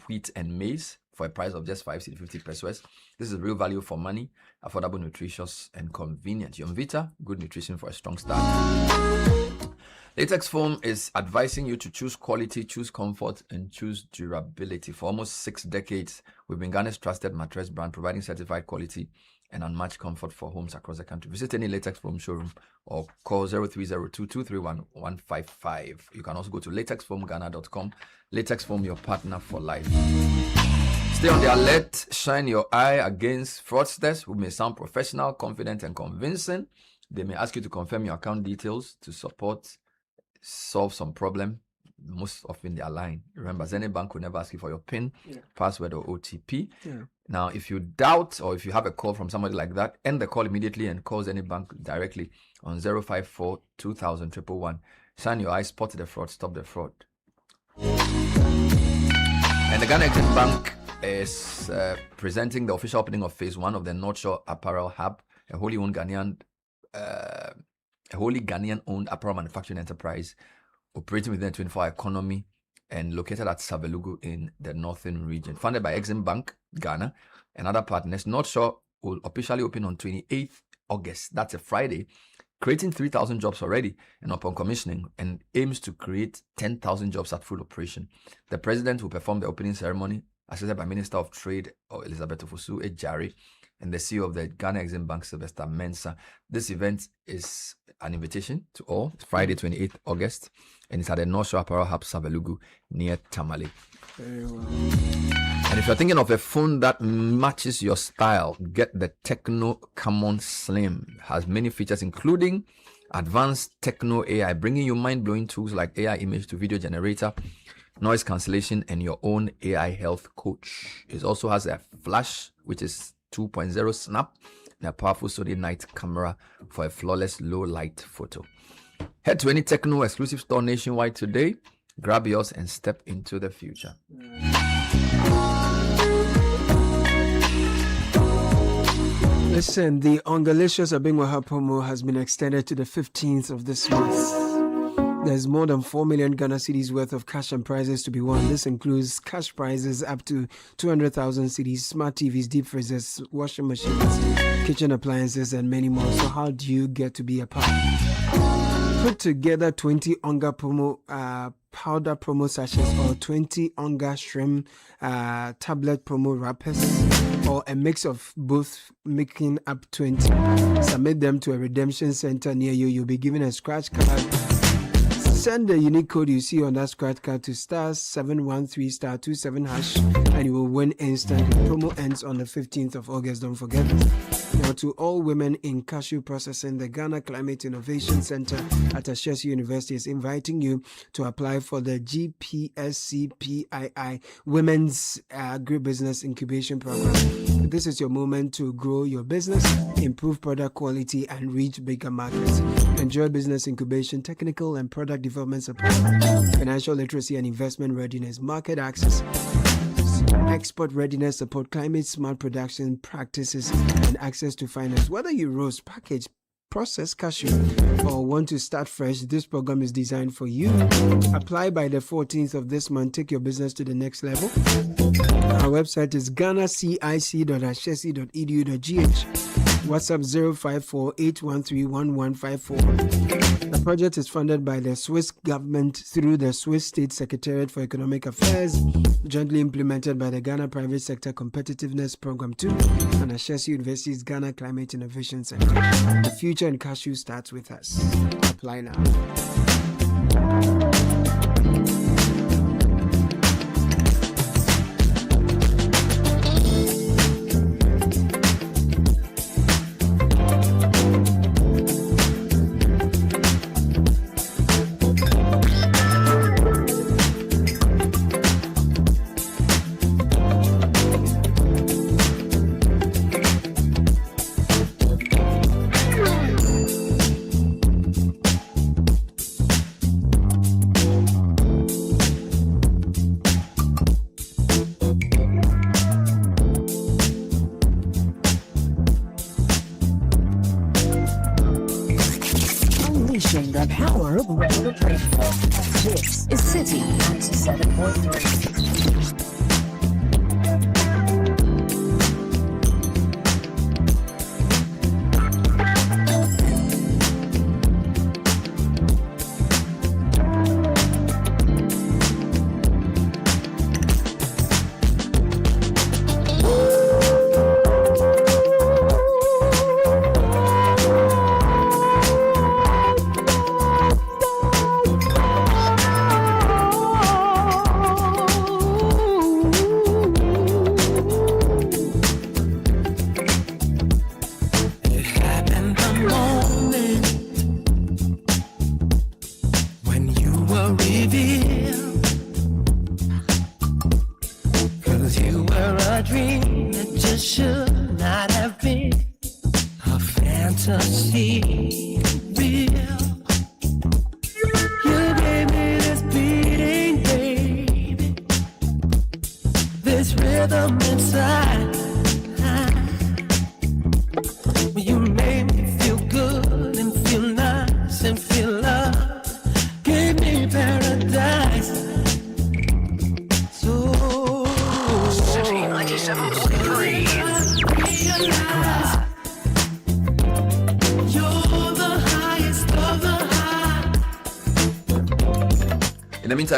wheat, and maize, for a price of just 5.50 pesos. This is real value for money, affordable, nutritious, and convenient. Yamvita, good nutrition for a strong start. Latex Foam is advising you to choose quality, choose comfort, and choose durability. For almost 6 decades, we've been Ghana's trusted mattress brand, providing certified quality and unmatched comfort for homes across the country. Visit any Latex Foam showroom or call 0302-231-155. You can also go to latexfoamghana.com. Latex Foam, your partner for life. Stay on the alert. Shine your eye against fraudsters who may sound professional, confident, and convincing. They may ask you to confirm your account details to solve some problem. Most often they are lying. Remember, any bank will never ask you for your PIN, password, or OTP. Now, if you doubt or if you have a call from somebody like that, end the call immediately and call any bank directly on 054-2000-111. Shine your eye, spot the fraud, stop the fraud. And the Ghana Exim Bank is presenting the official opening of phase 1 of the North Shore Apparel Hub, a wholly Ghanaian-owned apparel manufacturing enterprise operating within the 24-hour economy and located at Savelugu in the northern region. Funded by Exim Bank, Ghana, and other partners, North Shore will officially open on 28th August. That's a Friday, creating 3,000 jobs already and upon commissioning, and aims to create 10,000 jobs at full operation. The president will perform the opening ceremony, assisted by Minister of Trade Elizabeth Ofosu Ejari and the CEO of the Ghana Exim Bank, Sylvester Mensah. This event is an invitation to all. It's Friday, 28th August, and it's at the North Shore Apparel Hub, Savelugu, near Tamale. Very well. And if you're thinking of a phone that matches your style, get the Tecno Camon Slim. It has many features, including advanced Tecno AI, bringing you mind-blowing tools like AI image to video generator, noise cancellation, and your own AI health coach. It also has a flash, which is 2.0 snap, and a powerful Sony night camera for a flawless low-light photo. Head to any Tecno exclusive store nationwide today. Grab yours and step into the future. Listen, the Ongalicious Abingwaha promo has been extended to the 15th of this month. There's more than 4 million Ghana cedis worth of cash and prizes to be won. This includes cash prizes up to 200,000 cedis, smart TVs, deep freezers, washing machines, kitchen appliances, and many more. So how do you get to be a part? Put together 20 Onga promo powder promo sachets or 20 Onga shrimp tablet promo wrappers, or a mix of both, making up 20. Submit them to a redemption center near you. You'll be given a scratch card Send the unique code you see on that scratch card to *713*27# and you will win instantly. Promo ends on the 15th of August. Don't forget it. Now, to all women in cashew processing, the Ghana Climate Innovation Center at Ashesi University is inviting you to apply for the GPSCPII Women's Agribusiness Incubation Program. This is your moment to grow your business, improve product quality, and reach bigger markets. Enjoy business incubation, technical and product development support, financial literacy and investment readiness, market access, export readiness support, climate smart production practices, and access to finance. Whether you roast, package, process cashew, or want to start fresh, this program is designed for you. Apply by the 14th of this month. Take your business to the next level. Our website is ghanacic.ashesi.edu.gh. WhatsApp 054-813-1154. The project is funded by the Swiss government through the Swiss State Secretariat for Economic Affairs, jointly implemented by the Ghana Private Sector Competitiveness Program 2 and Ashesi University's Ghana Climate Innovation Center. The future in cashew starts with us. Apply now. The power of radio radio. This is Citi 97.3.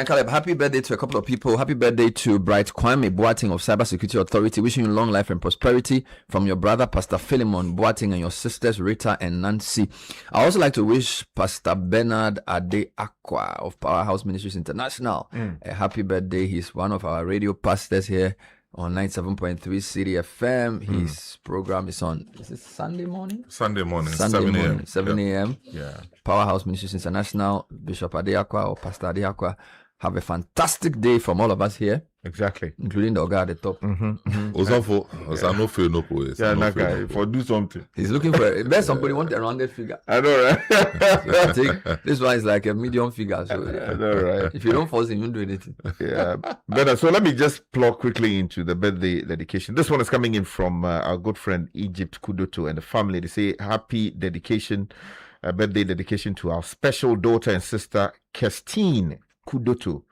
Caleb, happy birthday to a couple of people. Happy birthday to Bright Kwame Boateng of Cybersecurity Authority. Wishing you long life and prosperity from your brother Pastor Philemon Boateng and your sisters Rita and Nancy. I also like to wish Pastor Bernard Ade-Aqua of Powerhouse Ministries International a happy birthday. He's one of our radio pastors here on 97.3 Citi FM. His program is on, is it Sunday morning? Sunday morning, 7 a.m. 7 a.m. Yeah. Powerhouse Ministries International, Bishop Ade-Aqua or Pastor Ade-Aqua. Have a fantastic day from all of us here. Exactly. Including the guy at the top. For do something. He's looking for there's somebody want a rounded figure. I know, right? This one is like a medium figure. So I know, right? If you don't force him, you don't do anything. Yeah. Better. So let me just plug quickly into the birthday dedication. This one is coming in from our good friend Egypt Kudoto and the family. They say happy dedication, birthday dedication to our special daughter and sister Kirstine Kudoto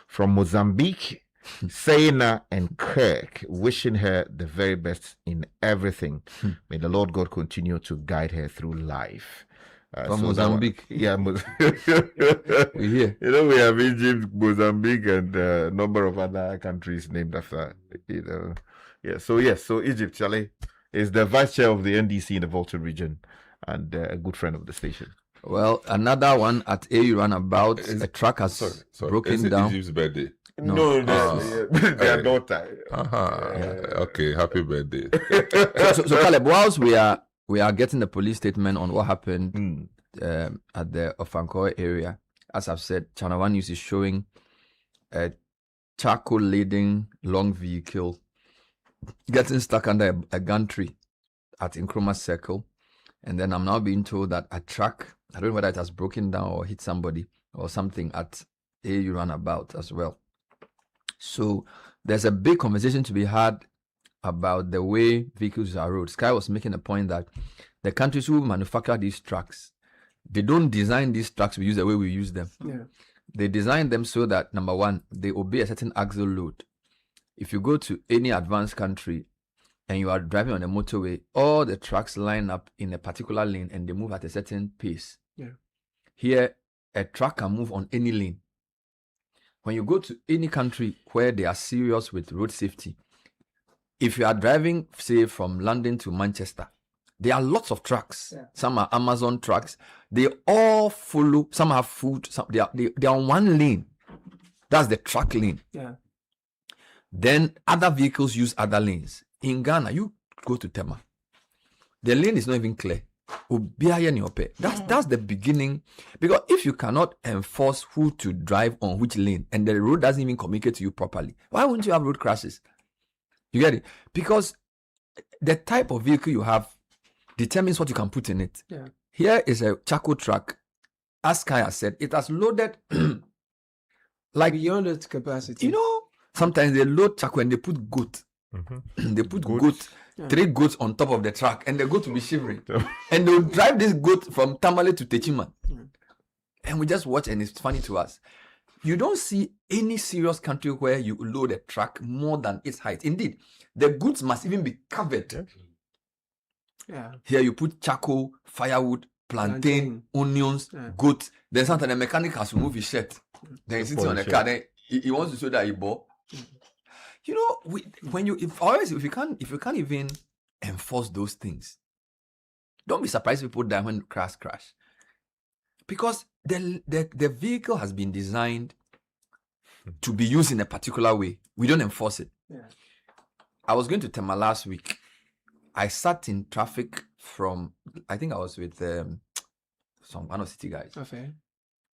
from Mozambique, Saina and Kirk, wishing her the very best in everything. May the Lord God continue to guide her through life. From Mozambique. Yeah, we here. You know, we have Egypt, Mozambique, and a number of other countries named after, you know. Yeah, so Egypt, Charlie, is the vice chair of the NDC in the Volta region and a good friend of the station. Well, another one at AU Runabout, a truck has broken Is it down. Egypt's birthday? No, their daughter. Okay, happy birthday. So Caleb, whilst we are getting the police statement on what happened at the Ofankor area, as I've said, Channel 1 News is showing a charcoal laden long vehicle getting stuck under a gantry at Nkrumah Circle. And then I'm now being told that a truck, I don't know whether it has broken down or hit somebody or something at AU Runabout as well. So there's a big conversation to be had about the way vehicles are rode. Sky was making a point that the countries who manufacture these trucks, they don't design these trucks to use the way we use them. Yeah. They design them so that, number one, they obey a certain axle load. If you go to any advanced country and you are driving on a motorway, all the trucks line up in a particular lane and they move at a certain pace. Yeah. Here, a truck can move on any lane. When you go to any country where they are serious with road safety, if you are driving, say, from London to Manchester, there are lots of trucks. Yeah. Some are Amazon trucks. They all follow. Some have food. Some they are on one lane. That's the truck lane. Yeah. Then other vehicles use other lanes. In Ghana, you go to Tema. The lane is not even clear. That's the beginning. Because if you cannot enforce who to drive on which lane and the road doesn't even communicate to you properly, why wouldn't you have road crashes? You get it? Because the type of vehicle you have determines what you can put in it. Yeah. Here is a charcoal truck. As Kai has said, it has loaded like beyond its capacity. You know, sometimes they load charcoal and they put goat. They put goat, 3 goats on top of the truck, and the goat will be shivering. And they'll drive this goat from Tamale to Techiman. And we just watch, and it's funny to us. You don't see any serious country where you load a truck more than its height. Indeed, the goods must even be covered. Yeah. Here you put charcoal, firewood, plantain, onions, goat. Then sometimes the mechanic has to move his shirt. Then he's sitting on the car. Then he wants to show that he bought. You know, if you can't even enforce those things, don't be surprised if people die when crash. Because the vehicle has been designed to be used in a particular way. We don't enforce it. Yeah. I was going to Tema last week. I sat in traffic from, I think I was with one of City guys. Okay.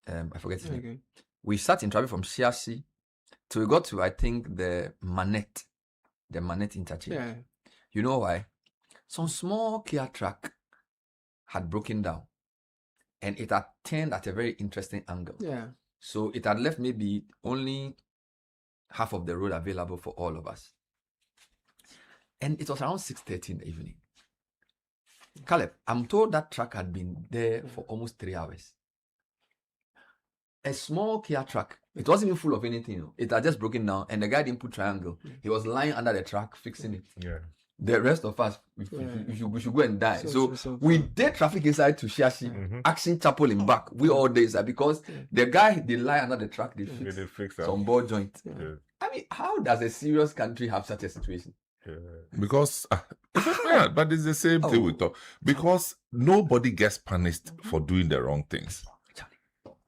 I forget his name. Okay. We sat in traffic from Shiashi till we got to, I think, the Manette interchange. Yeah. You know why? Some small Kia truck had broken down and it had turned at a very interesting angle. Yeah. So it had left maybe only half of the road available for all of us. And it was around 6:30 in the evening. Caleb, I'm told that truck had been there for almost 3 hours. A small Kia truck. It wasn't even full of anything. It had just broken down, and the guy didn't put triangle. He was lying under the truck fixing it. Yeah. The rest of us, we should go and die. So we did traffic inside to Shiashi, Action Chapel in back. We all did that because the guy they lie under the truck. They fix some ball joint. Yeah. I mean, how does a serious country have such a situation? Yeah. Because, but it's the same thing we talk. Because nobody gets punished for doing the wrong things.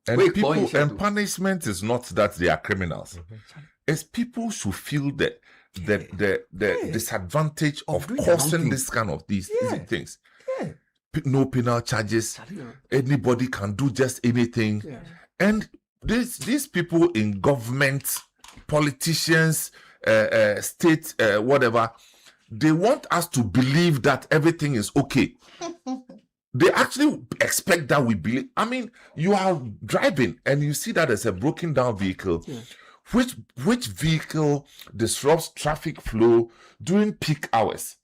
And punishment is not that they are criminals. It's people should feel the disadvantage of causing this kind of these things. Yeah. No penal charges. Anybody can do just anything. Yeah. And these people in government, politicians, state, whatever, they want us to believe that everything is okay. They actually expect that we believe. I mean, you are driving and you see that there's a broken down vehicle. Yeah. Which vehicle disrupts traffic flow during peak hours,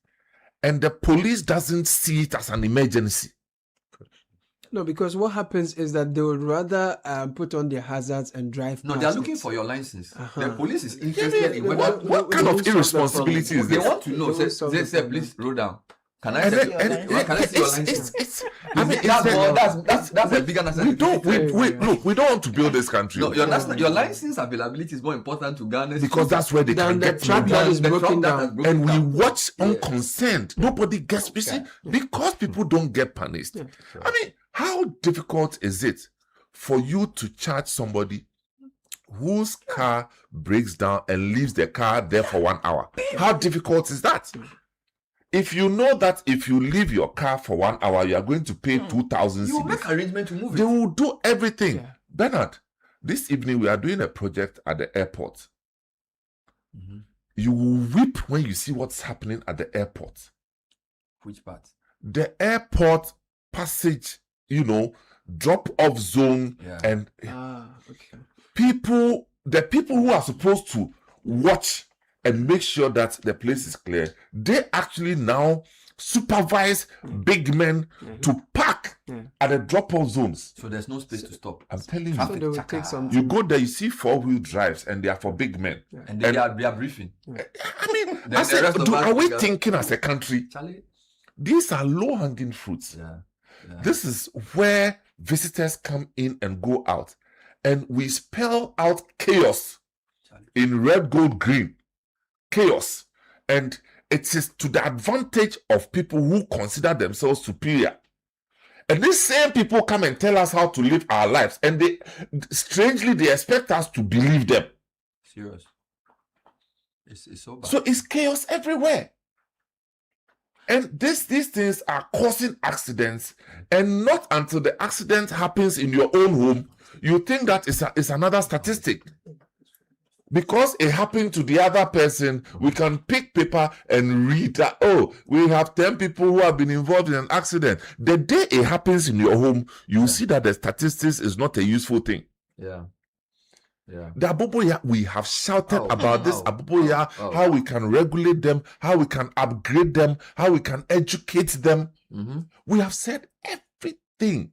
and the police doesn't see it as an emergency? No, because what happens is that they would rather put on their hazards and drive. No, they are looking for your license. The police is interested in what kind of irresponsibility is this? They want to know. Say, please roll down. Can I see your license? I mean, that's a bigger national. We don't want to build this country. No, your license availability is more important to Ghana because that's where they can get truck that is broken down. And we watch unconcerned. Nobody gets busy because people don't get punished. I mean, How difficult is it for you to charge somebody whose car breaks down and leaves the car there for 1 hour? How difficult is that? If you know that if you leave your car for 1 hour, you are going to pay 2,000 You make arrangement to move it. They will do everything. Bernard, this evening we are doing a project at the airport. You will weep when you see what's happening at the airport. Which part? The airport passage, drop-off zone, and the people who are supposed to watch and make sure that the place is clear, they actually now supervise big men to park at the drop-off zones. So there's no space to stop. I'm telling you. So they will take some. You go there, you see four-wheel drives, and they are for big men. And they are briefing. I mean, are we thinking as a country? Charlie? These are low-hanging fruits. This is where visitors come in and go out. And we spell out chaos in red, gold, green. Chaos. And it is to the advantage of people who consider themselves superior. And these same people come and tell us how to live our lives. And they expect us to believe them. Serious. It's so bad. So it's chaos everywhere. And these things are causing accidents. And not until the accident happens in your own home, you think that it's another statistic. Because it happened to the other person, we can pick paper and read that, we have 10 people who have been involved in an accident. The day it happens in your home, you see that the statistics is not a useful thing. Yeah. The Aboboya, we have shouted about this Aboboya, how we can regulate them, how we can upgrade them, how we can educate them. We have said everything.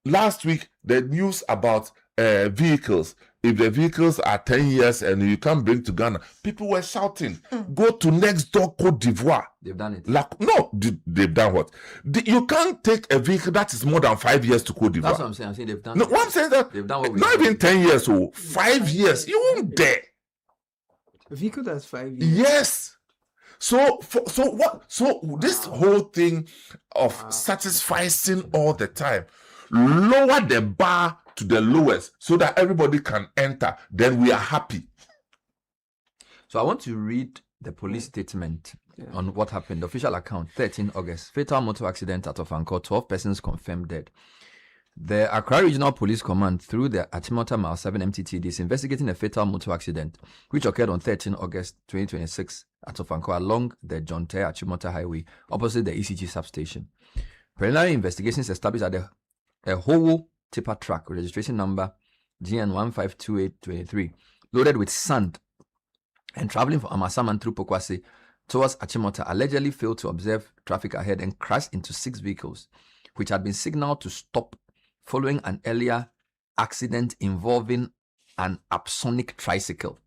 Last week, the news about vehicles. If the vehicles are 10 years and you can't bring to Ghana, people were shouting, go to next door Côte d'Ivoire. They've done it. They've done what? You can't take a vehicle that is more than 5 years to Côte d'Ivoire. That's what I'm saying. I'm saying they've done No, it. what I'm saying is that They've done what we not even 10 years, 5 years. You won't dare. A vehicle that's 5 years. Yes. So this whole thing of satisfying all the time, lower the bar to the lowest so that everybody can enter, then we are happy. So I want to read the police statement on what happened. The official account, 13 August. Fatal motor accident at Ofanko, 12 persons confirmed dead. The Accra Regional Police Command, through the Achimota Mile 7 MTTD, is investigating a fatal motor accident which occurred on 13 August 2026 at Ofanko along the John Terre Achimota Highway opposite the ECG substation. Preliminary investigations established that a whole tipper truck, registration number GN152823, loaded with sand and traveling from Amasaman through Pokwase towards Achimota, allegedly failed to observe traffic ahead and crashed into 6 vehicles, which had been signaled to stop following an earlier accident involving an Apsonic tricycle.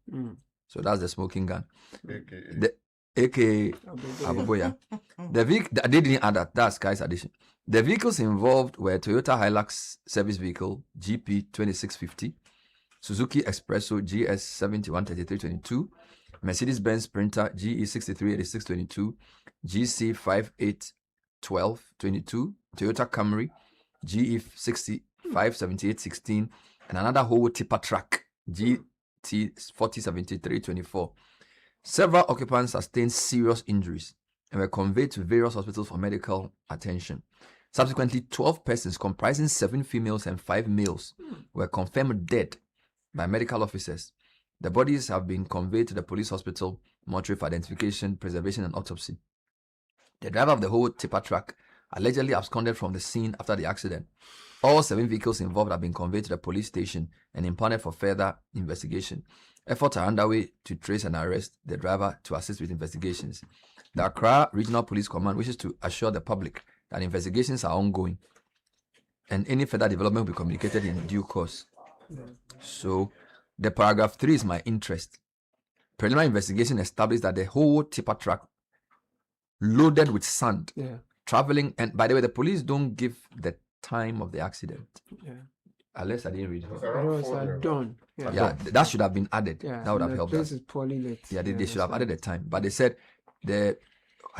So that's the smoking gun. AKA Aboboya. The vehicle, they didn't add that. That's Sky's addition. The vehicles involved were Toyota Hilux service vehicle GP 2650, Suzuki Expresso GS 713322, Mercedes-Benz Sprinter GE 638622, GC 581222, Toyota Camry GE 657816, and another whole tipper truck GT 407324. Several occupants sustained serious injuries and were conveyed to various hospitals for medical attention. Subsequently, 12 persons comprising 7 females and 5 males were confirmed dead by medical officers. The bodies have been conveyed to the police hospital mortuary for identification, preservation, and autopsy. The driver of the whole tipper truck allegedly absconded from the scene after the accident. All 7 vehicles involved have been conveyed to the police station and impounded for further investigation. Efforts are underway to trace and arrest the driver to assist with investigations. The Accra Regional Police Command wishes to assure the public that investigations are ongoing and any further development will be communicated in due course. So, the paragraph 3 is my interest. Preliminary investigation established that the whole tipper truck loaded with sand, traveling, and by the way, the police don't give the time of the accident. Unless I didn't read it. That should have been added. That would have helped us. Is poorly lit. They should have added the time. But they said a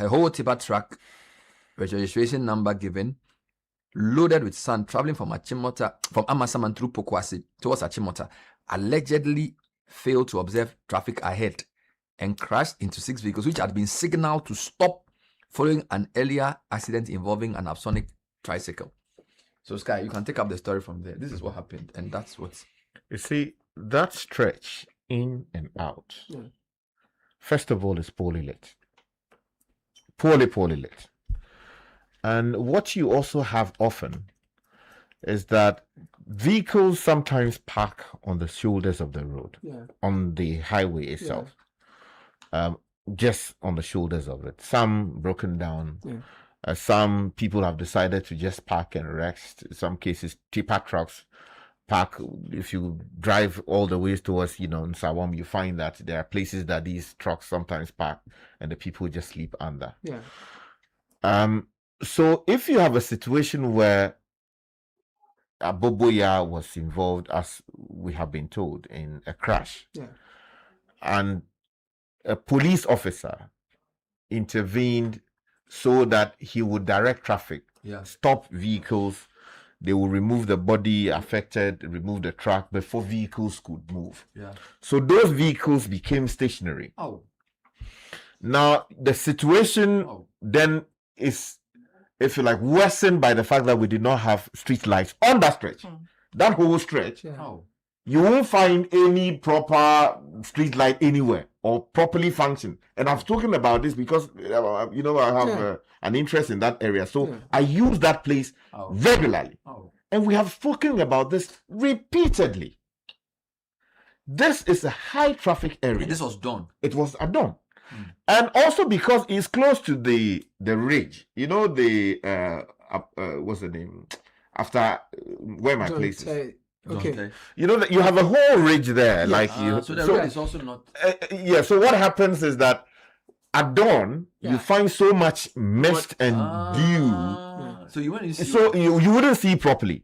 whole tipper truck registration number given loaded with sand, traveling from Amasaman through Pokwasi towards Achimota, allegedly failed to observe traffic ahead and crashed into 6 vehicles which had been signaled to stop following an earlier accident involving an Apsonic tricycle. So Sky, you can take up the story from there. This is what happened, and that's what... You see, that stretch in and out, first of all, is poorly lit. Poorly lit. And what you also have often is that vehicles sometimes park on the shoulders of the road, on the highway itself, just on the shoulders of it. Some broken down. Some people have decided to just park and rest. In some cases, tipper trucks park. If you drive all the way towards, in Sawam, you find that there are places that these trucks sometimes park and the people just sleep under. So if you have a situation where Aboboya was involved, as we have been told, in a crash, and a police officer intervened so that he would direct traffic, stop vehicles, they will remove the body affected, remove the truck before vehicles could move. So those vehicles became stationary. Now, the situation then is, if you like, worsened by the fact that we did not have street lights on that stretch. That whole stretch, you won't find any proper street light anywhere or properly function. And I've spoken about this because, I have an interest in that area. So I use that place regularly. And we have spoken about this repeatedly. This is a high traffic area. And this was done. It was done. And also because it's close to the ridge. What's the name? After where my place is. Okay. You have a whole ridge there. So the ridge is also not... so what happens is that at dawn, you find so much mist and dew. So you wouldn't see... So you wouldn't see properly.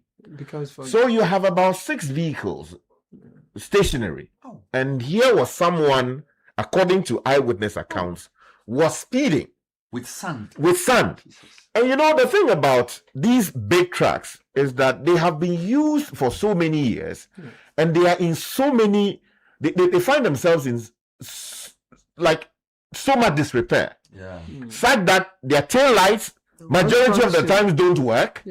So you have about 6 vehicles stationary. And here was someone, according to eyewitness accounts, was speeding. With sand. And the thing about these big trucks is that they have been used for so many years, and they are in so many, they find themselves in so much disrepair. Such that their tail lights, majority of the times, don't work.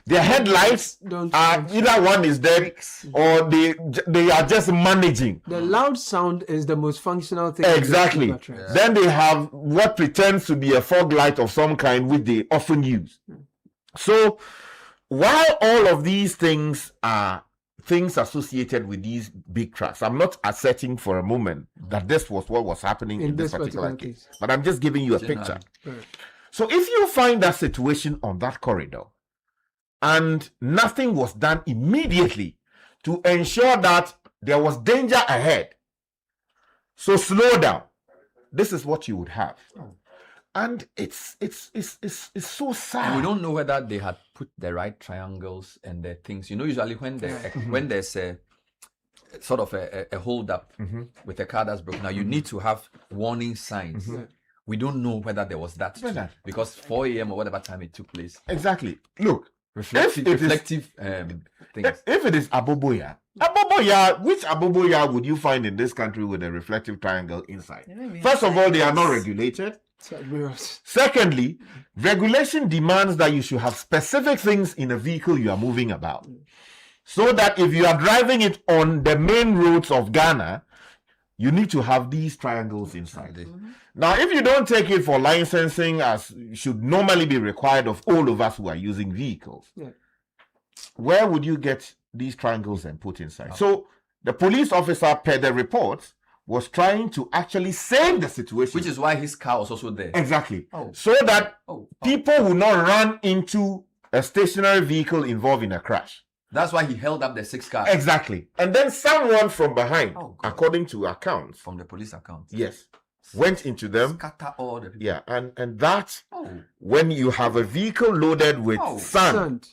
Their headlights are either one is dead or they are just managing. The loud sound is the most functional thing. Exactly. Then they have what pretends to be a fog light of some kind, which they often use. So while all of these things are things associated with these big trucks, I'm not asserting for a moment that this was what was happening in this particular case. But I'm just giving you a picture. So if you find that situation on that corridor and nothing was done immediately to ensure that there was danger ahead, so slow down, this is what you would have. And it's so sad. And we don't know whether they had put the right triangles and the things. Usually when there's a sort of a hold up with a car that's broken, now you need to have warning signs. We don't know whether there was that too, because 4 a.m. or whatever time it took place. Exactly. Look, reflective things. If it is Aboboya, which Aboboya would you find in this country with a reflective triangle inside? First of all, they are not regulated. Secondly, regulation demands that you should have specific things in a vehicle you are moving about. So that if you are driving it on the main roads of Ghana, you need to have these triangles inside. Now, if you don't take it for licensing, as should normally be required of all of us who are using vehicles, where would you get these triangles and put inside? So the police officer, per the reports, was trying to actually save the situation. Which is why his car was also there. Exactly. So that people will not run into a stationary vehicle involved in a crash. That's why he held up the 6 cars. Exactly. And then someone from behind, according to accounts. From the police accounts. Yes. Went into them. Scatter all the people. Yeah. And that, when you have a vehicle loaded with sand,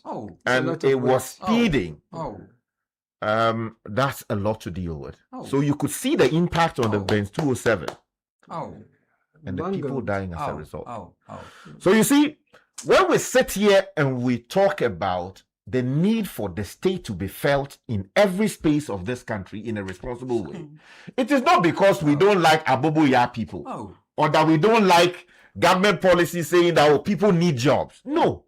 and it was speeding, that's a lot to deal with. So you could see the impact on the Benz 207. And the people dying as a result. So you see, when we sit here and we talk about the need for the state to be felt in every space of this country in a responsible way, it is not because we don't like Aboboya people or that we don't like government policy saying that people need jobs. No.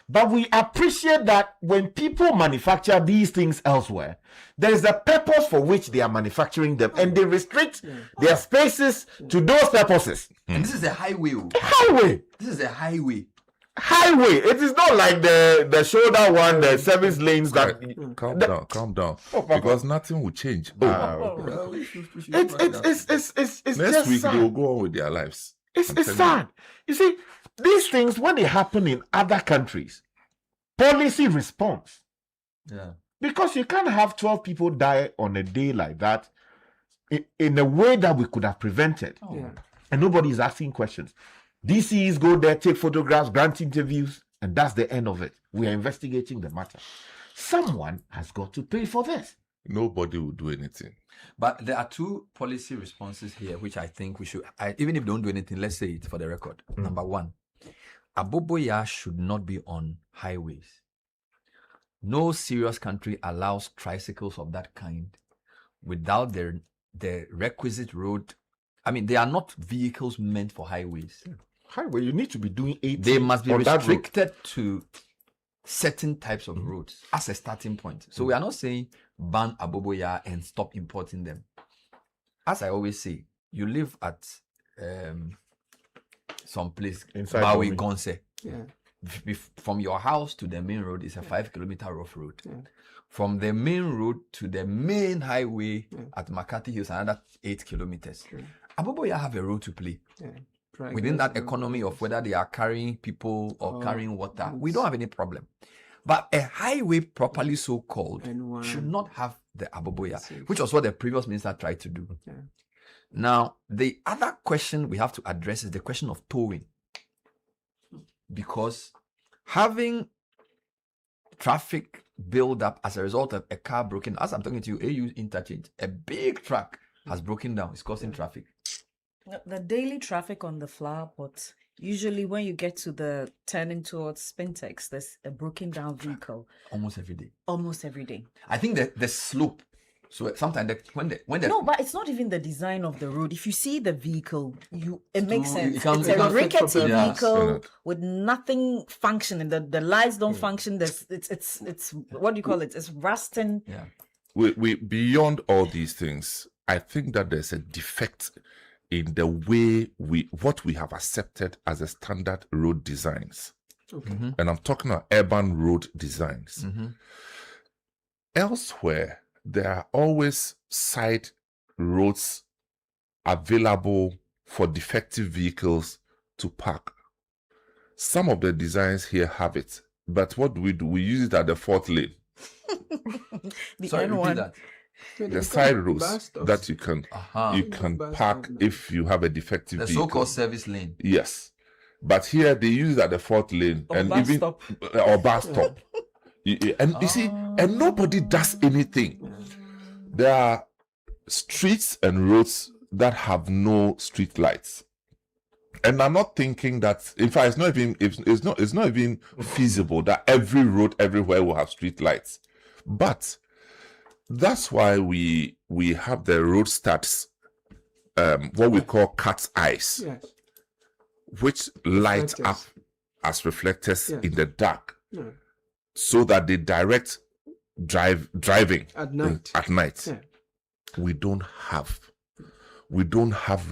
But we appreciate that when people manufacture these things elsewhere, there is a purpose for which they are manufacturing them, and they restrict their spaces to those purposes. And this is a highway. Highway. This is a highway. Highway. It is not like the shoulder one, the service lanes that. Calm down. Because nothing will change. It's next just week sad. they will go on with their lives. It's sad. You see, these things, when they happen in other countries, policy response. Yeah. Because you can't have 12 people die on a day like that in a way that we could have prevented. And nobody is asking questions. DCs go there, take photographs, grant interviews, and that's the end of it. We are investigating the matter. Someone has got to pay for this. Nobody will do anything. But there are two policy responses here, which I think we should, even if they don't do anything, let's say it for the record. Number one, Aboboya should not be on highways. No serious country allows tricycles of that kind without the requisite road. I mean, they are not vehicles meant for highways. Highway, you need to be doing 80. They must be on that road. restricted to certain types of roads as a starting point. So we are not saying ban Aboboya and stop importing them. As I always say, you live at some place Inside Bawi Bomi. Gonse. From your house to the main road is a 5-kilometer rough road. From the main road to the main highway at Makati Hills, another 8 kilometers. Aboboya have a role to play. Within that economy of whether they are carrying people or carrying water, we don't have any problem. But a highway properly so called should not have the Aboboya, which was what the previous minister tried to do. Now, the other question we have to address is the question of towing. Because having traffic build up as a result of a car broken, as I'm talking to you, AU interchange, a big truck has broken down. It's causing traffic. The daily traffic on the flower pot, usually when you get to the turning towards Spintex, there's a broken down vehicle. Almost every day. Almost every day. I think the slope. So sometimes when the No, but it's not even the design of the road. If you see the vehicle, it makes sense. it can't- It's it a can't fit rickety properly. Yeah. vehicle with nothing functioning. The lights don't function. It's what do you call it? It's rusting. Yeah. We beyond all these things, I think that there's a defect in the way what we have accepted as a standard road designs. Okay. And I'm talking about urban road designs. Elsewhere, there are always side roads available for defective vehicles to park. Some of the designs here have it, but what do? We use it at the fourth lane. Sorry, repeat that. The side roads that you can park if you have a defective The vehicle. so-called service lane. Yes, but here they use it at the fourth lane Or and bus even stop. or bus stop. And you see, and nobody does anything. There are streets and roads that have no street lights, and I'm not thinking that. In fact, it's not even feasible that every road everywhere will have street lights. But that's why we have the road stats, what we call cat's eyes, which light up as reflectors in the dark, so that they direct driving At night. At night, we don't have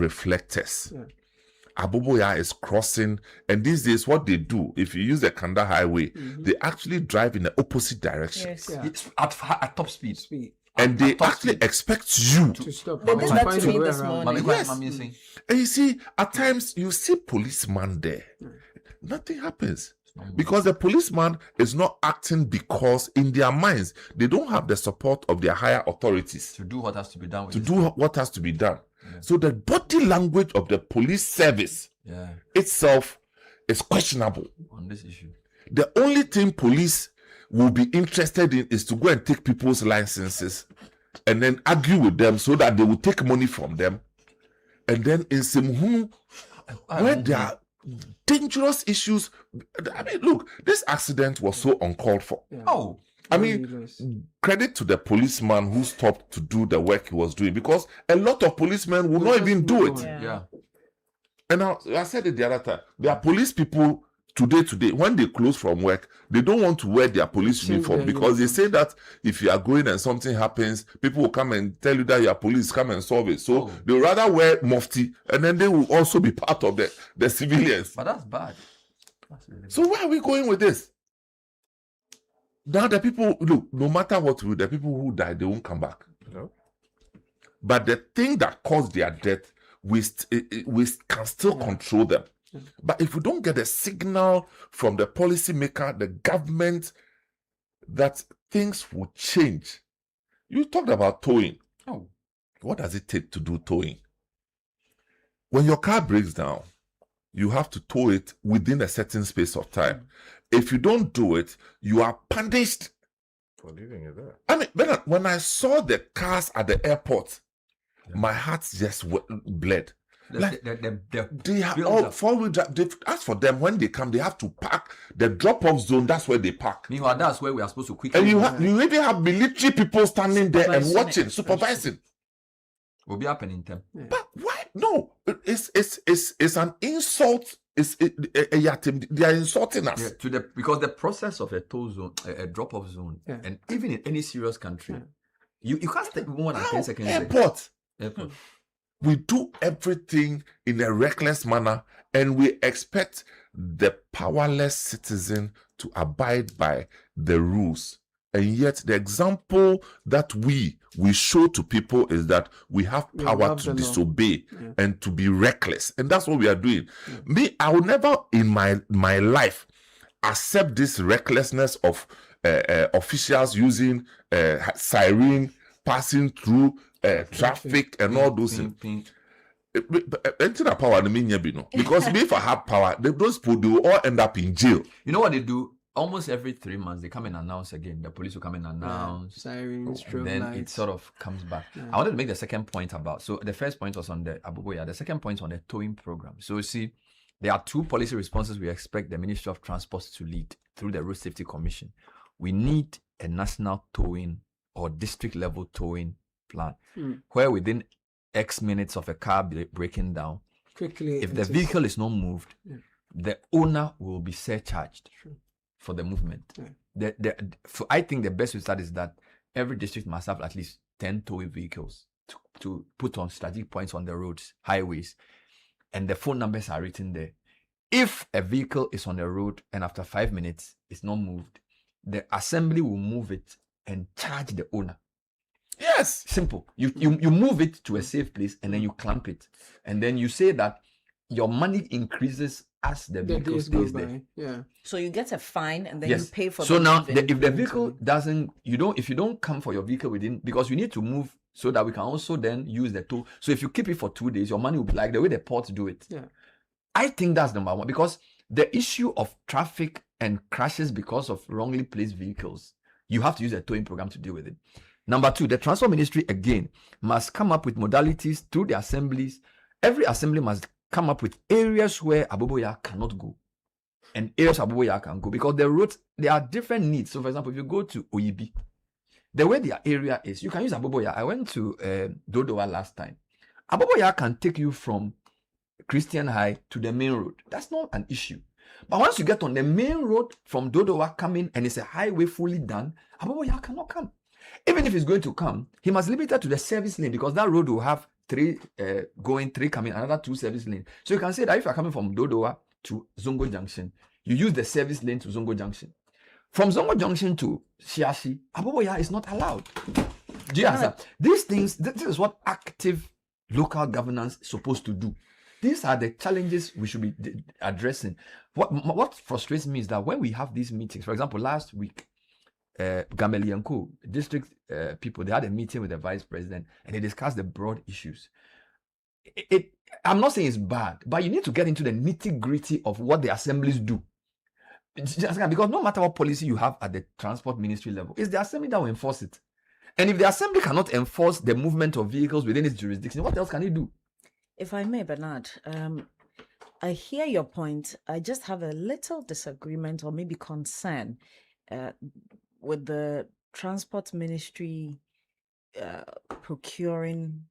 reflectors. Aboboya is crossing, and these days what they do, if you use the Kanda highway, they actually drive in the opposite direction. It's at top speed. And they actually expect you to stop. They did that to me this morning. Yes. And you see, at times you see policeman there. Nothing happens. Because the policeman is not acting because in their minds they don't have the support of their higher authorities To do what has to be done with to this. do what has to be done. So the body language of the police service Yeah. itself is questionable. On this issue. The only thing police will be interested in is to go and take people's licenses and then argue with them so that they will take money from them. And then in Simhu, where they are dangerous issues. I mean, look, this accident was so uncalled for. Oh, I mean, credit to the policeman who stopped to do the work he was doing, because a lot of policemen will not even do it. Yeah. And now, I said it the other time, there are police people today, when they close from work, they don't want to wear their police uniform because they say that if you are going and something happens, people will come and tell you that your police come and solve it. So they would rather wear mufti, and then they will also be part of the civilians. But that's bad. So where are we going with this? Now the people, look, no matter what we do, the people who die, they won't come back. No. But the thing that caused their death, we can still control them. But if we don't get a signal from the policymaker, the government, that things will change. You talked about towing. Oh. What does it take to do towing? When your car breaks down, you have to tow it within a certain space of time. If you don't do it, you are punished for leaving it there. I mean, when I saw the cars at the airport, my heart just bled. They have all four-wheel drive. As for them, when they come, they have to park the drop-off zone. That's where they park. Meanwhile, that's where we are supposed to quickly. And you even have military people standing there and watching, supervising. Will be happening them. But why? No, it's an insult. They are insulting us. Because the process of a toll zone, a drop-off zone, and even in any serious country, you can't take more than 10 seconds. Airport. We do everything in a reckless manner, and we expect the powerless citizen to abide by the rules. And yet the example that we show to people is that we have power to disobey and to be reckless. And that's what we are doing. Me, I will never in my life accept this recklessness of officials using siren, passing through traffic and all those things. Power, because if I have power, those people they will all end up in jail. You know what they do? Almost every 3 months, they come and announce again. The police will come and announce. Sirens, then lights. It sort of comes back. I wanted to make the second point about. So the first point was on the Aboboya. The second point on the towing program. So you see, there are two policy responses we expect the Ministry of Transport to lead through the Road Safety Commission. We need a national towing or district level towing plan where within X minutes of a car breaking down, quickly, if the vehicle is not moved, the owner will be surcharged for the movement. I think the best result is that every district must have at least 10 towing vehicles to put on strategic points on the roads, highways, and the phone numbers are written there. If a vehicle is on the road and after 5 minutes it's not moved, the assembly will move it and charge the owner. Yes, simple. You move it to a safe place and then you clamp it, and then you say that your money increases as the vehicle stays there. Yeah. So you get a fine and then you pay for. So now, if the vehicle doesn't, if you don't come for your vehicle within, because you need to move so that we can also then use the toll. So if you keep it for 2 days, your money will be like the way the ports do it. Yeah. I think that's number one, because the issue of traffic and crashes because of wrongly placed vehicles, you have to use a towing program to deal with it. Number two, the Transport Ministry again must come up with modalities through the assemblies. Every assembly must come up with areas where Aboboya cannot go and areas Aboboya can go, because the roads, there are different needs. So for example, if you go to Oyibi, the way their area is, you can use Aboboya. I went to Dodowa last time. Aboboya can take you from Christian High to the main road. That's not an issue. But once you get on the main road from Dodowa coming and it's a highway fully done, Aboboya cannot come. Even if he's going to come, he must limit it to the service lane, because that road will have 3 going, 3 coming, another 2 service lanes. So you can say that if you're coming from Dodowa to Zongo Junction, you use the service lane to Zongo Junction. From Zongo Junction to Shiashi, Aboboya is not allowed. Do you understand? These things, this is what active local governance is supposed to do. These are the challenges we should be addressing. What frustrates me is that when we have these meetings, for example, last week, Gamelianko, district people, they had a meeting with the vice president and they discussed the broad issues. I'm not saying it's bad, but you need to get into the nitty-gritty of what the assemblies do. Because no matter what policy you have at the transport ministry level, it's the assembly that will enforce it. And if the assembly cannot enforce the movement of vehicles within its jurisdiction, what else can it do? If I may, Bernard, I hear your point. I just have a little disagreement or maybe concern with the transport ministry procuring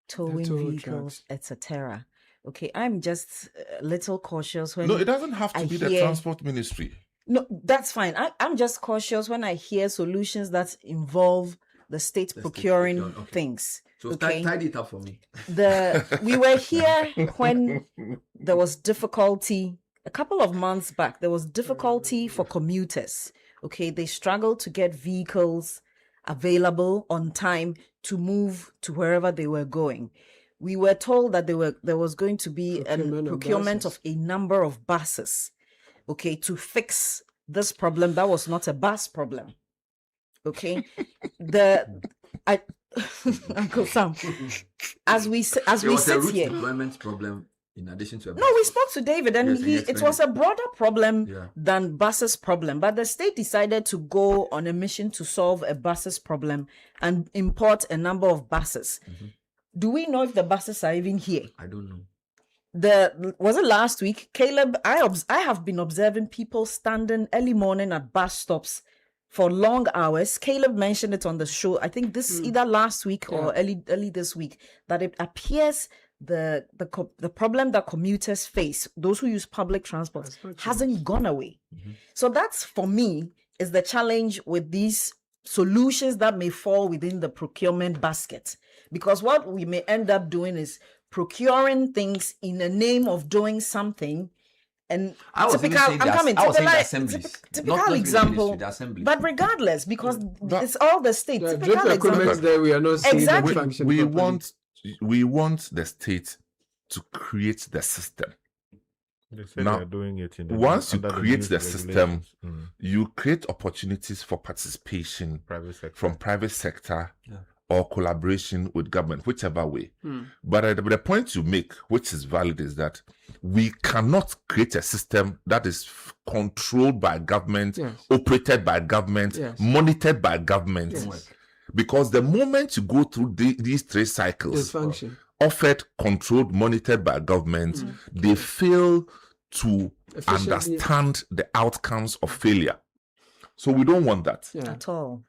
towing tow vehicles, etc. Okay, I'm just a little cautious when No, it doesn't have to I be the hear- transport ministry. No, that's fine. I'm just cautious when I hear solutions that involve the state procuring okay. things. So Okay. tidy it up for me. We were here when there was difficulty a couple of months back. There was difficulty for commuters. Okay, they struggled to get vehicles available on time to move to wherever they were going. We were told that there was going to be a procurement of a number of buses, okay, to fix this problem. That was not a bus problem. Okay, Uncle Sam, as we sit here. Deployment problem in addition to No, we spoke to David, and Yes, it was a broader problem Yeah. than buses problem. But the state decided to go on a mission to solve a buses problem and import a number of buses. Do we know if the buses are even here? I don't know. Was it last week, Caleb? I have been observing people standing early morning at bus stops for long hours. Caleb mentioned it on the show. I think this either last week or early this week, that it appears the problem that commuters face, those who use public transport, hasn't gone away. So that's, for me, is the challenge with these solutions that may fall within the procurement basket. Because what we may end up doing is procuring things in the name of doing something. And typical example, but regardless, because it's all the state. Typical example. There we are not seeing Exactly. the function We properly. want the state to create the system. They say Now, they are doing it in the once you under create new the system, regulations. you create opportunities for participation from private sector or collaboration with government, whichever way. But the point you make, which is valid, is that we cannot create a system that is controlled by government, operated by government, monitored by government. Because the moment you go through these three cycles, Dysfunction. offered, controlled, monitored by government, they fail to Efficiently. understand the outcomes of failure. So we don't want that. At all.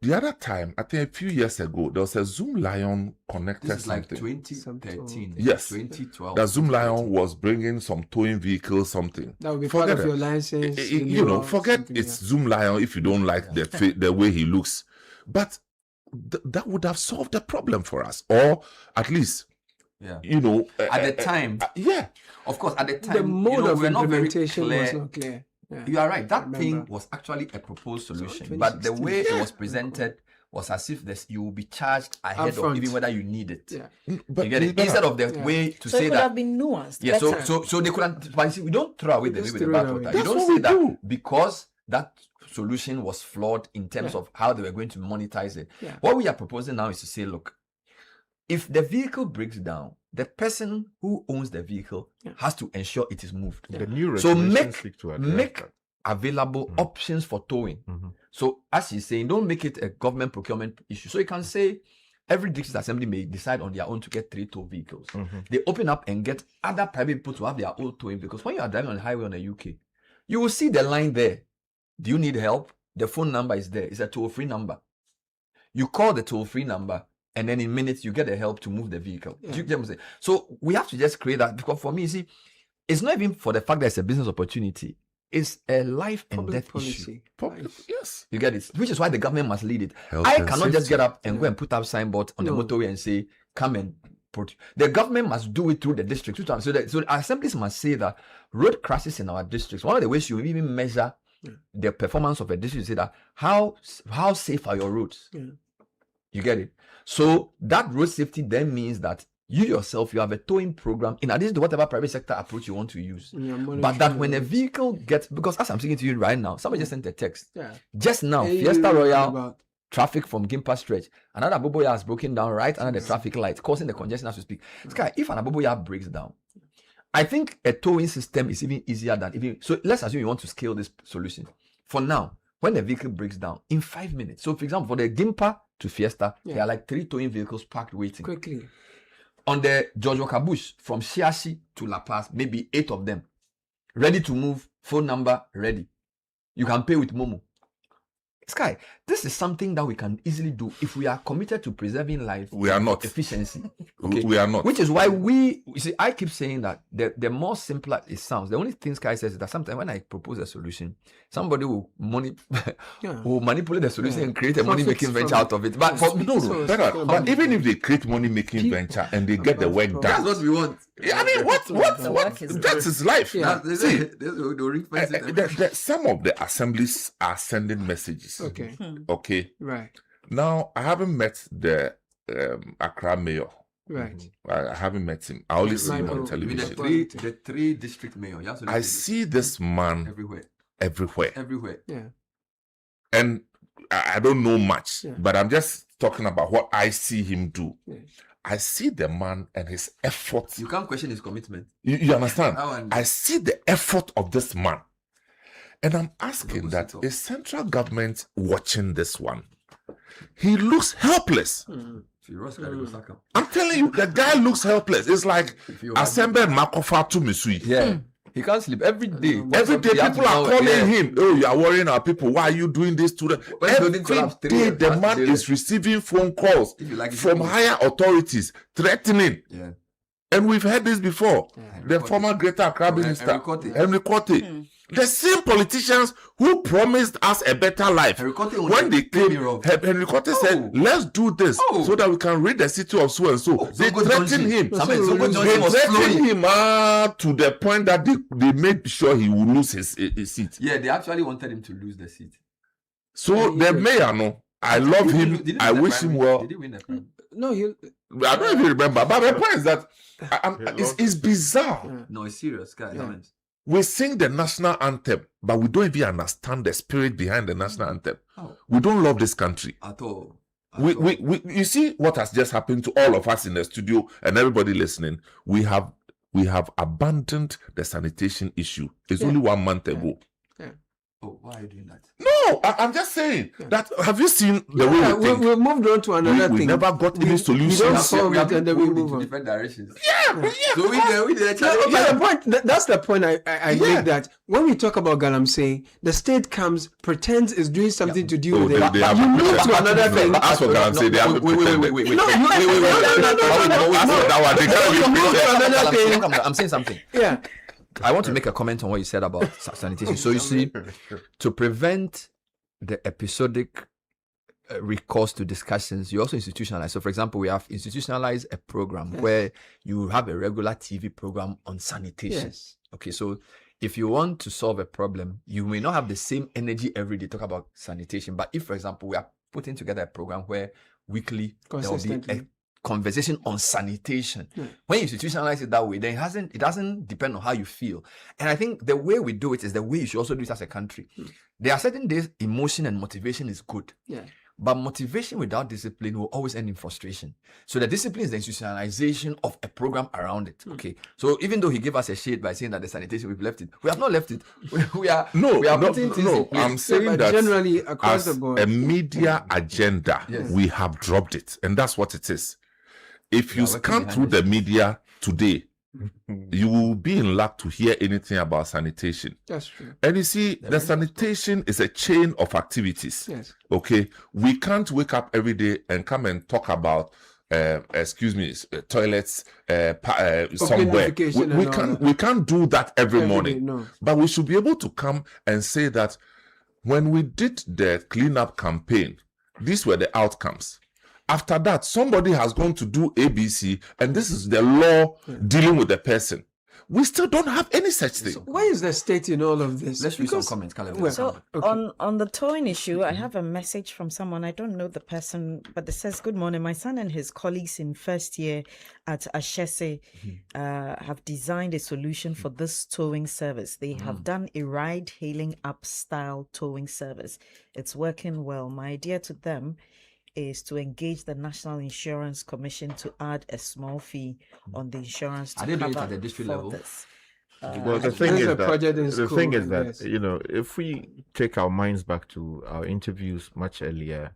The other time, I think a few years ago, there was a Zoom Lion connected This is like something. 2013. Yes. 2012. The Zoom Lion was bringing some towing vehicles, something. That would be part of Forget your it. license. You know, renewal, forget something, it's Zoom Lion if you don't like the way he looks. But that would have solved the problem for us, or at least, you know, at the time, of course, at the time, The mode of we're not very implementation clear. was not clear. Yeah. You are right. That I thing remember. was actually a proposed solution, So but the 2016. way it was presented was as if you will be charged ahead Upfront. of even whether you need it. But You get it? but- Instead of the way to So say it would that. have been nuanced. Yeah, better. so they couldn't. But you see, we don't throw away the baby with the throw it bathwater. away. You That's don't what say we that do. because that solution was flawed in terms Yeah. of how they were going to monetize it. Yeah. What we are proposing now is to say, look, if the vehicle breaks down, the person who owns the vehicle has to ensure it is moved. The new So regulations seek to address make that. available options for towing. So as he's saying, don't make it a government procurement issue. So you can say every district assembly may decide on their own to get 3 tow vehicles. They open up and get other private people to have their own towing, because when you are driving on the highway on the UK, you will see the line there. Do you need help? The phone number is there. It's a toll-free number. You call the toll-free number, and then in minutes you get the help to move the vehicle. Do you get what I'm saying? So we have to just create that, because for me, you see, it's not even for the fact that it's a business opportunity. It's a life and Public death policy. issue. Yes. You get it? Which is why the government must lead it. Health I and cannot just safety. get up and go and put up signboard on the motorway and say, come and put. The government must do it through the district. So the assemblies must say that road crashes in our districts, one of the ways you even measure the performance of a district is say that how safe are your roads? You get it? So that road safety then means that you yourself, you have a towing program in addition to whatever private sector approach you want to use. But that when a vehicle gets, because as I'm speaking to you right now, somebody just sent a text. Just now, Hey, Fiesta Royal about- traffic from Gimpa stretch. Another Aboboya has broken down right under the traffic light, causing the congestion as we speak. Sky, if an Aboboya breaks down, I think a towing system is even easier than even. So let's assume you want to scale this solution. For now, when the vehicle breaks down, in 5 minutes. So, for example, for the Gimpa to Fiesta, there are like 3 towing vehicles parked waiting. Quickly. On the George Walker Bush, from Shiashi to La Paz, maybe 8 of them. Ready to move, phone number ready. You can pay with Momo. Sky, this is something that we can easily do if we are committed to preserving life. We are not. Efficiency. Okay? We are not. Which is why I keep saying that the more simpler it sounds, the only thing Sky says is that sometimes when I propose a solution, somebody will manipulate the solution and create a money-making venture out of it. But but even if they create money-making venture and they get the work done, that's what we want. I mean, what? That's his life. Yeah. See, some of the assemblies are sending messages. Okay. Okay. Right. Now, I haven't met the Accra mayor. Right. I haven't met him. I only see him on television. The three district mayor. I see this man everywhere. Yeah. And I don't know much, but I'm just talking about what I see him do. Yeah. I see the man and his effort. You can't question his commitment. You understand? I see the effort of this man. And I'm asking that, is central government watching this one? He looks helpless. I'm telling you, the guy looks helpless. It's like Assemble Makofa to Misui. Yeah. He can't sleep every day. Every day people are calling him. Oh, you are worrying our people. Why are you doing this to them? Every day the man is receiving phone calls from higher authorities threatening. Yeah. And we've heard this before. The former Greater Accra Minister, Henry Kote. The same politicians who promised us a better life. When they came, Henry Kote said, let's do this so that we can rid the city of so and so. They threatened him. They threatened him to the point that they made sure he would lose his seat. Yeah, they actually wanted him to lose the seat. So the mayor, no, I love him. I wish him well. Did he win the primary? No, I don't even remember. But my point is that it's bizarre. No, it's serious, guys. We sing the national anthem, but we don't even understand the spirit behind the national anthem. We don't love this country at all. You see what has just happened to all of us in the studio and everybody listening. We have abandoned the sanitation issue. It's only 1 month ago. Oh, why are you doing that? No, I'm just saying that. Have you seen the way we think? We moved on to another thing. We never got any solutions. We don't solve it and then we move on. Different directions. Yeah. So we did a challenge. But the point, that's the point I make, that when we talk about Galamsey, the state comes, pretends is doing something to deal with it. But you move to another thing. As for Galamsey, they have wait. I'm saying something. Yeah. I want to make a comment on what you said about sanitation. So you see, to prevent the episodic recourse to discussions, you also institutionalize. So for example, we have institutionalized a program where you have a regular TV program on sanitation. Yes. Okay, so if you want to solve a problem, you may not have the same energy every day to talk about sanitation. But if, for example, we are putting together a program where weekly there will be a conversation on sanitation. When you institutionalize it that way, then it doesn't depend on how you feel. And I think the way we do it is the way you should also do it as a country. There are certain days emotion and motivation is good. But motivation without discipline will always end in frustration. So the discipline is the institutionalization of a program around it. Okay. So even though he gave us a shade by saying that the sanitation, we've left it. We have not left it. We are putting things in place. I'm saying that generally across the board, a media agenda, we have dropped it. And that's what it is. If you scan through the media today, you will be in luck to hear anything about sanitation. That's true. And you see, the sanitation is a chain of activities. Yes. Okay. We can't wake up every day and come and talk about toilets somewhere. We can't do that every morning. No. But we should be able to come and say that when we did the cleanup campaign, these were the outcomes. After that, somebody has gone to do ABC, and this is the law dealing with the person. We still don't have any such thing. So why is the state in all of this? Let's read some comments, Caleb. So on the towing issue, I have a message from someone. I don't know the person, but it says, "Good morning. My son and his colleagues in first year at Ashese have designed a solution for this towing service. They have done a ride-hailing app style towing service. It's working well. My idea to them is to engage the National Insurance Commission to add a small fee on the insurance to cover it at the district level? Well, the thing is that you know, if we take our minds back to our interviews much earlier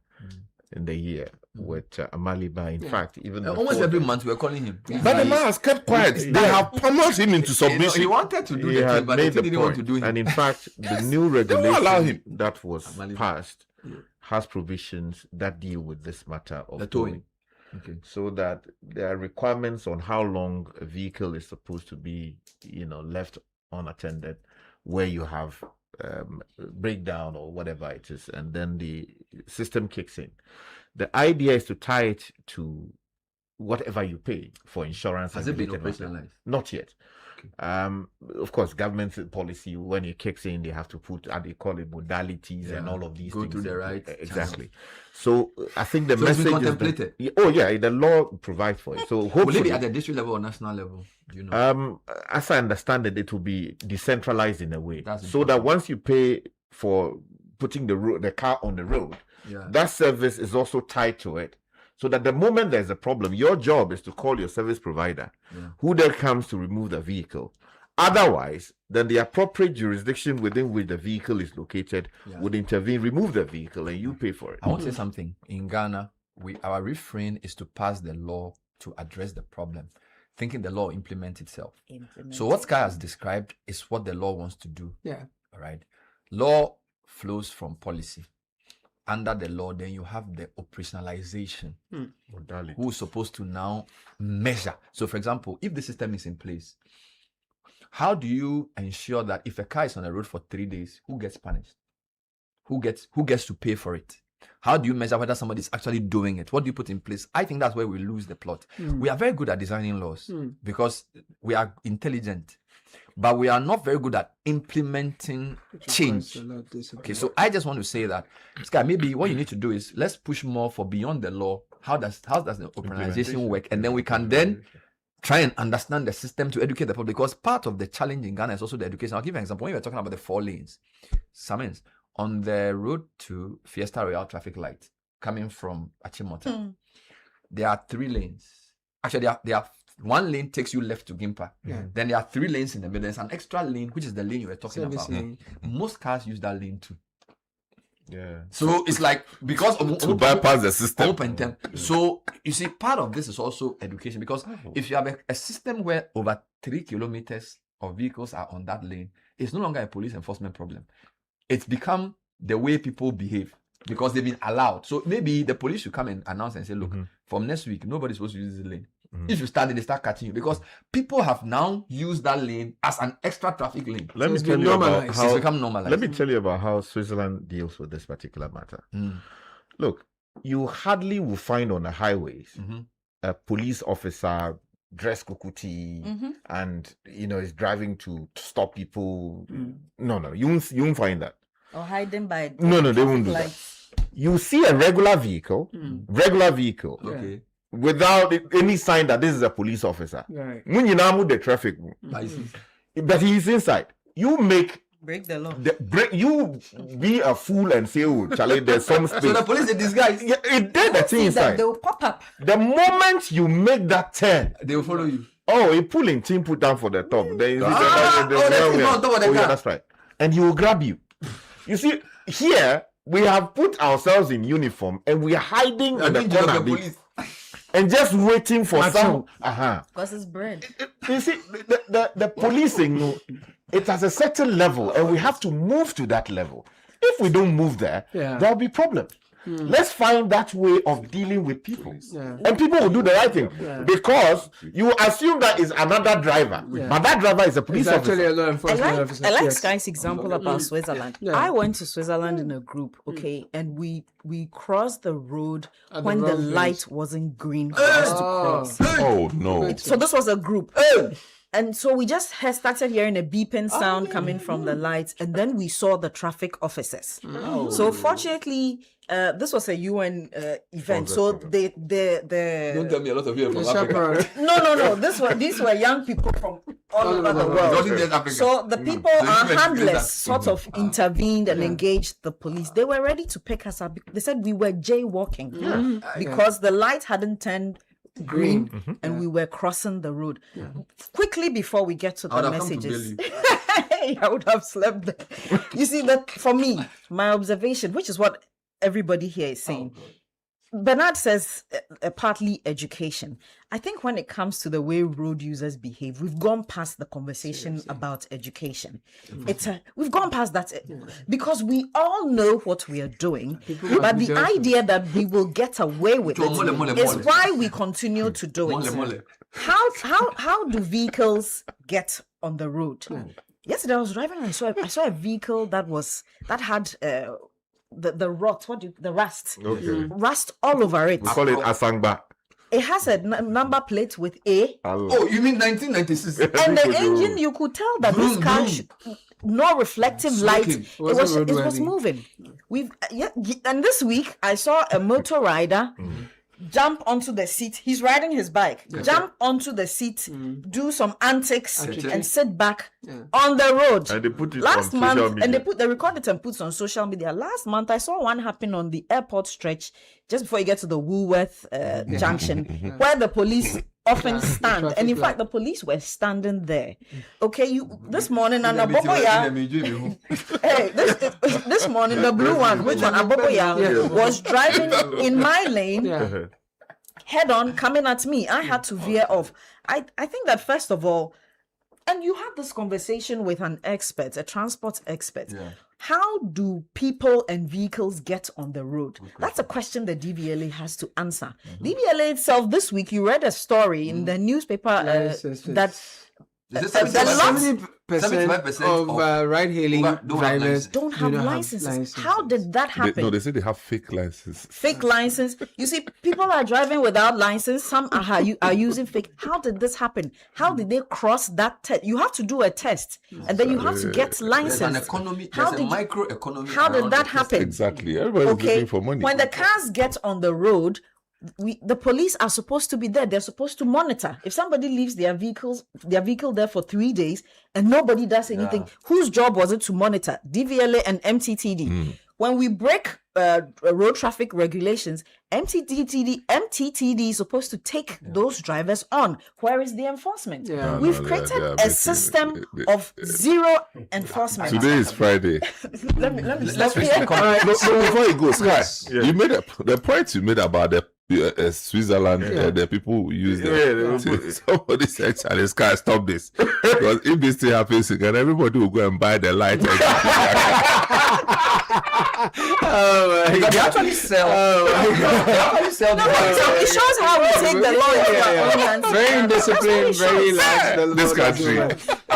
in the year, with Amaliba. In fact, even almost every month we're calling him. But the man has kept quiet. They have pummeled him into submission. He wanted to do He the had thing, but made they the didn't want to do point. it. And in fact, the new allow him. regulation that was passed has provisions that deal with this matter of The towing. towing. Okay. So that there are requirements on how long a vehicle is supposed to be, left unattended, where you have breakdown or whatever it is, and then the system kicks in. The idea is to tie it to whatever you pay for insurance. Has it been related matter. operationalized? Not yet. Of course, government policy, when it kicks in, they have to put, they call it modalities and all of these Go things. through the right Exactly. So I think the So it's been message is contemplated? the law provides for it. So hopefully, Will it be at the district level or national level? Do you know? as I understand it, it will be decentralized in a way, That's so that once you pay for putting the car on the road, that service is also tied to it. So that the moment there's a problem, your job is to call your service provider, who then comes to remove the vehicle. Otherwise, then the appropriate jurisdiction within which the vehicle is located would intervene, remove the vehicle, and you pay for it. I want to say something. In Ghana, our refrain is to pass the law to address the problem, thinking the law implement itself. So what Sky has described is what the law wants to do. Yeah. All right. Law flows from policy. Under the law, then you have the operationalization, who is supposed to now measure. So, for example, if the system is in place, how do you ensure that if a car is on the road for 3 days, who gets punished? Who gets to pay for it? How do you measure whether somebody is actually doing it? What do you put in place? I think that's where we lose the plot. We are very good at designing laws because we are intelligent, but we are not very good at implementing change. Okay, so I just want to say that, Sky, maybe what you need to do is let's push more for beyond the law. How does the organization work? And then we can then try and understand the system to educate the public, because part of the challenge in Ghana is also the education. I'll give you an example. When we were talking about the 4 lanes, Samins, on the road to Fiesta Royal traffic light coming from Achimota, there are 3 lanes. Actually, there are 1 lane takes you left to Gimpa. Then there are 3 lanes in the middle. There's an extra lane, which is the lane you were talking about. Most cars use that lane too. So it's like, because to bypass the system. So you see, part of this is also education, because if you have a system where over 3 kilometers of vehicles are on that lane, it's no longer a police enforcement problem. It's become the way people behave because they've been allowed. So maybe the police should come and announce and say, look, from next week, nobody's supposed to use this lane. If you stand, they start catching you, because people have now used that lane as an extra traffic lane. Let me tell you about how it's become normalized. Let me tell you about how Switzerland deals with this particular matter. Look, you hardly will find on the highways a police officer dressed kukuti and is driving to stop people. No, you won't find that. Or hiding by No, they won't do that. You see a regular vehicle, okay, without any sign that this is a police officer. Right. When you now move the traffic, but he's inside. You break the law. You be a fool and say, "Oh, Charlie, there's some space." So the police in disguise. Yeah, it did the thing inside. They will pop up. The moment you make that turn, they will follow you. Oh, he pulling team put down for the top. Then on top of the car. Yeah, that's right. And he will grab you. You see, here we have put ourselves in uniform and we are hiding in the corner and just waiting for some. Because it's bread. You see, the policing, it has a certain level, and we have to move to that level. If we don't move there, there'll be problems. Let's find that way of dealing with people, and people will do the right thing, because you assume that is another driver, but that driver is a police officer. Actually a law enforcement officer. I like Sky's example about Switzerland. I went to Switzerland in a group, and we crossed the road when the light wasn't green for us to cross. Oh no! So this was a group. And so we just started hearing a beeping sound coming from the lights, and then we saw the traffic officers. So fortunately, this was a UN event. So the don't tell me a lot of you from Africa. No. These were young people from all over the world. So the people, our handlers, sort of intervened and engaged the police. They were ready to pick us up. They said we were jaywalking because the light hadn't turned green and we were crossing the road. Quickly before we get to the messages, I would have slept there. You see, that for me, my observation, which is what everybody here is saying, Bernard says partly education. I think when it comes to the way road users behave, we've gone past the conversation about education. We've gone past that because we all know what we are doing, but the idea that we will get away with it is why we continue to do it. How do vehicles get on the road? Yesterday I was driving and I saw a vehicle that had the rust. The rust? Okay. Rust all over it. We call it Asangba. It has a number plate with A. Oh, you mean 1996? And the engine, you could tell that this car no reflective light. It was moving. And this week I saw a motor rider jump onto the seat. He's riding his bike. Jump onto the seat, do some antics, and sit back on the road. And they put it last on month, social media. and they record it and put it on social media. Last month, I saw one happen on the airport stretch just before you get to the Woolworth junction, where the police often stand. And in fact, the police were standing there. Okay, this morning, and this morning, the blue one, which one, Aboboya, was driving in my lane. Head on, coming at me. I had to veer off. I think that first of all, and you had this conversation with an expert, a transport expert. How do people and vehicles get on the road? That's a question the DVLA has to answer. DVLA itself, this week, you read a story in the newspaper that 75% of ride-hailing drivers don't have licenses. How did that happen? They say they have fake licenses. Fake license. You see, people are driving without license. Some are using fake. How did this happen? How did they cross that test? You have to do a test, and then you have to get license. There's an economy. There's a microeconomy. How did that happen? Exactly. Everybody's looking for money. When the cars get on the road, the police are supposed to be there. They're supposed to monitor. If somebody leaves their vehicle there for 3 days and nobody does anything, whose job was it to monitor? DVLA and MTTD. When we break road traffic regulations, MTTD is supposed to take those drivers on. Where is the enforcement? We've created a system of zero enforcement. Today is Friday. Let's before you go, Sky, you made the point you made about the Switzerland, the people who use them. Somebody said, Charlie, Sky, stop this. Because if this thing happens again, everybody will go and buy the light. They actually sell. It shows how we take the law into our own hands. Very indisciplined, very lax. This country.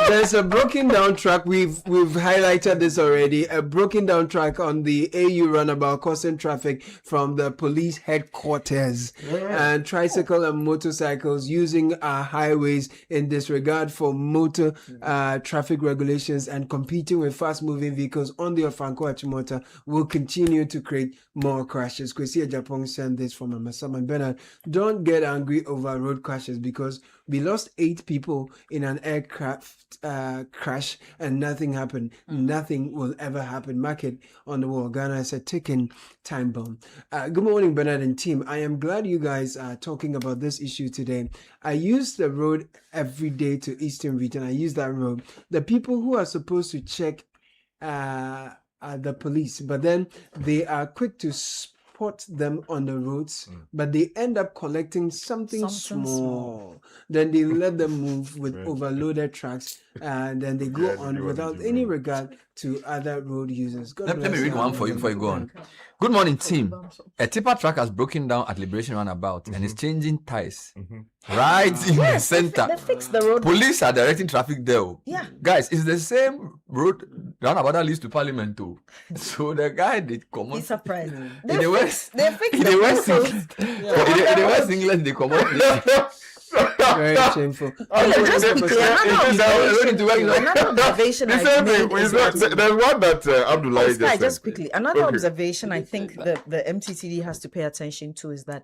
There's a broken down track. We've highlighted this already. A broken down track on the AU runabout causing traffic from the police headquarters. And tricycle and motorcycles using our highways in disregard for motor traffic regulations and competing with fast moving vehicles on the Ofanko Achimota will continue to create more crashes. Kwesi Japan sent this from Amasam and Bernard. Don't get angry over road crashes because we lost 8 people in an aircraft crash and nothing happened. Nothing will ever happen. Mark it on the wall. Ghana is a ticking time bomb. Good morning, Bernard and team. I am glad you guys are talking about this issue today. I use the road every day to Eastern Region. I use that road. The people who are supposed to check the police, but then they are quick to spot them on the roads, but they end up collecting something small. Then they let them move with overloaded trucks, and then they go on without any regard to other road users. Let me read one for you before you go on. Good morning, team. A tipper truck has broken down at Liberation Roundabout and is changing tires right in the center. They fixed the road. Police are directing traffic there. Yeah. Guys, it's the same road roundabout that leads to Parliament too. So the guy did come on. He's surprised. In the West England, they come on. Very shameful. Just quickly, another observation I make is there's one that Abdullah just said. Just quickly, another observation I think the MTTD has to pay attention to is that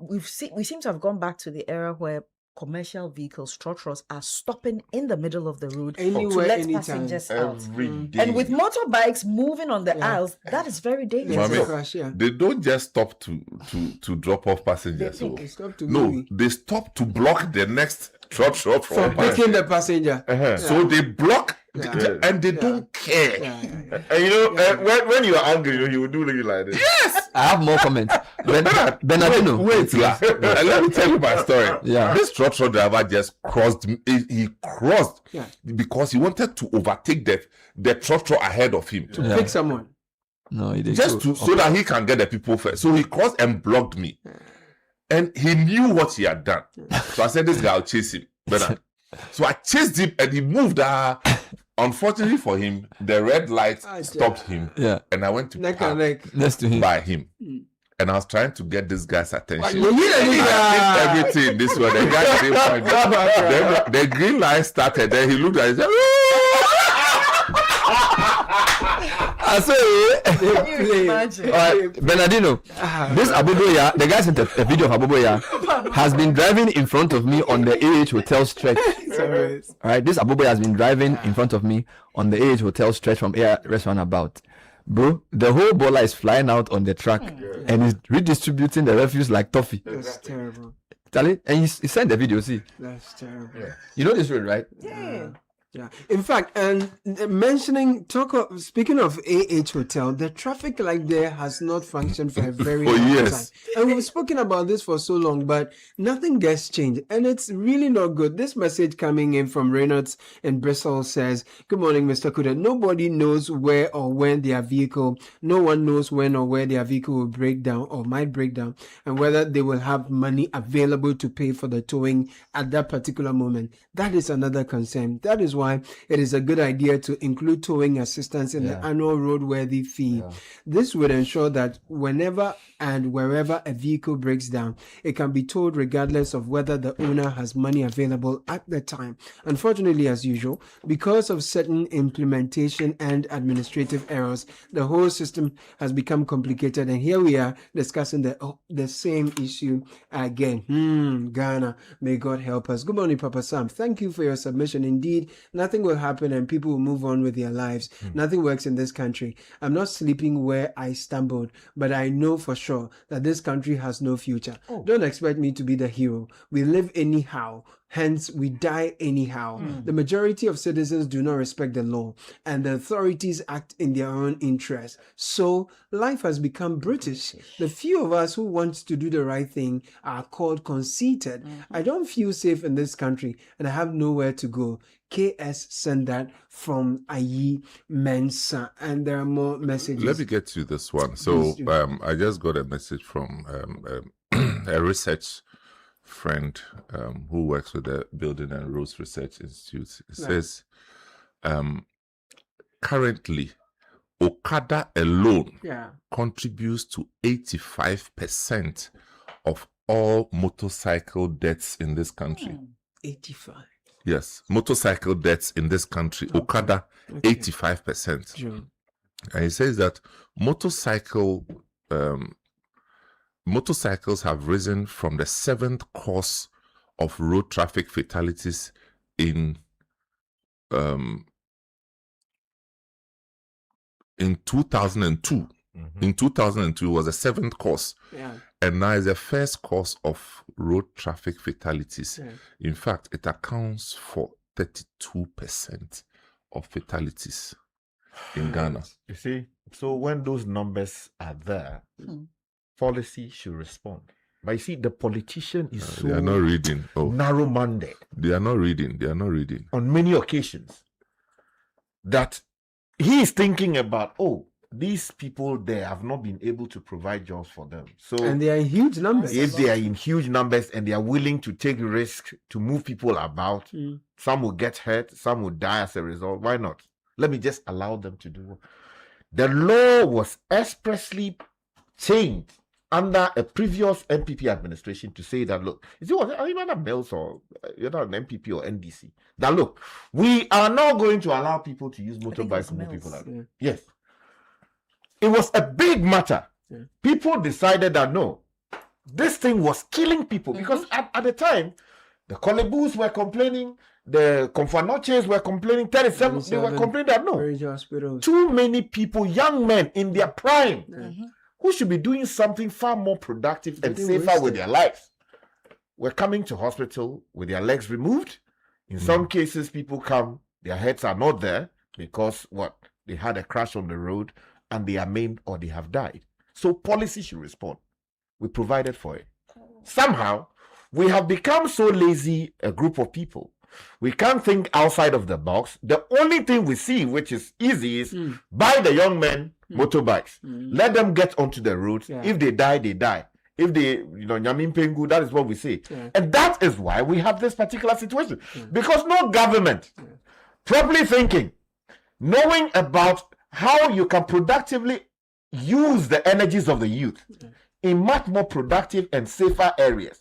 we seem to have gone back to the era where commercial vehicles, trotros, are stopping in the middle of the road to let passengers out. And with motorbikes moving on the aisles, that is very dangerous. They don't just stop to drop off passengers. They stop to they stop to block the next trotro from picking the passenger. So they block And they don't care. And you know, when you are angry, you will do like this. Yes. I have more comments. Bernardino. Wait, let me tell you my story. Yeah. This trotro driver just crossed. He crossed because he wanted to overtake the trotro ahead of him to pick someone. No, he did just so that he can get the people first. So he crossed and blocked me, and he knew what he had done. So I said, "This guy will chase him." So I chased him, and he moved. Unfortunately for him, the red light stopped him. Yeah. And I went to next to him by him. And I was trying to get this guy's attention. I did everything this way. The guy didn't find it. Then the green light started. Then he looked at it. He said, I say, Bernardino, this Abuboya, the guy sent a video of Abuboya, has been driving in front of me on the AH Hotel stretch. Alright, this Abuboya has been driving in front of me on the AH Hotel stretch from Air Restaurant about. Bro, the whole baller is flying out on the track and is redistributing the refuse like toffee. That's terrible. And he sent the video, see? That's terrible. You know this road, right? Yeah. Yeah. In fact, and speaking of AH Hotel, the traffic light there has not functioned for a very long time. And we've spoken about this for so long, but nothing gets changed. And it's really not good. This message coming in from Reynolds in Bristol says, "Good morning, Mr. Kuda. Nobody knows where or when their vehicle, no one knows when or where their vehicle will break down or might break down, and whether they will have money available to pay for the towing at that particular moment. That is another concern. That is why it is a good idea to include towing assistance in the annual roadworthy fee. This would ensure that whenever and wherever a vehicle breaks down, it can be towed regardless of whether the owner has money available at the time. Unfortunately, as usual, because of certain implementation and administrative errors, the whole system has become complicated, and here we are discussing the same issue again. Ghana, may God help us. Good morning, Papa Sam. Thank you for your submission. Indeed, nothing will happen and people will move on with their lives. Nothing works in this country. I'm not sleeping where I stumbled, but I know for sure that this country has no future. Don't expect me to be the hero. We live anyhow. Hence, we die anyhow. The majority of citizens do not respect the law, and the authorities act in their own interest. So, life has become British. The few of us who want to do the right thing are called conceited. I don't feel safe in this country, and I have nowhere to go. KS sent that from Ayi Mensa, and there are more messages. Let me get to this one. So, I just got a message from a research friend who works with the Building and Roads Research Institute. It says, currently, Okada alone contributes to 85% of all motorcycle deaths in this country. 85. Yes, motorcycle deaths in this country. Okada, 85%. Sure. And it says that motorcycles have risen from the 7th cause of road traffic fatalities in 2002. In 2002, it was the 7th cause. And now is the first cause of road traffic fatalities. In fact, it accounts for 32% of fatalities in Ghana. You see, so when those numbers are there, policy should respond. But you see, the politician is so they are not reading. narrow-minded. They are not reading. They are not reading. On many occasions, that he is thinking about, these people, they have not been able to provide jobs for them. So, and they are in huge numbers. If they are in huge numbers and they are willing to take risks to move people about, some will get hurt, some will die as a result. Why not? Let me just allow them to do it. The law was expressly changed under a previous MPP administration to say that, look, is it what either Mills or you're not an MPP or NDC? That look, we are not going to allow people to use motorbikes to move people out. Yes. It was a big matter. People decided that no, this thing was killing people because at the time, the Kolebus were complaining, the Confanoches were complaining, 37, they were complaining that no, too many people, young men in their prime, who should be doing something far more productive and safer with their lives, were coming to hospital with their legs removed. In some cases, people come Their heads are not there because what? They had a crash on the road and they are maimed or they have died. So policy should respond. We provided for it. Somehow, we have become so lazy, a group of people. We can't think outside of the box. The only thing we see, which is easy, is buy the young men motorbikes. Let them get onto the roads. Yeah. If they die, they die. If they, Nyamin Pengu, that is what we say. Yeah. And that is why we have this particular situation. Because no government, properly thinking, knowing about how you can productively use the energies of the youth in much more productive and safer areas,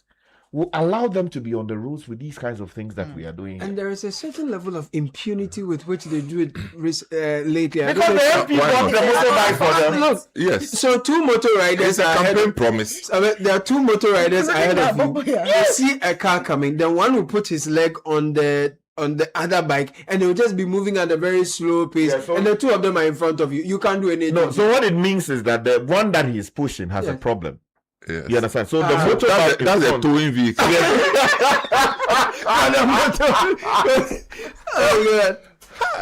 will allow them to be on the roads with these kinds of things that we are doing. And there is a certain level of impunity with which they do it lately. Because the MP bought the motorbike for them. Look, yes. So 2 motor riders It's a are ahead campaign of, promise. I mean, there are 2 motor riders ahead of you. Yeah. You see a car coming, then one will put his leg on the other bike and they'll just be moving at a very slow pace, and the 2 of them are in front of you. You can't do anything. No, so what it means is that the one that he is pushing has a problem. Yes. You understand? So the motorbike that's a towing vehicle. Oh God.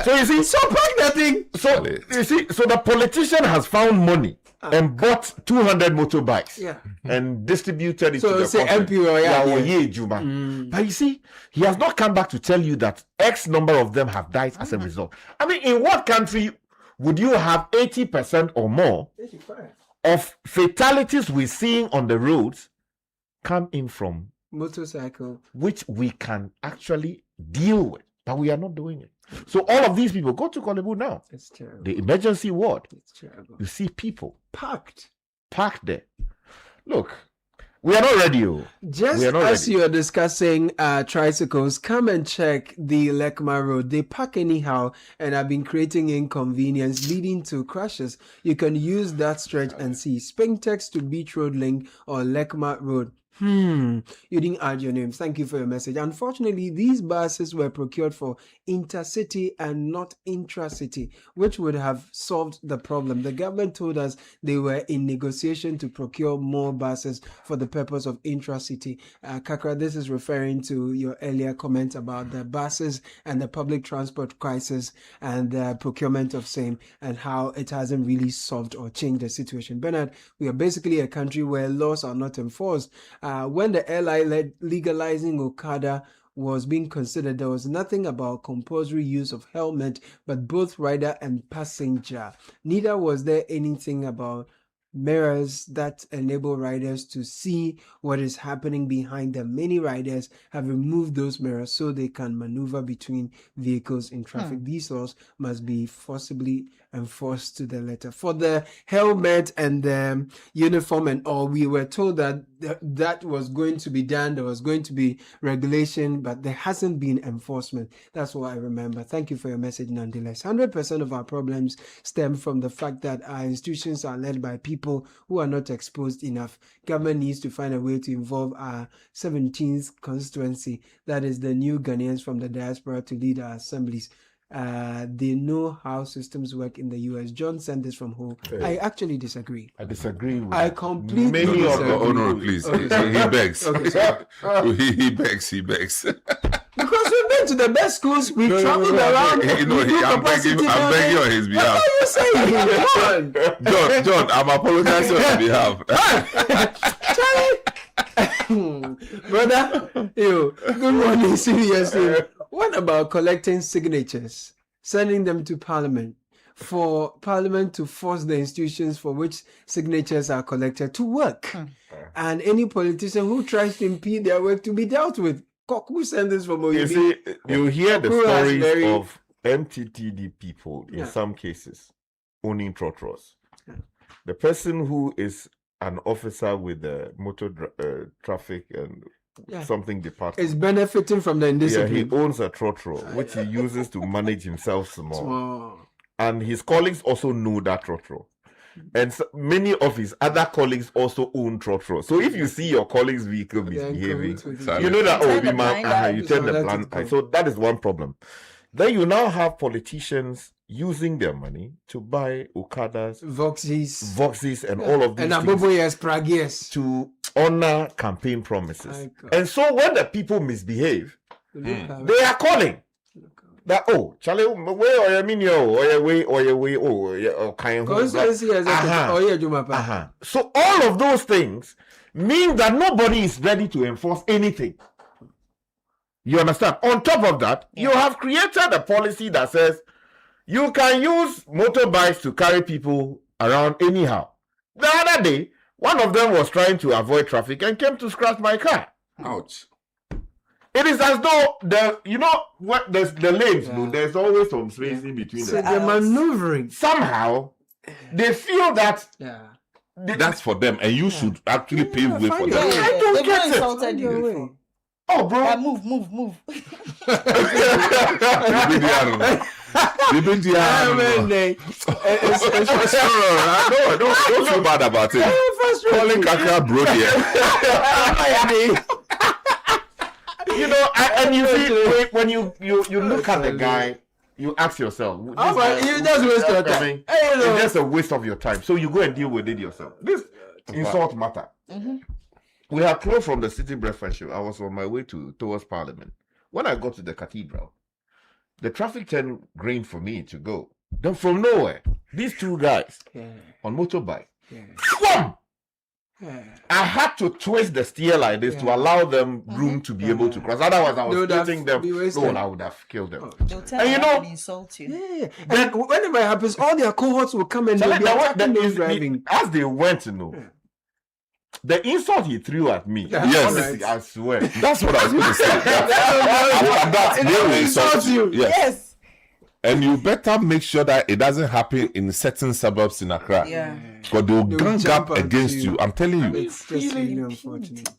So you see, So pack that thing. so you see, so the politician has found money and bought 200 motorbikes Yeah. and distributed it So to the say country. MP or Yeah, Juma. But you see, he has not come back to tell you that X number of them have died as a result. I mean, in what country would you have 80% or more 85. of fatalities we're seeing on the roads come in from Motorcycle. which we can actually deal with, but we are not doing it. So all of these people, go to Kolebu now, It's terrible. the emergency ward, It's terrible. you see people Packed. parked there. Look, we are not ready. Just We are not as ready. you are discussing tricycles, come and check the Lekma Road. They park anyhow and have been creating inconvenience leading to crashes. You can use that stretch and see Spintex to Beach Road Link or Lekma Road. You didn't add your names. Thank you for your message. Unfortunately, these buses were procured for intercity and not intracity, which would have solved the problem. The government told us they were in negotiation to procure more buses for the purpose of intracity. Kakra, this is referring to your earlier comment about the buses and the public transport crisis and the procurement of same and how it hasn't really solved or changed the situation. Bernard, we are basically a country where laws are not enforced. When the LI legalizing Okada was being considered, there was nothing about compulsory use of helmet, but both rider and passenger. Neither was there anything about mirrors that enable riders to see what is happening behind them. Many riders have removed those mirrors so they can maneuver between vehicles in traffic. These laws must be forcibly enforced to the letter. For the helmet and the uniform and all, we were told that that was going to be done. There was going to be regulation, but there hasn't been enforcement. That's what I remember. Thank you for your message nonetheless. 100% of our problems stem from the fact that our institutions are led by people who are not exposed enough. Government needs to find a way to involve our 17th constituency, that is the new Ghanaians from the diaspora, to lead our assemblies. They know how systems work in the US. John sent this from home. I actually disagree. I disagree with I that. completely Many disagree. of them. No, please. Okay. He begs. Okay. He begs. Because we've been to the best schools, we've traveled around. You know, we do I'm begging capacity on building. his behalf. What are you saying? John, I'm apologizing on his behalf. Brother, good morning, seriously. What about collecting signatures, sending them to Parliament, for Parliament to force the institutions for which signatures are collected to work? And any politician who tries to impede their work to be dealt with. Who sent this from You see, you hear the Koku has stories of MTTD people in some cases owning trotros. The person who is an officer with the motor traffic and something department is benefiting from the indiscipline. Yeah, he owns a trotro, which he uses to manage himself small. And his colleagues also know that trotro. And so many of his other colleagues also own trotro. So if you see your colleague's vehicle misbehaving, you know that, you turn the blind eye. So that is one problem. Then you now have politicians using their money to buy Okadas, Voxes, and all of these things to honor campaign promises. And so when the people misbehave, they are calling. that Charlie, where or you mean constituency as So all of those things mean that nobody is ready to enforce anything. You understand? On top of that, you have created a policy that says you can use motorbikes to carry people around anyhow. The other day, one of them was trying to avoid traffic and came to scratch my car. Ouch. It is as though the lanes, there's always some space in between. So they're maneuvering. Somehow, they feel that that's for them, and you should actually pave way for them. I don't get it. Insulted you. Oh, bro. Move. Don't feel bad about it. Calling Kaka bro here. You know, and you see, when you look at the guy, you ask yourself, you just waste your time. It's just a waste of your time. So you go and deal with it yourself. This insult matter. We have closed from the City Breakfast Show. I was on my way towards Parliament. When I got to the cathedral, the traffic turned green for me to go. Then from nowhere, these two guys on motorbike, I had to twist the steer like this to allow them room to be able to cross. Otherwise, I was hitting them. I would have killed them. And you know, insult you. And whenever it happens, all their cohorts will come and they'll be attacking those driving. As they went to know. The insult he threw at me, honestly, I swear. That's what I was going to say. They will insult you. Yes. And you better make sure that it doesn't happen in certain suburbs in Accra. Because they'll gang up against you. I'm telling you. It's just really unfortunate.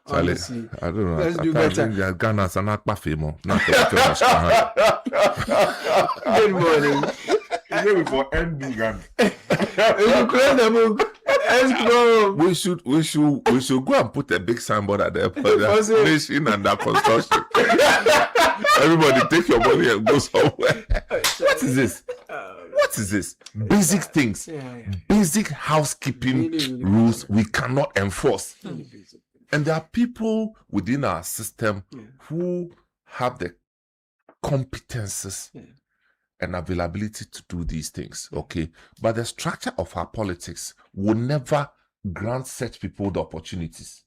Charlie, Honestly, I don't know. let's do better. Ghana's are not perfect. Good morning. Maybe for MD Ghana. You close the book. We should go and put a big signboard at the airport. Nation and that construction. Everybody take your money and go somewhere. What is this? What is this? Basic things, basic housekeeping rules we cannot enforce. And there are people within our system who have the competences and availability to do these things, okay? But the structure of our politics will never grant such people the opportunities.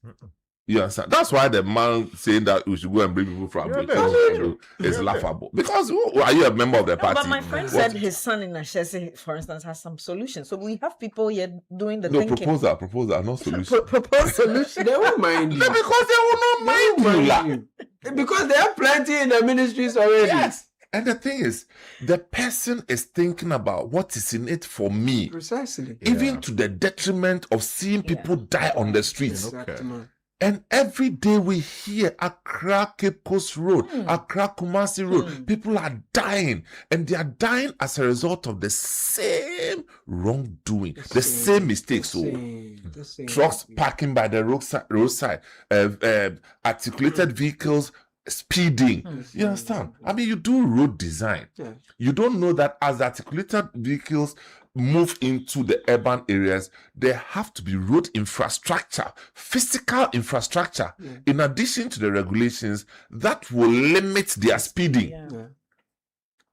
You understand? That's why the man saying that we should go and bring people from Britain is laughable. Because are you a member of the party? But my friend said his son in Ashesi, for instance, has some solutions. So we have people here doing the thinking. Proposal, no solution. Propose solution. They won't mind you. Because they will not mind you. Because they have plenty in the ministries already. Yes. And the thing is, the person is thinking about what is in it for me. Precisely. Even to the detriment of seeing people die on the streets. Exactly. And every day we hear Accra Cape Coast Road, Accra Kumasi Road, people are dying. And they are dying as a result of the same wrongdoing, the same mistakes. Trucks parking by the roadside, articulated vehicles speeding. You understand? I mean, you do road design. You don't know that as articulated vehicles move into the urban areas, there have to be road infrastructure, physical infrastructure, in addition to the regulations that will limit their speeding.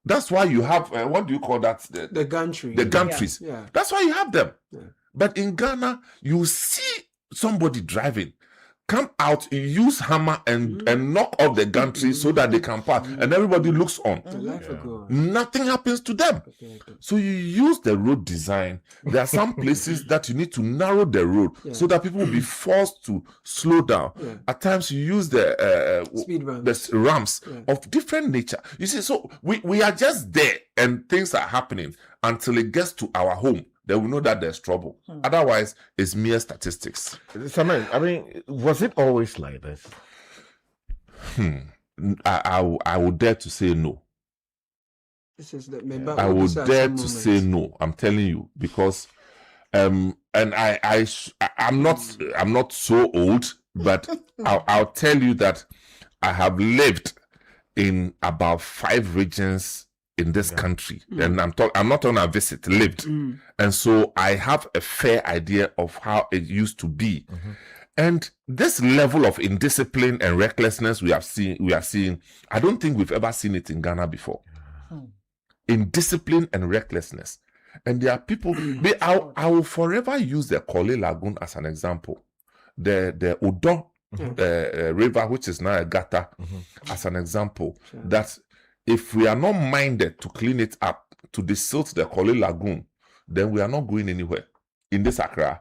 That's why you have, what do you call that? The gantry. The gantries. That's why you have them. But in Ghana, you see somebody driving, come out, use hammer and knock off the gantry so that they can pass, and everybody looks on. Nothing happens to them. So you use the road design. There are some places that you need to narrow the road so that people will be forced to slow down. At times you use the ramps of different nature. You see, so we are just there and things are happening until it gets to our home. They will know that there's trouble. Otherwise, it's mere statistics. Samuel, I mean, was it always like this? I would dare to say no. This is the I would dare to say no. I'm telling you, because and I'm not so old, but I'll tell you that I have lived in about 5 regions in this country, and I'm not on a visit, lived, and so I have a fair idea of how it used to be. And this level of indiscipline and recklessness we are seeing, I don't think we've ever seen it in Ghana before. Indiscipline and recklessness. And there are people, I will forever use the Korle Lagoon as an example. The Odo river, which is now a gutter, as an example, that if we are not minded to clean it up, to desilt the Korle Lagoon, then we are not going anywhere in this Accra.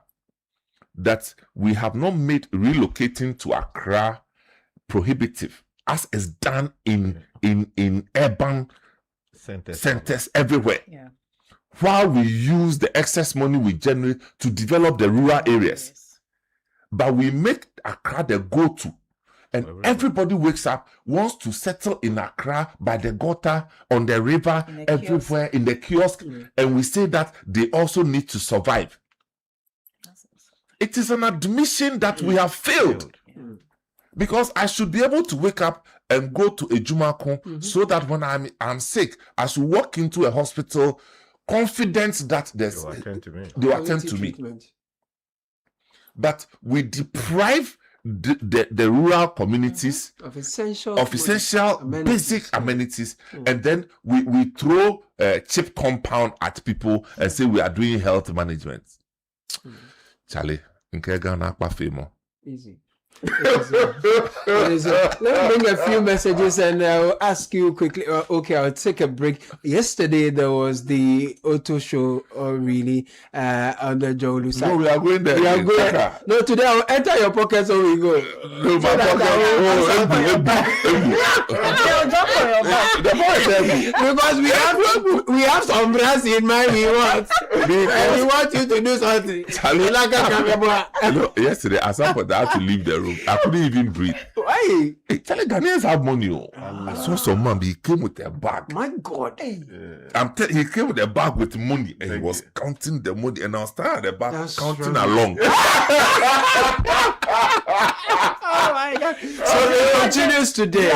That we have not made relocating to Accra prohibitive, as is done in urban centers everywhere. Yeah. While we use the excess money we generate to develop the rural areas. But we make Accra the go-to. And everybody wakes up, wants to settle in Accra by the gutter, on the river, everywhere, in the kiosk. And we say that they also need to survive. It is an admission that we have failed. Because I should be able to wake up and go to a Jumakon so that when I'm sick, I should walk into a hospital confident that they will attend to me. But we deprive the rural communities of essential basic amenities, and then we throw a cheap compound at people and say we are doing health management. Charlie, in Ghana, easy. Let me bring a few messages and I'll ask you quickly. Okay, I'll take a break. Yesterday there was the auto show, really, on the Jolu side. No, we are going there. We are going. No, today I'll enter your pocket so we go. No, my because we have some brands in mind we want. And we want you to do something. Yesterday, at some point, I had to leave the room. I couldn't even breathe. Why? Hey, Ghanaians have money. I saw some man, he came with a bag. My God. He came with a bag with money and he was counting the money, and I was standing at the back counting along. Oh my God. So it continues today.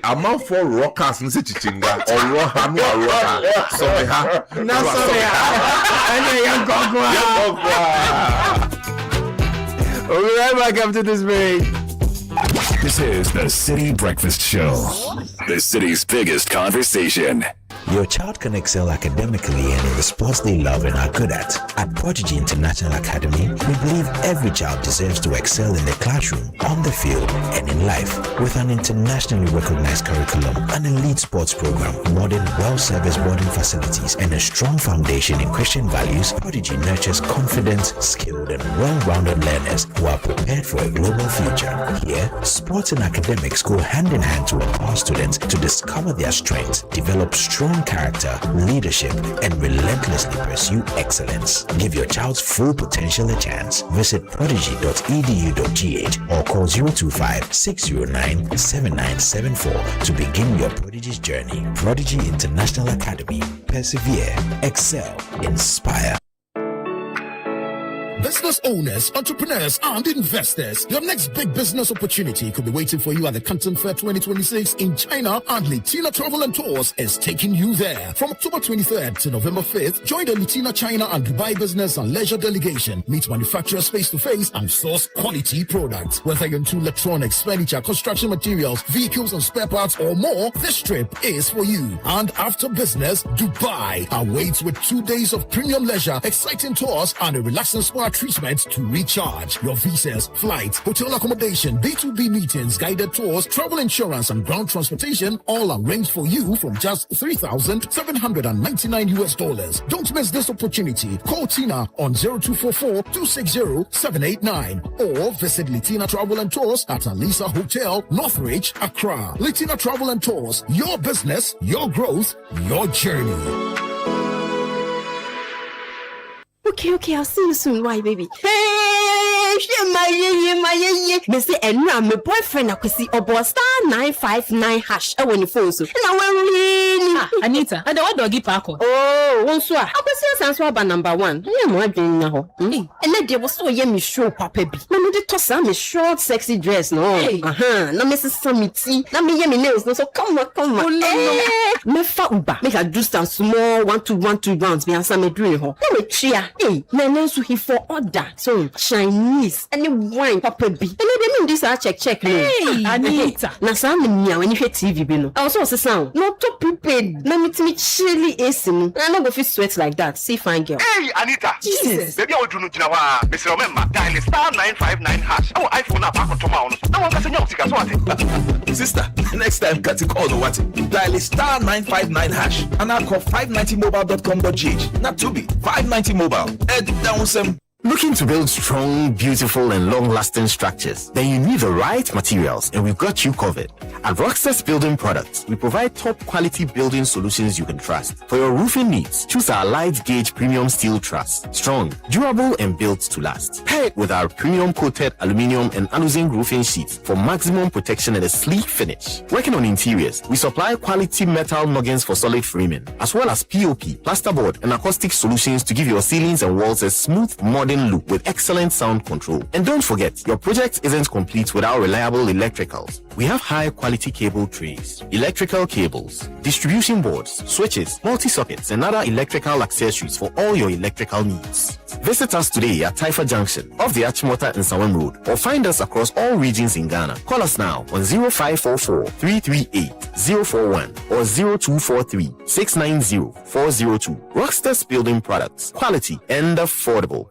I'm out for rockers and chichinga or rocker. We'll be right back after this break. This is the City Breakfast Show, the city's biggest conversation. Your child can excel academically and in the sports they love and are good at. At Prodigy International Academy, we believe every child deserves to excel in the classroom, on the field, and in life. With an internationally recognized curriculum, an elite sports program, modern, well-serviced boarding facilities, and a strong foundation in Christian values, Prodigy nurtures confident, skilled, and well-rounded learners who are prepared for a global future. Here, sports and academics go hand in hand to empower students to discover their strengths, develop strong character, leadership, and relentlessly pursue excellence. Give your child's full potential a chance. Visit prodigy.edu.gh or call 025-609-7974 to begin your Prodigy's journey. Prodigy International Academy. Persevere, excel, inspire. Business owners, entrepreneurs, and investors, your next big business opportunity could be waiting for you at the Canton Fair 2026 in China, and Litina Travel and Tours is taking you there. From October 23rd to November 5th, join the Litina China and Dubai Business and Leisure Delegation. Meet manufacturers face-to-face and source quality products. Whether you're into electronics, furniture, construction materials, vehicles and spare parts, or more, this trip is for you. And after business, Dubai awaits with 2 days of premium leisure, exciting tours, and a relaxing spa treatment to recharge. Your visas, flights, hotel accommodation, B2B meetings, guided tours, travel insurance, and ground transportation all arranged for you from just $3,799. Don't miss this opportunity. Call Tina on 0244-260-789 or visit Litina Travel and Tours at Alisa Hotel, Northridge, Accra. Litina Travel and Tours, your business, your growth, your journey. Okay, I'll see you soon. Why, baby? Hey, my Mr. Enra, my boyfriend, I could see a star 959 hash when you phone so. And I will really Anita, I don't want doggy parko. Oh, one so. I was answer by number 1. I am wondering now. And then there was so yummy show, Papa. No, me toss a short, sexy dress. No, no, Mrs. Samiti. Now me yummy nails. No, so come on. Me fa uba. Make a do some small 1 to 1 2 rounds. Me answer me dream. No, me chia. Hey, me nails he for order. So Chinese and the wine, Papa B. And they mean this. I check. Hey, Anita. Na sa me nia when you hear TV bi no. Also say sound. No to prepared. Na me chilly AC no. I no go fit sweat like that. See fine girl. Hey Anita. Jesus. Baby I do no gina wa. Mr. Remember dial *959# Oh iPhone na back to ma ono. No one can say sika so what. Sister, next time cut call or what? Dial *959# and I call 590mobile.com.gh. Not to be 590 mobile. Head down some. Looking to build strong, beautiful, and long-lasting structures? Then you need the right materials, and we've got you covered. At Rockstead's Building Products, we provide top-quality building solutions you can trust. For your roofing needs, choose our light-gauge premium steel truss. Strong, durable, and built to last. Pair it with our premium-coated aluminium and alu-zinc roofing sheets for maximum protection and a sleek finish. Working on interiors, we supply quality metal noggins for solid framing, as well as POP, plasterboard, and acoustic solutions to give your ceilings and walls a smooth, modern look with excellent sound control. And don't forget, your project isn't complete without reliable electricals. We have high-quality cable trays, electrical cables, distribution boards, switches, multi-sockets, and other electrical accessories for all your electrical needs. Visit us today at Taifa Junction, off the Achimota and Sawam Road, or find us across all regions in Ghana. Call us now on 0544-338-041 or 0243-690-402. Rockstead's Building Products, quality and affordable.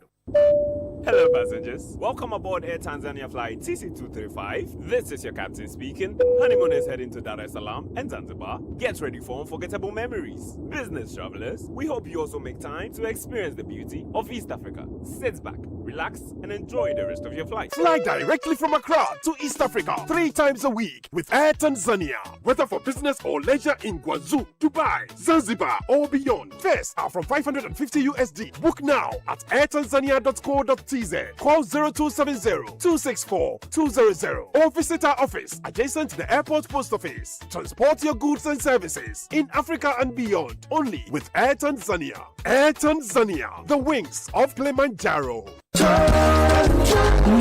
Hello passengers, welcome aboard Air Tanzania flight TC235. This is your captain speaking. Honeymoon is heading to Dar es Salaam and Zanzibar. Get ready for unforgettable memories. Business travelers, we hope you also make time to experience the beauty of East Africa. Sit back, relax, and enjoy the rest of your flight. Fly directly from Accra to East Africa 3 times a week with Air Tanzania. Whether for business or leisure in Guangzhou, Dubai, Zanzibar, or beyond. Fares are from $550 USD. Book now at airtanzania.co.tz. Call 0270-264-200 or visit our office adjacent to the airport post office. Transport your goods and services in Africa and beyond only with Air Tanzania. Air Tanzania, the wings of Kilimanjaro.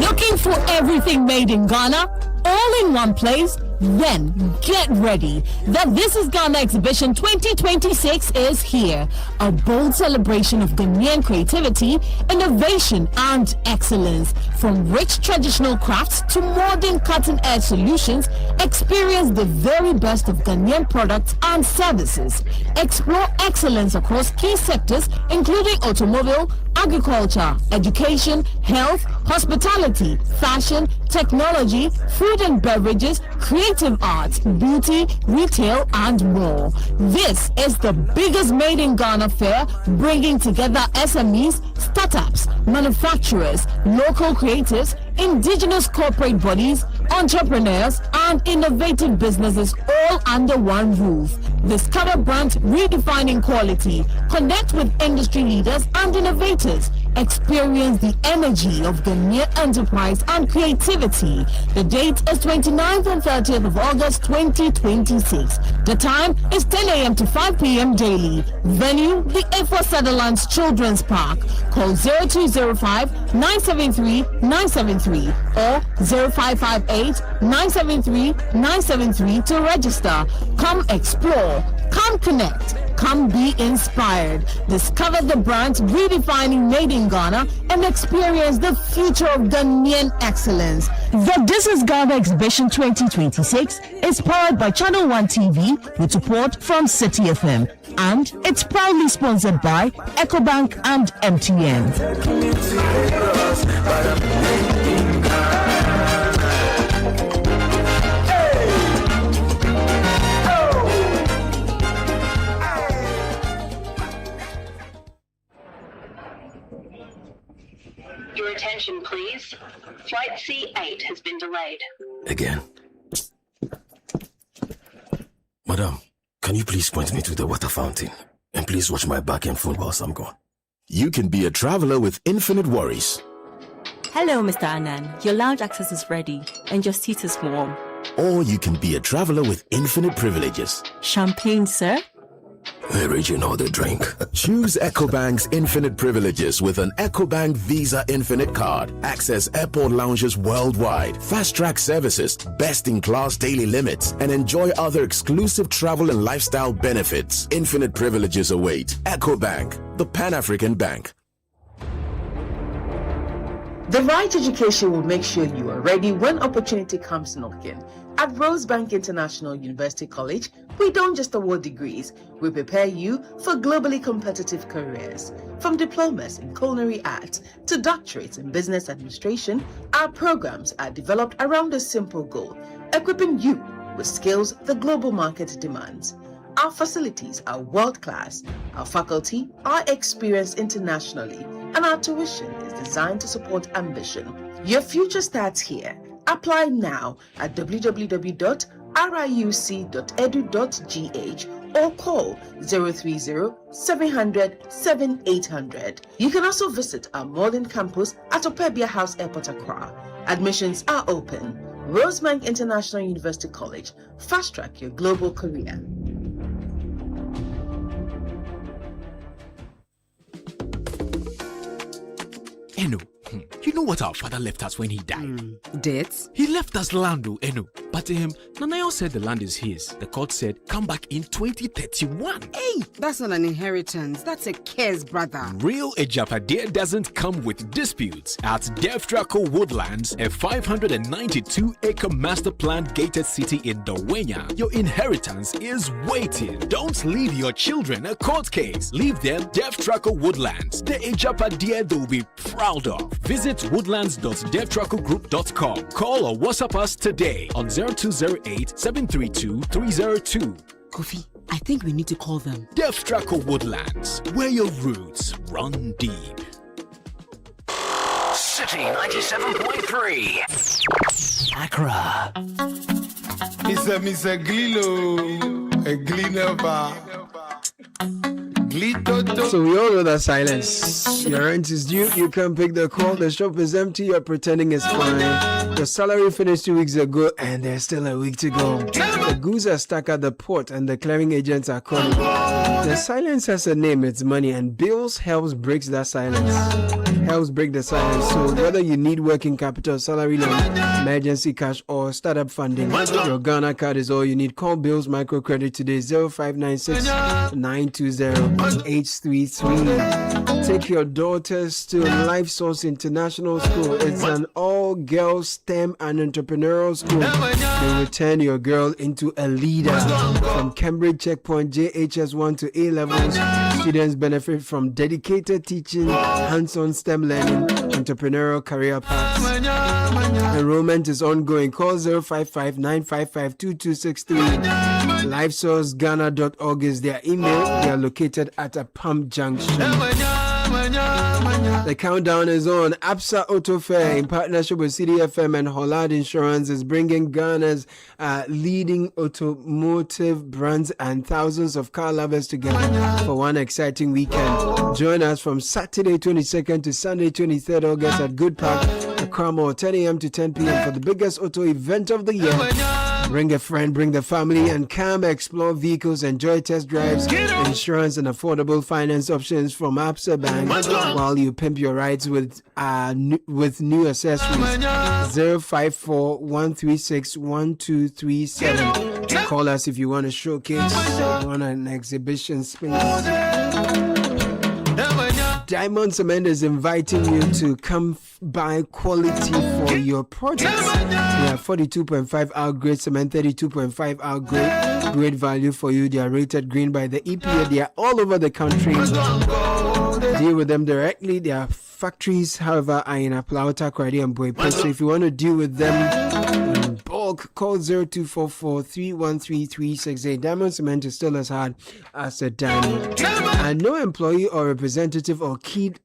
Looking for everything made in Ghana, all in one place? Then get ready. The This is Ghana Exhibition 2026 is here. A bold celebration of Ghanaian creativity, innovation, and excellence. From rich traditional crafts to modern cutting-edge solutions, experience the very best of Ghanaian products and services. Explore excellence across key sectors, including automobile, agriculture, education, health, hospitality, fashion, technology, food and beverages, creative arts, beauty, retail, and more. This is the biggest Made in Ghana fair, bringing together SMEs, startups, manufacturers, local creatives, indigenous corporate bodies, entrepreneurs, and innovative businesses all under one roof. Discover brands redefining quality, connect with industry leaders and innovators, experience the energy of Ghanaian enterprise and creativity. The date is 29th and 30th of August 2026. The time is 10 a.m. to 5 p.m. daily. Venue, the A4 Sutherland's Children's Park. Call 0205-973-973 or 0558-973-973 to register. Come explore, come connect, come be inspired. Discover the brands redefining Made in Ghana and experience the future of Ghanaian excellence. The This is Ghana Exhibition 2026 is powered by Channel 1 TV with support from Citi FM, and it's proudly sponsored by EcoBank and MTN. Your attention, please. Flight C8 has been delayed. Again. Madam, can you please point me to the water fountain? And please watch my back and phone whilst I'm gone. You can be a traveler with infinite worries. Hello, Mr. Annan. Your lounge access is ready and your seat is warm. Or you can be a traveler with infinite privileges. Champagne, sir? Original the drink. Choose EcoBank's Infinite Privileges with an EcoBank Visa Infinite card. Access airport lounges worldwide, fast-track services, best-in-class daily limits, and enjoy other exclusive travel and lifestyle benefits. Infinite Privileges await. EcoBank, the Pan-African Bank. The right education will make sure you are ready when opportunity comes knocking. At Rosebank International University College, we don't just award degrees, we prepare you for globally competitive careers. From diplomas in culinary arts to doctorates in business administration, our programs are developed around a simple goal, equipping you with skills the global market demands. Our facilities are world-class, our faculty are experienced internationally, and our tuition is designed to support ambition. Your future starts here. Apply now at www.riuc.edu.gh or call 030-700-7800. You can also visit our modern campus at Opebia House Airport, Accra. Admissions are open. Rosebank International University College. Fast track your global career. Eno, you know what our father left us when he died? Debts? He left us land, Eno. But Nanayo said the land is his. The court said, come back in 2031. Hey, that's not an inheritance. That's a curse, brother. Real Ejapade doesn't come with disputes. At Deftraco Woodlands, a 592-acre master planned gated city in Dawenya, your inheritance is waiting. Don't leave your children a court case. Leave them Deftraco Woodlands, the Ejapade they'll be proud of. Visit woodlands.devtracogroup.com. Call or WhatsApp us today on 0208-732-302. Kofi, I think we need to call them. Deftraco Woodlands, where your roots run deep. City 97.3. Accra. Mr. Glilo, a Glinova. So we all know that silence. Your rent is due, you can't pick the call, the shop is empty, you're pretending it's fine. Your salary finished 2 weeks ago and there's still a week to go. The goods are stuck at the port and the clearing agents are calling. The silence has a name, it's money, and bills helps break the silence. So whether you need working capital, salary loan, emergency cash, or startup funding, your Ghana card is all you need. Call Bills Microcredit today, 0596 920 833. Take your daughters to Life Source International School. It's an all-girls STEM and entrepreneurial school. They will turn your girl into a leader. From Cambridge Checkpoint JHS1 to A levels, students benefit from dedicated teaching, hands-on STEM learning, entrepreneurial career paths. Enrollment is ongoing. Call 055-955-2263. LifeSourceGhana.org is their email. They are located at a pump junction. The countdown is on. Absa Auto Fair, in partnership with Citi FM and Hollard Insurance, is bringing Ghana's leading automotive brands and thousands of car lovers together for one exciting weekend. Join us from Saturday 22nd to Sunday 23rd August at Good Park, Accra Mall, 10 a.m. to 10 p.m. for the biggest auto event of the year. Bring a friend, bring the family, and come explore vehicles, enjoy test drives, insurance, and affordable finance options from Absa Bank while you pimp your rides with new accessories. 054-136-1237. Call us if you want a showcase, you want an exhibition space. Diamond Cement is inviting you to come buy quality for your projects. They have 42.5 out grade cement, 32.5 out grade. Great value for you. They are rated green by the EPA. They are all over the country. Deal with them directly. Their factories, however, are in Aplauta, Kwadi, and Boype. So if you want to deal with them in bulk, call 0244-313-368. Diamond Cement is still as hard as a diamond. And no employee or representative of Keed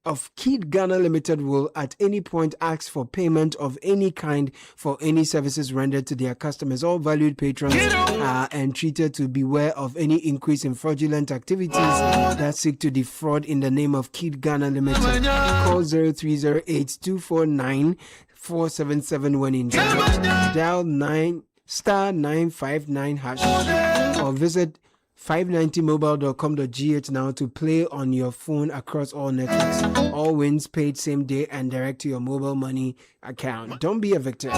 Ghana Limited will at any point ask for payment of any kind for any services rendered to their customers. All valued patrons are entreated to beware of any increase in fraudulent activities that seek to defraud in the name of Keed Ghana Limited. Call 0308-249-477 when in doubt. Dial *959# or visit 590mobile.com.gh now to play on your phone across all networks. All wins paid same day and direct to your mobile money account. Don't be a victim.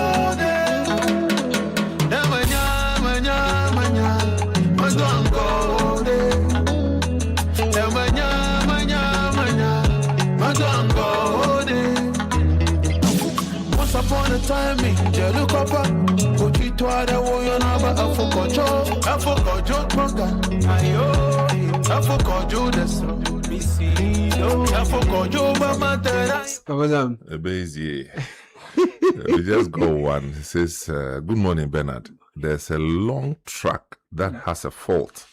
Once upon a time, me look up, go to the warrior number. I forgot manga. Ayo, I forgot you. That's me see. I forgot you, mama. We just go one. It says, "Good morning, Bernard. There's a long truck that has a fault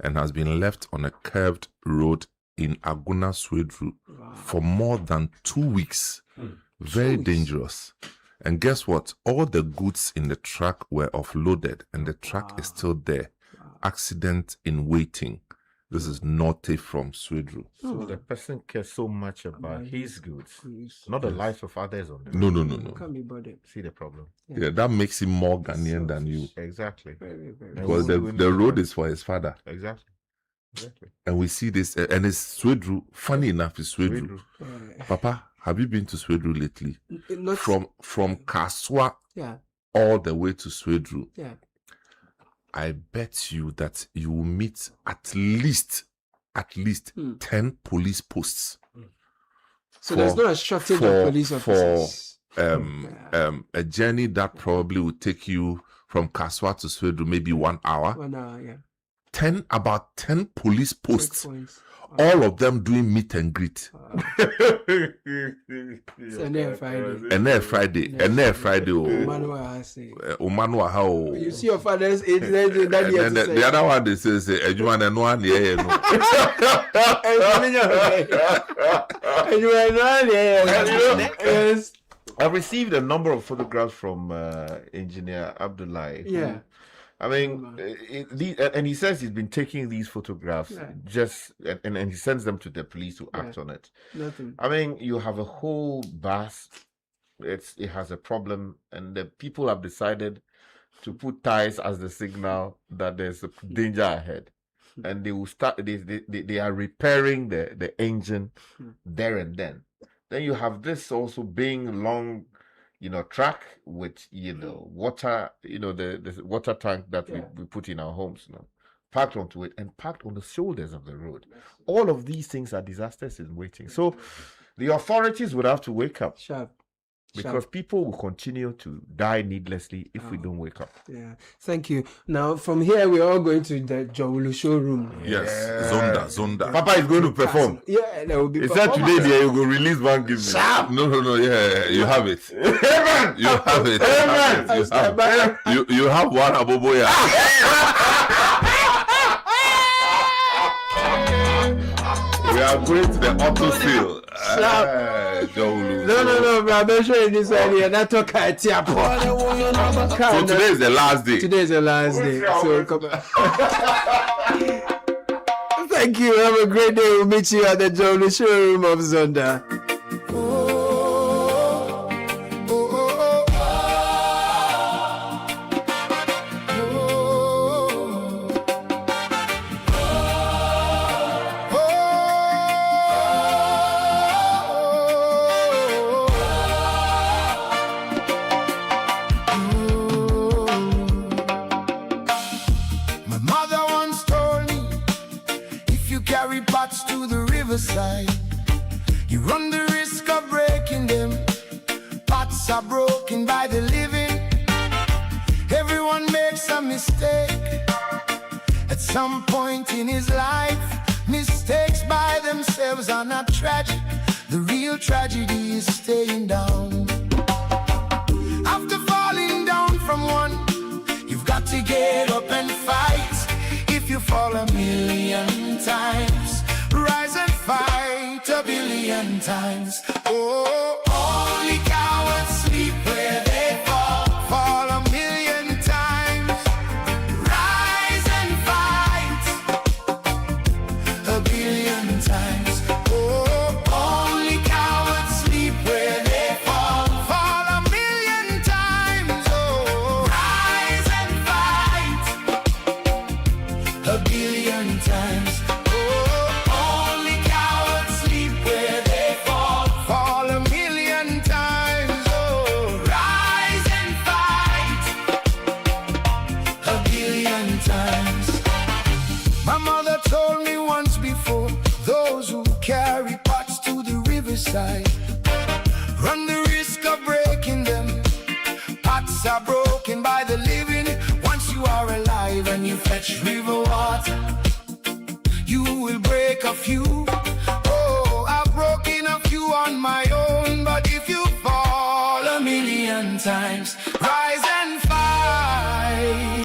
and has been left on a curved road in Aguna Swedru for more than 2 weeks. Very dangerous. And guess what? All the goods in the truck were offloaded and the truck is still there. Accident in waiting." This is Norte from Swedru. So the person cares so much about his goods, not the lives of others on them. No. Can't be bothered. See the problem? Yeah, that makes him more Ghanaian than you. Exactly. Because the road is for his father. Exactly. And we see this, and it's Swedru. Funny enough, it's Swedru. Papa, have you been to Swedru lately? From Kaswa all the way to Swedru. Yeah. I bet you that you will meet at least 10 police posts. So there's not a shortage of police officers. For a journey that probably would take you from Kaswa to Swedru maybe 1 hour. 1 hour, yeah. About 10 police posts. All of them doing meet and greet. And then Friday. You see your father's age, then the other one they say, "Ejuman and one Yes. I've received a number of photographs from Engineer Abdullahi. Yeah. I mean, and he says he's been taking these photographs and he sends them to the police to act on it. Nothing. I mean, you have a whole bus. It has a problem, and the people have decided to put ties as the signal that there's a danger ahead, and they will start. They are repairing the engine there and then. Then you have this also being long, track with, water, the water tank that we put in our homes now, packed onto it and packed on the shoulders of the road. All of these things are disasters in waiting. So the authorities would have to wake up. Because people will continue to die needlessly if we don't wake up. Yeah, thank you. Now, from here, we're all going to the Jawulu showroom. Yes, Zonda. Papa is going to perform. Yeah, there will be. Is that today there you go release one give me? No, yeah, you have it. You have it. You have one aboboya. We are going to the auto sale. No, I'm not sure in this area. Not talk at So today is the last day. Today is the last day. So come on. Thank you. Have a great day. We'll meet you at the Jolly Showroom of Zonda. You run the risk of breaking them. Pots are broken by the living. Everyone makes a mistake at some point in his life. Mistakes by themselves are not tragic. The real tragedy is staying down. After falling down from one, you've got to get up and fight. If you fall 1,000,000 times, rise and fight 1,000,000,000 times. Oh, only cowards sleep where they fall. Fall 1,000,000 times. Rise and fight 1,000,000,000 times. Oh, only cowards sleep where they fall. Fall 1,000,000 times. Oh, rise and fight 1,000,000,000 riverside. Run the risk of breaking them. Pots are broken by the living. Once you are alive and you fetch river water, you will break a few. Oh, I've broken a few on my own, but if you fall a million times, rise